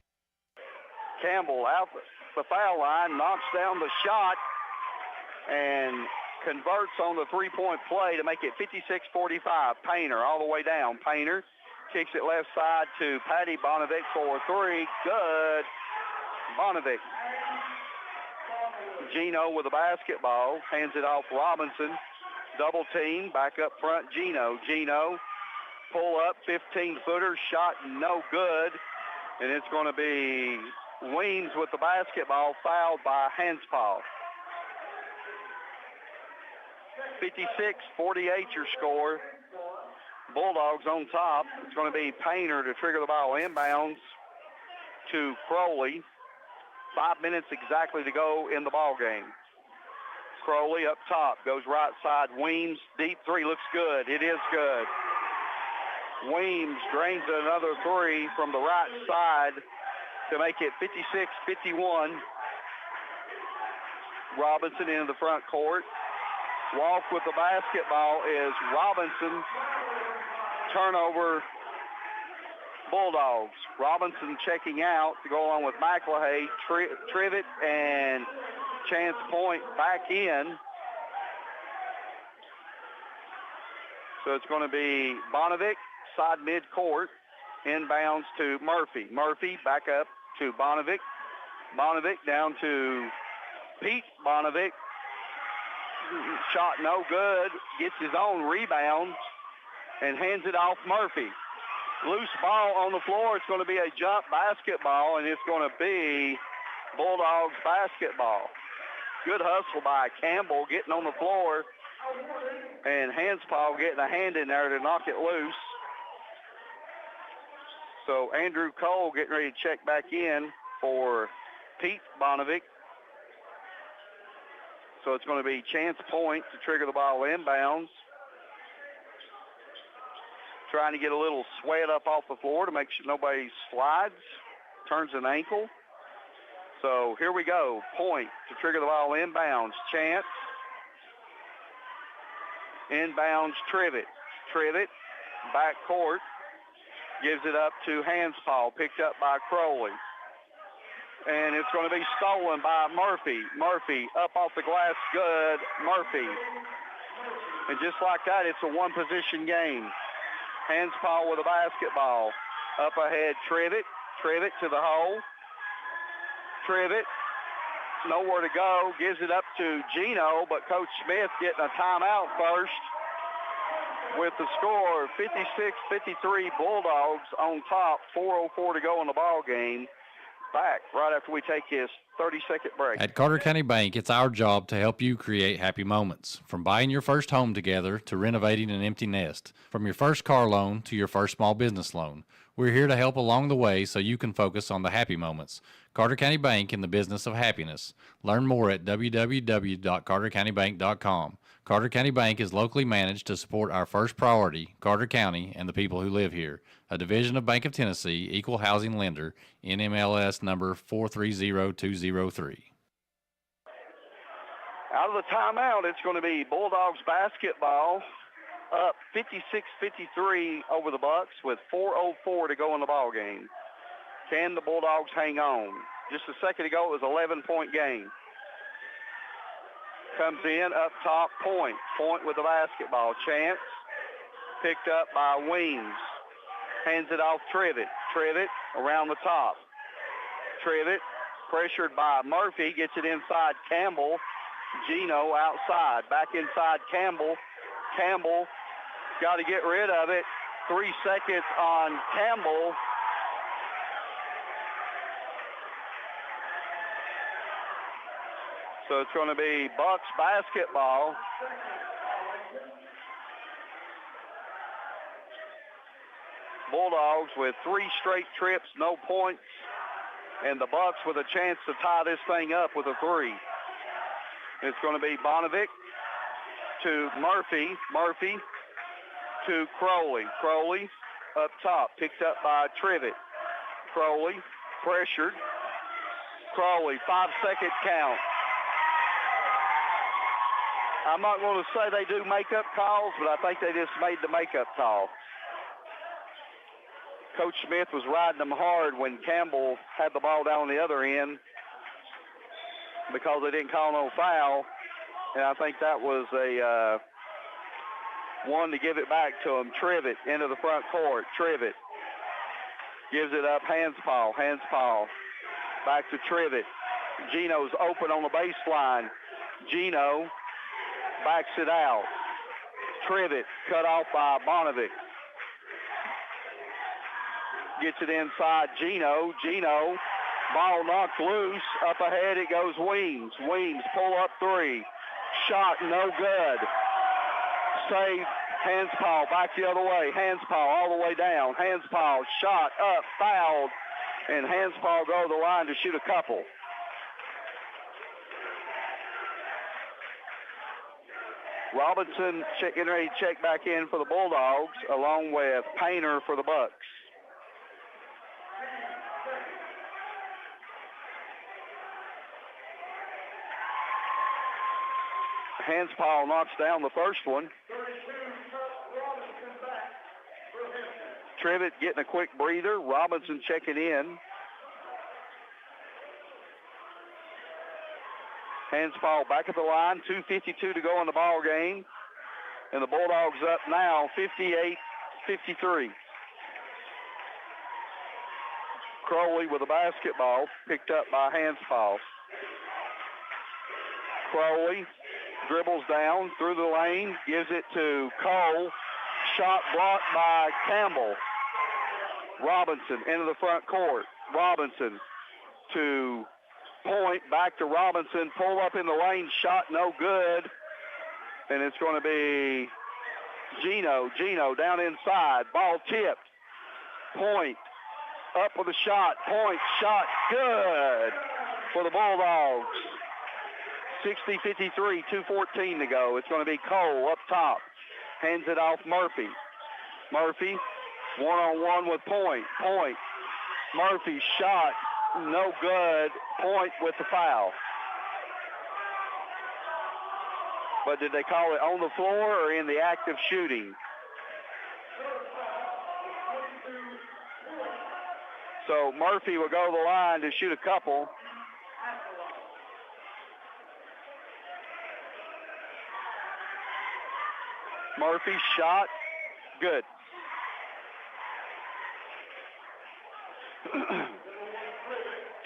Campbell out the foul line, knocks down the shot, and converts on the three-point play to make it 56-45. Painter all the way down. Painter kicks it left side to Patty Bonovic for 3. Good. Bonovic. Gino with the basketball. Hands it off Robinson. Double team, back up front, Gino. Gino, pull up, 15-footer, shot no good. And it's going to be Weems with the basketball, fouled by Hanspaw. 56-48 your score. Bulldogs on top. It's going to be Painter to trigger the ball inbounds to Crowley. 5 minutes exactly to go in the ball game. Crowley up top, goes right side. Weems, deep 3, looks good. It is good. Weems drains another 3 from the right side to make it 56-51. Robinson into the front court. Walk with the basketball is Robinson. Turnover, Bulldogs. Robinson checking out to go along with McElhay, Trivet, and Chance Point back in. So it's going to be Bonovic, side mid-court, inbounds to Murphy. Murphy back up to Bonovic. Bonovic down to Pete Bonovic. Shot no good. Gets his own rebound and hands it off Murphy. Loose ball on the floor. It's going to be a jump basketball, and it's going to be Bulldogs basketball. Good hustle by Campbell getting on the floor, and Hanspaw getting a hand in there to knock it loose. So Andrew Cole getting ready to check back in for Pete Bonovic. So it's going to be Chance Point to trigger the ball inbounds. Trying to get a little sweat up off the floor to make sure nobody slides, turns an ankle. So here we go. Point to trigger the ball inbounds. Chance. Inbounds Trivet. Trivet, back court, gives it up to Hanspaw, picked up by Crowley. And it's going to be stolen by Murphy. Murphy up off the glass, good. Murphy. And just like that, it's a one-position game. Hanspaw with a basketball. Up ahead, Trivet. Trivet to the hole. Trivet, nowhere to go, gives it up to Gino, but Coach Smith getting a timeout first with the score 56-53 Bulldogs on top, 4:04 to go in the ball game. Back right after we take this 30-second break.
At Carter County Bank, it's our job to help you create happy moments. From buying your first home together to renovating an empty nest. From your first car loan to your first small business loan. We're here to help along the way so you can focus on the happy moments. Carter County Bank in the business of happiness. Learn more at www.cartercountybank.com. Carter County Bank is locally managed to support our first priority, Carter County, and the people who live here. A division of Bank of Tennessee, equal housing lender, NMLS number 430203.
Out of the timeout, it's going to be Bulldogs basketball up 56-53 over the Bucks with 4:04 to go in the ball game. Can the Bulldogs hang on? Just a second ago, it was an 11-point game. comes in up top, Point. Point with the basketball. Chance picked up by Weems. Hands it off Trivet. Trivet around the top. Trivet pressured by Murphy. Gets it inside Campbell. Gino outside. Back inside Campbell. Campbell got to get rid of it. 3 seconds on Campbell. So it's going to be Bucks basketball. Bulldogs with 3 straight trips, no points. And the Bucks with a chance to tie this thing up with a 3. It's going to be Bonovic to Murphy. Murphy to Crowley. Crowley up top, picked up by Trivet. Crowley pressured. Crowley, 5-second count. I'm not going to say they do makeup calls, but I think they just made the makeup call. Coach Smith was riding them hard when Campbell had the ball down on the other end because they didn't call no foul. And I think that was a one to give it back to him. Trivet into the front court. Trivet gives it up. Hanspaw. Hanspaw back to Trivet. Gino's open on the baseline. Gino backs it out. Trivet cut off by Bonovic. Gets it inside Gino. Gino, ball knocked loose. Up ahead it goes Weems. Weems pull up 3. Shot no good. Saved. Hanspaw back the other way. Hanspaw all the way down. Hanspaw shot up, fouled, and Hanspaw go to the line to shoot a couple. Robinson getting ready to check back in for the Bulldogs, along with Painter for the Bucks. Hanspaw knocks down the first one. Trivet getting a quick breather. Robinson checking in. Hanspaw back at the line. 2:52 to go in the ball game. And the Bulldogs up now 58-53. Crowley with the basketball, picked up by Hanspaw. Crowley dribbles down through the lane, gives it to Cole. Shot blocked by Campbell. Robinson into the front court. Robinson to Point, back to Robinson. Pull up in the lane, shot no good. And it's going to be Gino. Gino down inside. Ball tipped. Point up with a shot. Point shot good for the Bulldogs. 60-53, 2:14 to go. It's going to be Cole up top. Hands it off Murphy. Murphy, one-on-one with Point. Point. Murphy shot no good. Point with the foul. But did they call it on the floor or in the act of shooting? So Murphy will go to the line to shoot a couple. Murphy shot, good.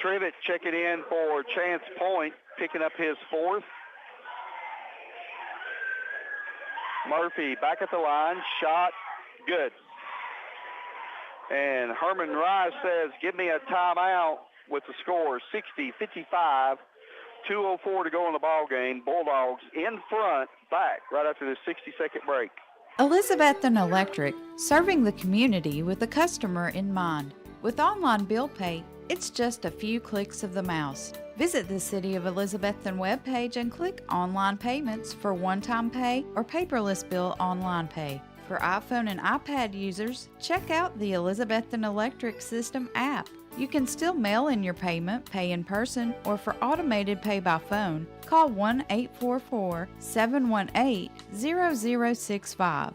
Trivet checking in for Chance Point, picking up his 4th. Murphy back at the line, shot, good. And Herman Rice says, give me a timeout with the score 60-55. 2:04 to go in the ball game. Bulldogs in front, back right after this 60-second break.
Elizabethan Electric, serving the community with the customer in mind. With online bill pay, it's just a few clicks of the mouse. Visit the City of Elizabethton webpage and click Online Payments for one-time pay or paperless bill online pay. For iPhone and iPad users, check out the Elizabethton Electric System app. You can still mail in your payment, pay in person, or for automated pay by phone, call 1-844-718-0065.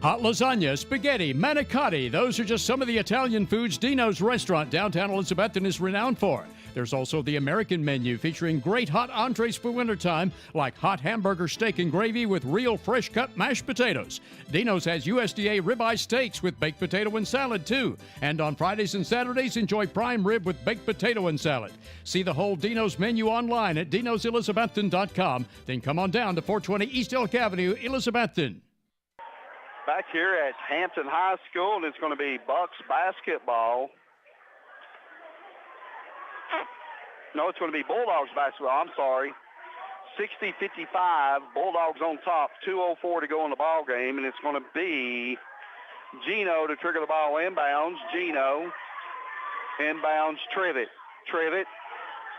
Hot lasagna, spaghetti, manicotti, those are just some of the Italian foods Dino's restaurant downtown Elizabethton is renowned for. There's also the American menu featuring great hot entrees for wintertime, like hot hamburger steak and gravy with real fresh-cut mashed potatoes. Dino's has USDA ribeye steaks with baked potato and salad, too. And on Fridays and Saturdays, enjoy prime rib with baked potato and salad. See the whole Dino's menu online at dinoselizabethton.com. Then come on down to 420 East Elk Avenue, Elizabethton.
Back here at Hampton High School, and it's going to be Bucks basketball. No, it's going to be Bulldogs basketball. I'm sorry. 60-55, Bulldogs on top, 2:04 to go in the ball game, and it's going to be Gino to trigger the ball inbounds. Gino inbounds Trivet. Trivet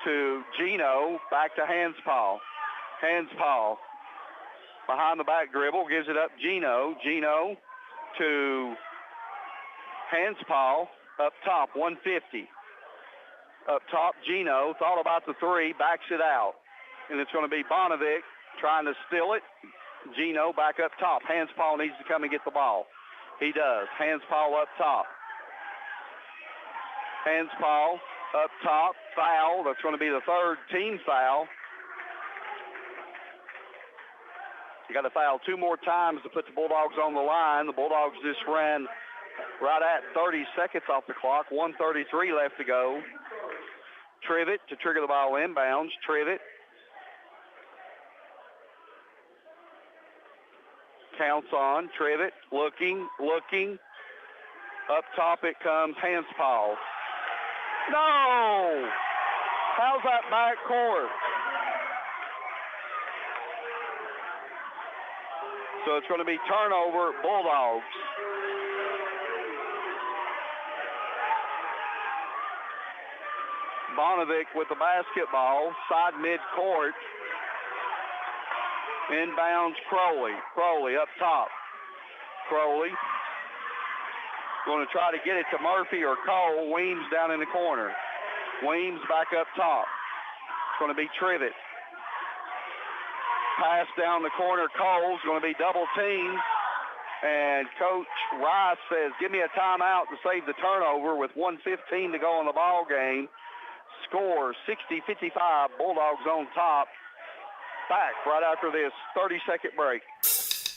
to Gino, back to Hanspaul. Hanspaul behind the back dribble, gives it up Gino. Gino to Hanspaul up top, 150. Up top, Gino thought about the three, backs it out. And it's going to be Bonovic trying to steal it. Gino back up top. Hanspaul needs to come and get the ball. He does. Hanspaul up top. Hanspaul up top. Foul. That's going to be the third team foul. You got to foul two more times to put the Bulldogs on the line. The Bulldogs just ran right at 30 seconds off the clock. 1:33 left to go. Trivet to trigger the ball inbounds. Trivet counts on. Trivet looking. Up top it comes Hanspaul. No! How's that back court? So it's going to be turnover, Bulldogs. Bonovic with the basketball, side mid-court. Inbounds Crowley. Crowley up top. Crowley going to try to get it to Murphy or Cole. Weems down in the corner. Weems back up top. It's going to be Trivet. Pass down the corner. Cole's going to be double teamed. And Coach Rice says, give me a timeout to save the turnover with 1:15 to go in the ball game. Score 60-55. Bulldogs on top. Back right after this 30-second break.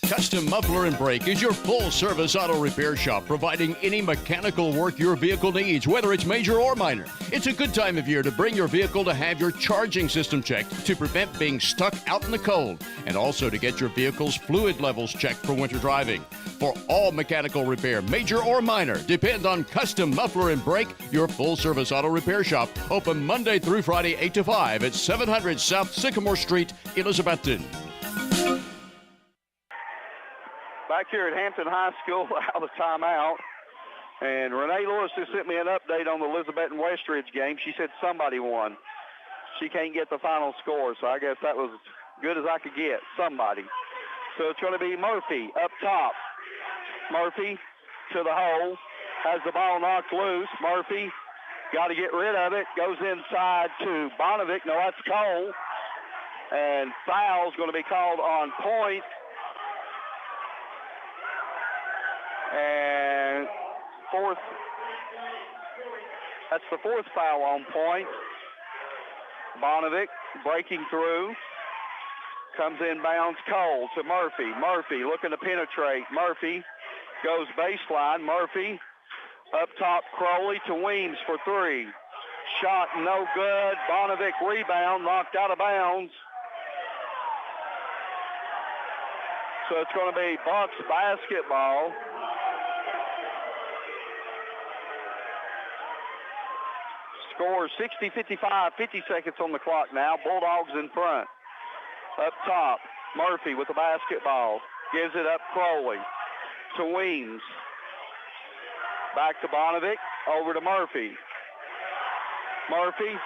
Custom Muffler and Brake is your full-service auto repair shop, providing any mechanical work your vehicle needs, whether it's major or minor. It's a good time of year to bring your vehicle to have your charging system checked to prevent being stuck out in the cold, and also to get your vehicle's fluid levels checked for winter driving. For all mechanical repair, major or minor, depend on Custom Muffler and Brake, your full-service auto repair shop, open Monday through Friday 8 to 5 at 700 South Sycamore Street, Elizabethton.
Back here at Hampton High School, out of timeout. And Renee Lewis just sent me an update on the Elizabeth and Westridge game. She said somebody won. She can't get the final score, so I guess that was as good as I could get, somebody. So it's going to be Murphy up top. Murphy to the hole, has the ball knocked loose. Murphy got to get rid of it, goes inside to Bonovic. No, that's Cole. And foul's going to be called on point. And that's the fourth foul on point. Bonovic breaking through. Comes inbounds Cole to Murphy. Murphy looking to penetrate. Murphy goes baseline. Murphy up top, Crowley to Weems for three. Shot no good. Bonovic rebound, knocked out of bounds. So it's going to be Bucks basketball. Score 60-55, 50 seconds on the clock now. Bulldogs in front. Up top, Murphy with the basketball. Gives it up Crowley to Weems. Back to Bonovic, over to Murphy. Murphy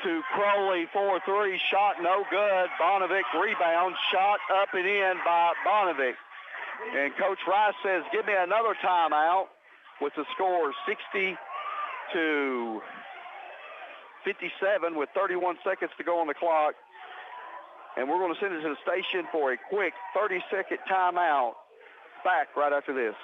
to Crowley, 4-3, shot no good. Bonovic rebound, shot up and in by Bonovic. And Coach Rice says, give me another timeout with the score 60-57 with 31 seconds to go on the clock. And we're going to send it to the station for a quick 30-second timeout. Back right after this.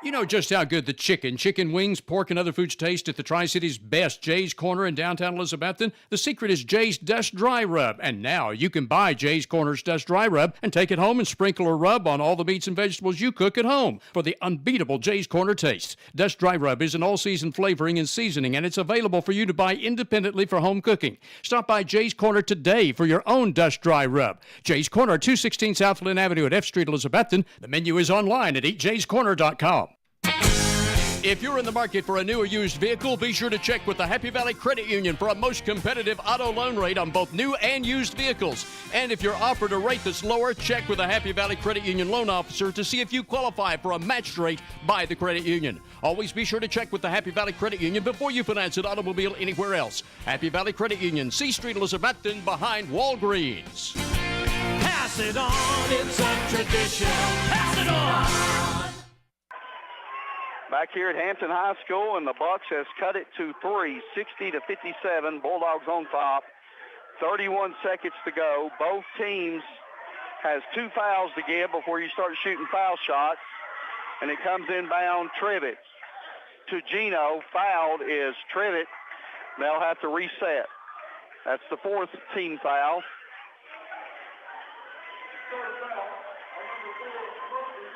You know just how good the chicken wings, pork, and other foods taste at the Tri-City's best Jay's Corner in downtown Elizabethton? The secret is Jay's Dust Dry Rub. And now you can buy Jay's Corner's Dust Dry Rub and take it home and sprinkle or rub on all the meats and vegetables you cook at home for the unbeatable Jay's Corner taste. Dust Dry Rub is an all-season flavoring and seasoning, and it's available for you to buy independently for home cooking. Stop by Jay's Corner today for your own Dust Dry Rub. Jay's Corner, 216 South Lynn Avenue at F Street, Elizabethton. The menu is online at eatjayscorner.com. If you're in the market for a new or used vehicle, be sure to check with the Happy Valley Credit Union for a most competitive auto loan rate on both new and used vehicles. And if you're offered a rate that's lower, check with the Happy Valley Credit Union loan officer to see if you qualify for a matched rate by the credit union. Always be sure to check with the Happy Valley Credit Union before you finance an automobile anywhere else. Happy Valley Credit Union, C Street, Elizabethton, behind Walgreens.
Pass it on, it's a tradition. Pass it on.
Back here at Hampton High School, and the Bucks has cut it to 3, 60-57. Bulldogs on top. 31 seconds to go. Both teams has 2 fouls to give before you start shooting foul shots. And it comes inbound Trivet to Gino. Fouled is Trivet. They'll have to reset. That's the 4th team foul.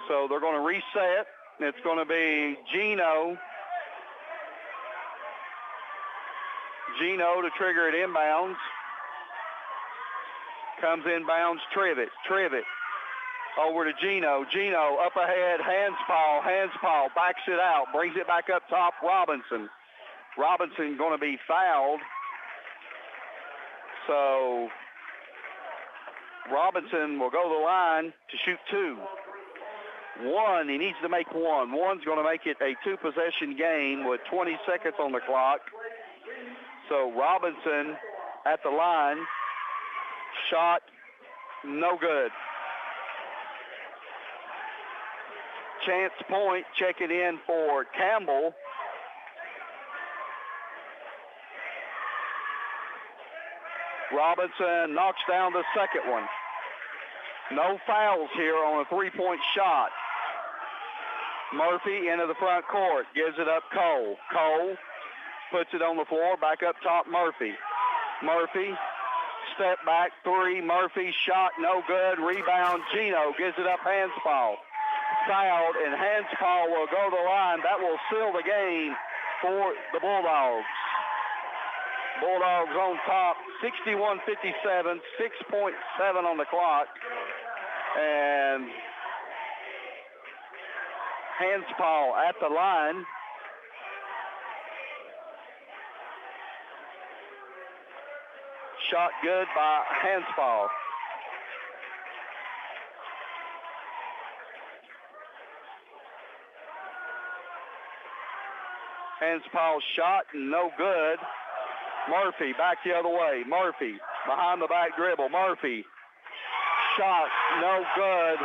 So they're going to reset. It's going to be Gino to trigger it inbounds. Comes inbounds Trivet. Trivet over to Gino. Gino up ahead, Hanspal. Hanspal backs it out, brings it back up top, Robinson. Robinson going to be fouled. So Robinson will go to the line to shoot 2. 1, he needs to make 1. 1's going to make it a 2-possession game with 20 seconds on the clock. So Robinson at the line, shot no good. Chance point, check it in for Campbell. Robinson knocks down the second one. No fouls here on a 3-point shot. Murphy into the front court, gives it up Cole. Cole puts it on the floor, back up top Murphy. Murphy, step back 3, Murphy, shot no good, rebound Gino, gives it up Hanspal. Fouled, and Hanspal will go to the line. That will seal the game for the Bulldogs. Bulldogs on top, 61-57, 6.7 on the clock. And Hanspal at the line. Shot good by Hanspal. Hanspal shot no good. Murphy back the other way. Murphy behind the back dribble. Murphy shot no good.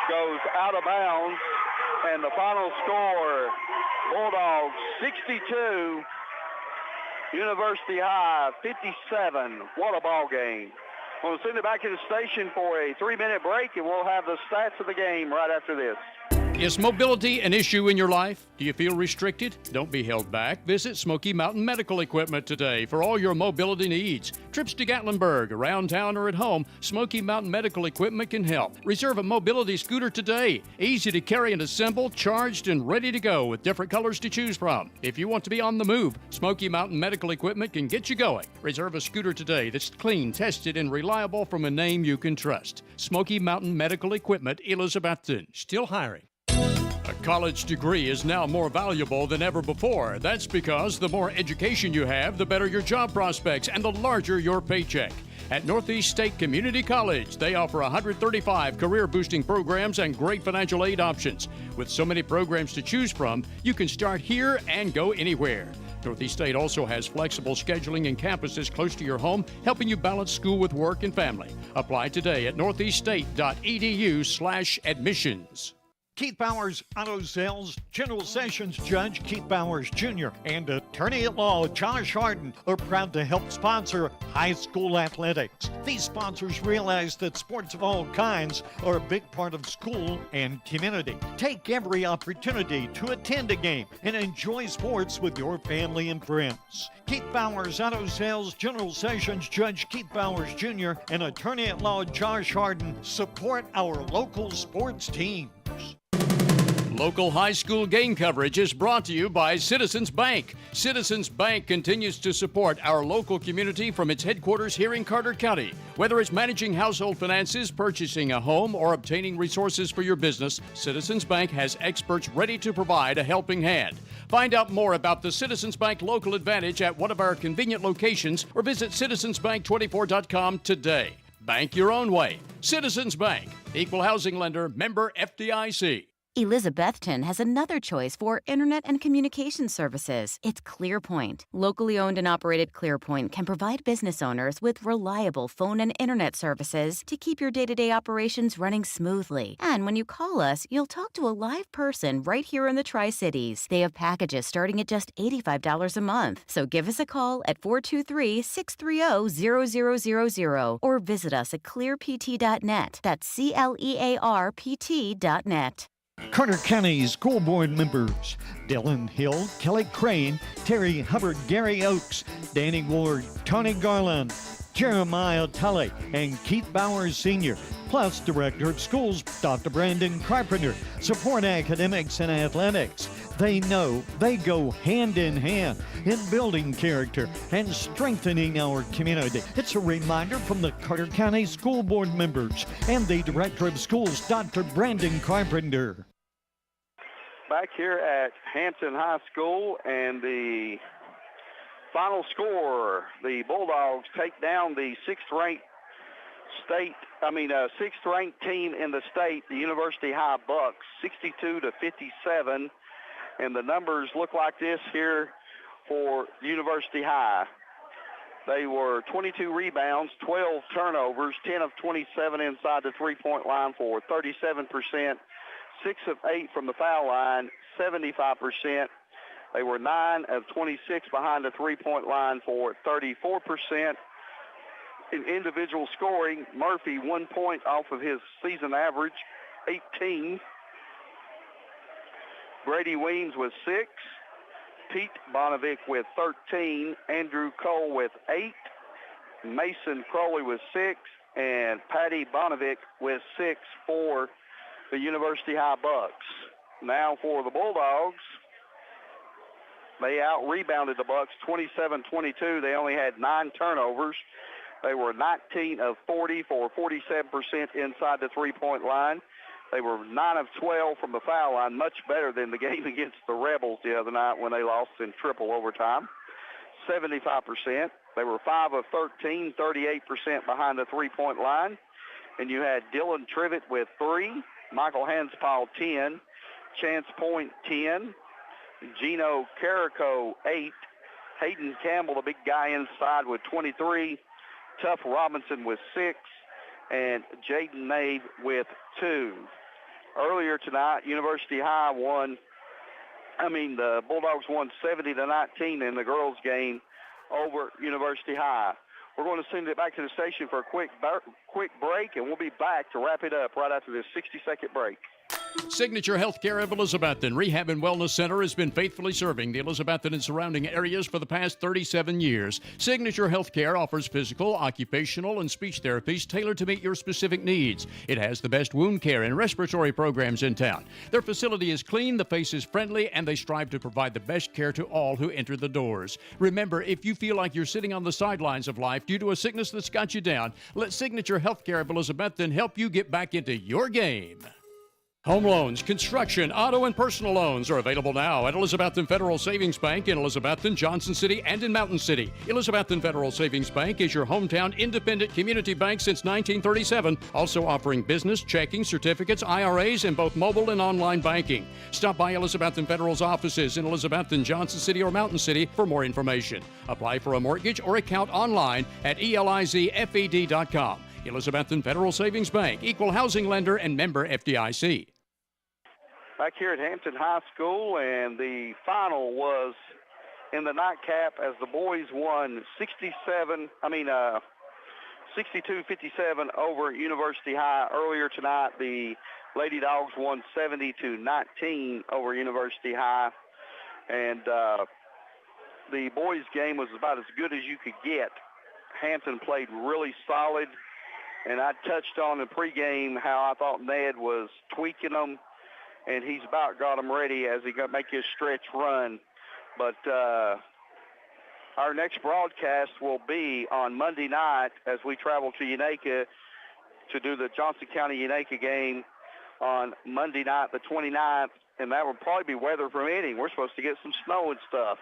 Goes out of bounds. And the final score, Bulldogs 62, University High 57. What a ball game. We'll send it back to the station for a 3-minute break, and we'll have the stats of the game right after this.
Is mobility an issue in your life? Do you feel restricted? Don't be held back. Visit Smoky Mountain Medical Equipment today for all your mobility needs. Trips to Gatlinburg, around town, or at home, Smoky Mountain Medical Equipment can help. Reserve a mobility scooter today. Easy to carry and assemble, charged and ready to go with different colors to choose from. If you want to be on the move, Smoky Mountain Medical Equipment can get you going. Reserve a scooter today that's clean, tested, and reliable from a name you can trust. Smoky Mountain Medical Equipment, Elizabethton. Still hiring. A college degree is now more valuable than ever before. That's because the more education you have, the better your job prospects and the larger your paycheck. At Northeast State Community College, they offer 135 career-boosting programs and great financial aid options. With so many programs to choose from, you can start here and go anywhere. Northeast State also has flexible scheduling and campuses close to your home, helping you balance school with work and family. Apply today at northeaststate.edu/admissions.
Keith Bowers Auto Sales, General Sessions Judge Keith Bowers Jr. and Attorney-at-Law Josh Harden are proud to help sponsor high school athletics. These sponsors realize that sports of all kinds are a big part of school and community. Take every opportunity to attend a game and enjoy sports with your family and friends. Keith Bowers Auto Sales, General Sessions Judge Keith Bowers Jr. and Attorney-at-Law Josh Harden support our local sports teams.
Local high school game coverage is brought to you by Citizens Bank. Citizens Bank continues to support our local community from its headquarters here in Carter County. Whether it's managing household finances, purchasing a home, or obtaining resources for your business, Citizens Bank has experts ready to provide a helping hand. Find out more about the Citizens Bank Local Advantage at one of our convenient locations or visit citizensbank24.com today. Bank your own way. Citizens Bank. Equal housing lender. Member FDIC.
Elizabethton has another choice for internet and communication services. It's ClearPoint. Locally owned and operated ClearPoint can provide business owners with reliable phone and internet services to keep your day-to-day operations running smoothly. And when you call us, you'll talk to a live person right here in the Tri-Cities. They have packages starting at just $85 a month. So give us a call at 423-630-0000 or visit us at clearpt.net. That's CLEARPT.net.
Carter County School Board members Dylan Hill, Kelly Crane, Terry Hubbard, Gary Oakes, Danny Ward, Tony Garland, Jeremiah Tully, and Keith Bowers Sr., plus Director of Schools Dr. Brandon Carpenter, support academics and athletics. They know they go hand in hand in building character and strengthening our community. It's a reminder from the Carter County School Board members and the Director of Schools, Dr. Brandon Carpenter.
Back here at Hampton High School, and the final score, the Bulldogs take down the sixth-ranked team in the state, the University High Bucks, 62-57. And the numbers look like this here for University High. They were 22 rebounds, 12 turnovers, 10 of 27 inside the three-point line for 37%, 6 of 8 from the foul line, 75%. They were 9 of 26 behind the three-point line for 34%. In individual scoring, Murphy 1 point off of his season average, 18. Brady Weems with 6. Pete Bonovic with 13. Andrew Cole with 8. Mason Crowley with 6. And Patty Bonovic with 6 for the University High Bucks. Now for the Bulldogs, they out-rebounded the Bucks 27-22. They only had 9 turnovers. They were 19 of 40 for 47% inside the three-point line. They were 9 of 12 from the foul line, much better than the game against the Rebels the other night when they lost in triple overtime. 75%. They were 5 of 13, 38% behind the three-point line. And you had Dylan Trivet with 3, Michael Hanspaul 10, Chance Point 10, Gino Carrico 8, Hayden Campbell, the big guy inside, with 23, Tuff Robinson with 6, and Jaden Nave with 2. Earlier tonight, University High the Bulldogs won 70-19 in the girls' game over University High. We're going to send it back to the station for a quick break, and we'll be back to wrap it up right after this 60-second break.
Signature Healthcare of Elizabethton Rehab and Wellness Center has been faithfully serving the Elizabethton and surrounding areas for the past 37 years. Signature Healthcare offers physical, occupational, and speech therapies tailored to meet your specific needs. It has the best wound care and respiratory programs in town. Their facility is clean, the face is friendly, and they strive to provide the best care to all who enter the doors. Remember, if you feel like you're sitting on the sidelines of life due to a sickness that's got you down, let Signature Healthcare of Elizabethton help you get back into your game. Home loans, construction, auto, and personal loans are available now at Elizabethton Federal Savings Bank in Elizabethton, Johnson City, and in Mountain City. Elizabethton Federal Savings Bank is your hometown independent community bank since 1937, also offering business, checking, certificates, IRAs, and both mobile and online banking. Stop by Elizabethton Federal's offices in Elizabethton, Johnson City, or Mountain City for more information. Apply for a mortgage or account online at elizfed.com. Elizabethton Federal Savings Bank, equal housing lender and member FDIC.
back here at Hampton High School, and the final was in the nightcap as the boys won 62-57 over University High. Earlier tonight, the Lady Dogs won 70-19 over University High, and the boys' game was about as good as you could get. Hampton played really solid, and I touched on in pregame how I thought Ned was tweaking them, and he's about got them ready as he make his stretch run. But our next broadcast will be on Monday night as we travel to Unaka to do the Johnson County Unaka game on Monday night, the 29th, and that will probably be weather permitting. We're supposed to get some snow and stuff.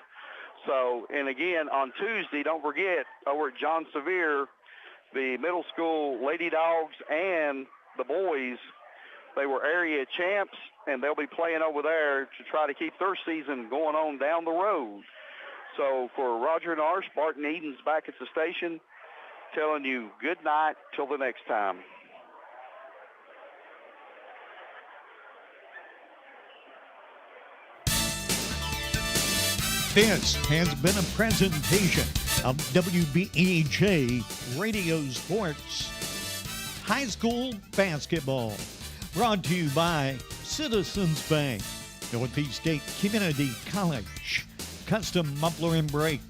So, and again, on Tuesday, don't forget, over at John Sevier, the middle school Lady Dogs and the boys, they were area champs, and they'll be playing over there to try to keep their season going on down the road. So for Roger and Arsh, Barton Eden's back at the station, telling you good night till the next time.
This has been a presentation of WBEJ Radio Sports High School Basketball, brought to you by Citizens Bank, Northeast State Community College, Custom Muffler and Brake,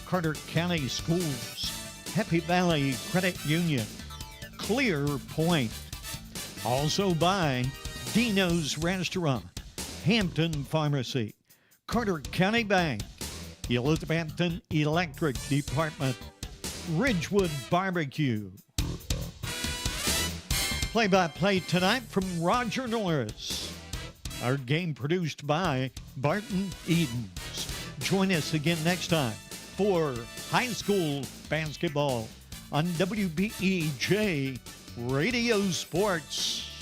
Carter County Schools, Happy Valley Credit Union, Clear Point. Also by Dino's Restaurant, Hampton Pharmacy, Carter County Bank, Elizabethton Electric Department, Ridgewood Barbecue. Play-by-play tonight from Roger Norris. Our game produced by Barton Edens. Join us again next time for high school basketball on WBEJ Radio Sports.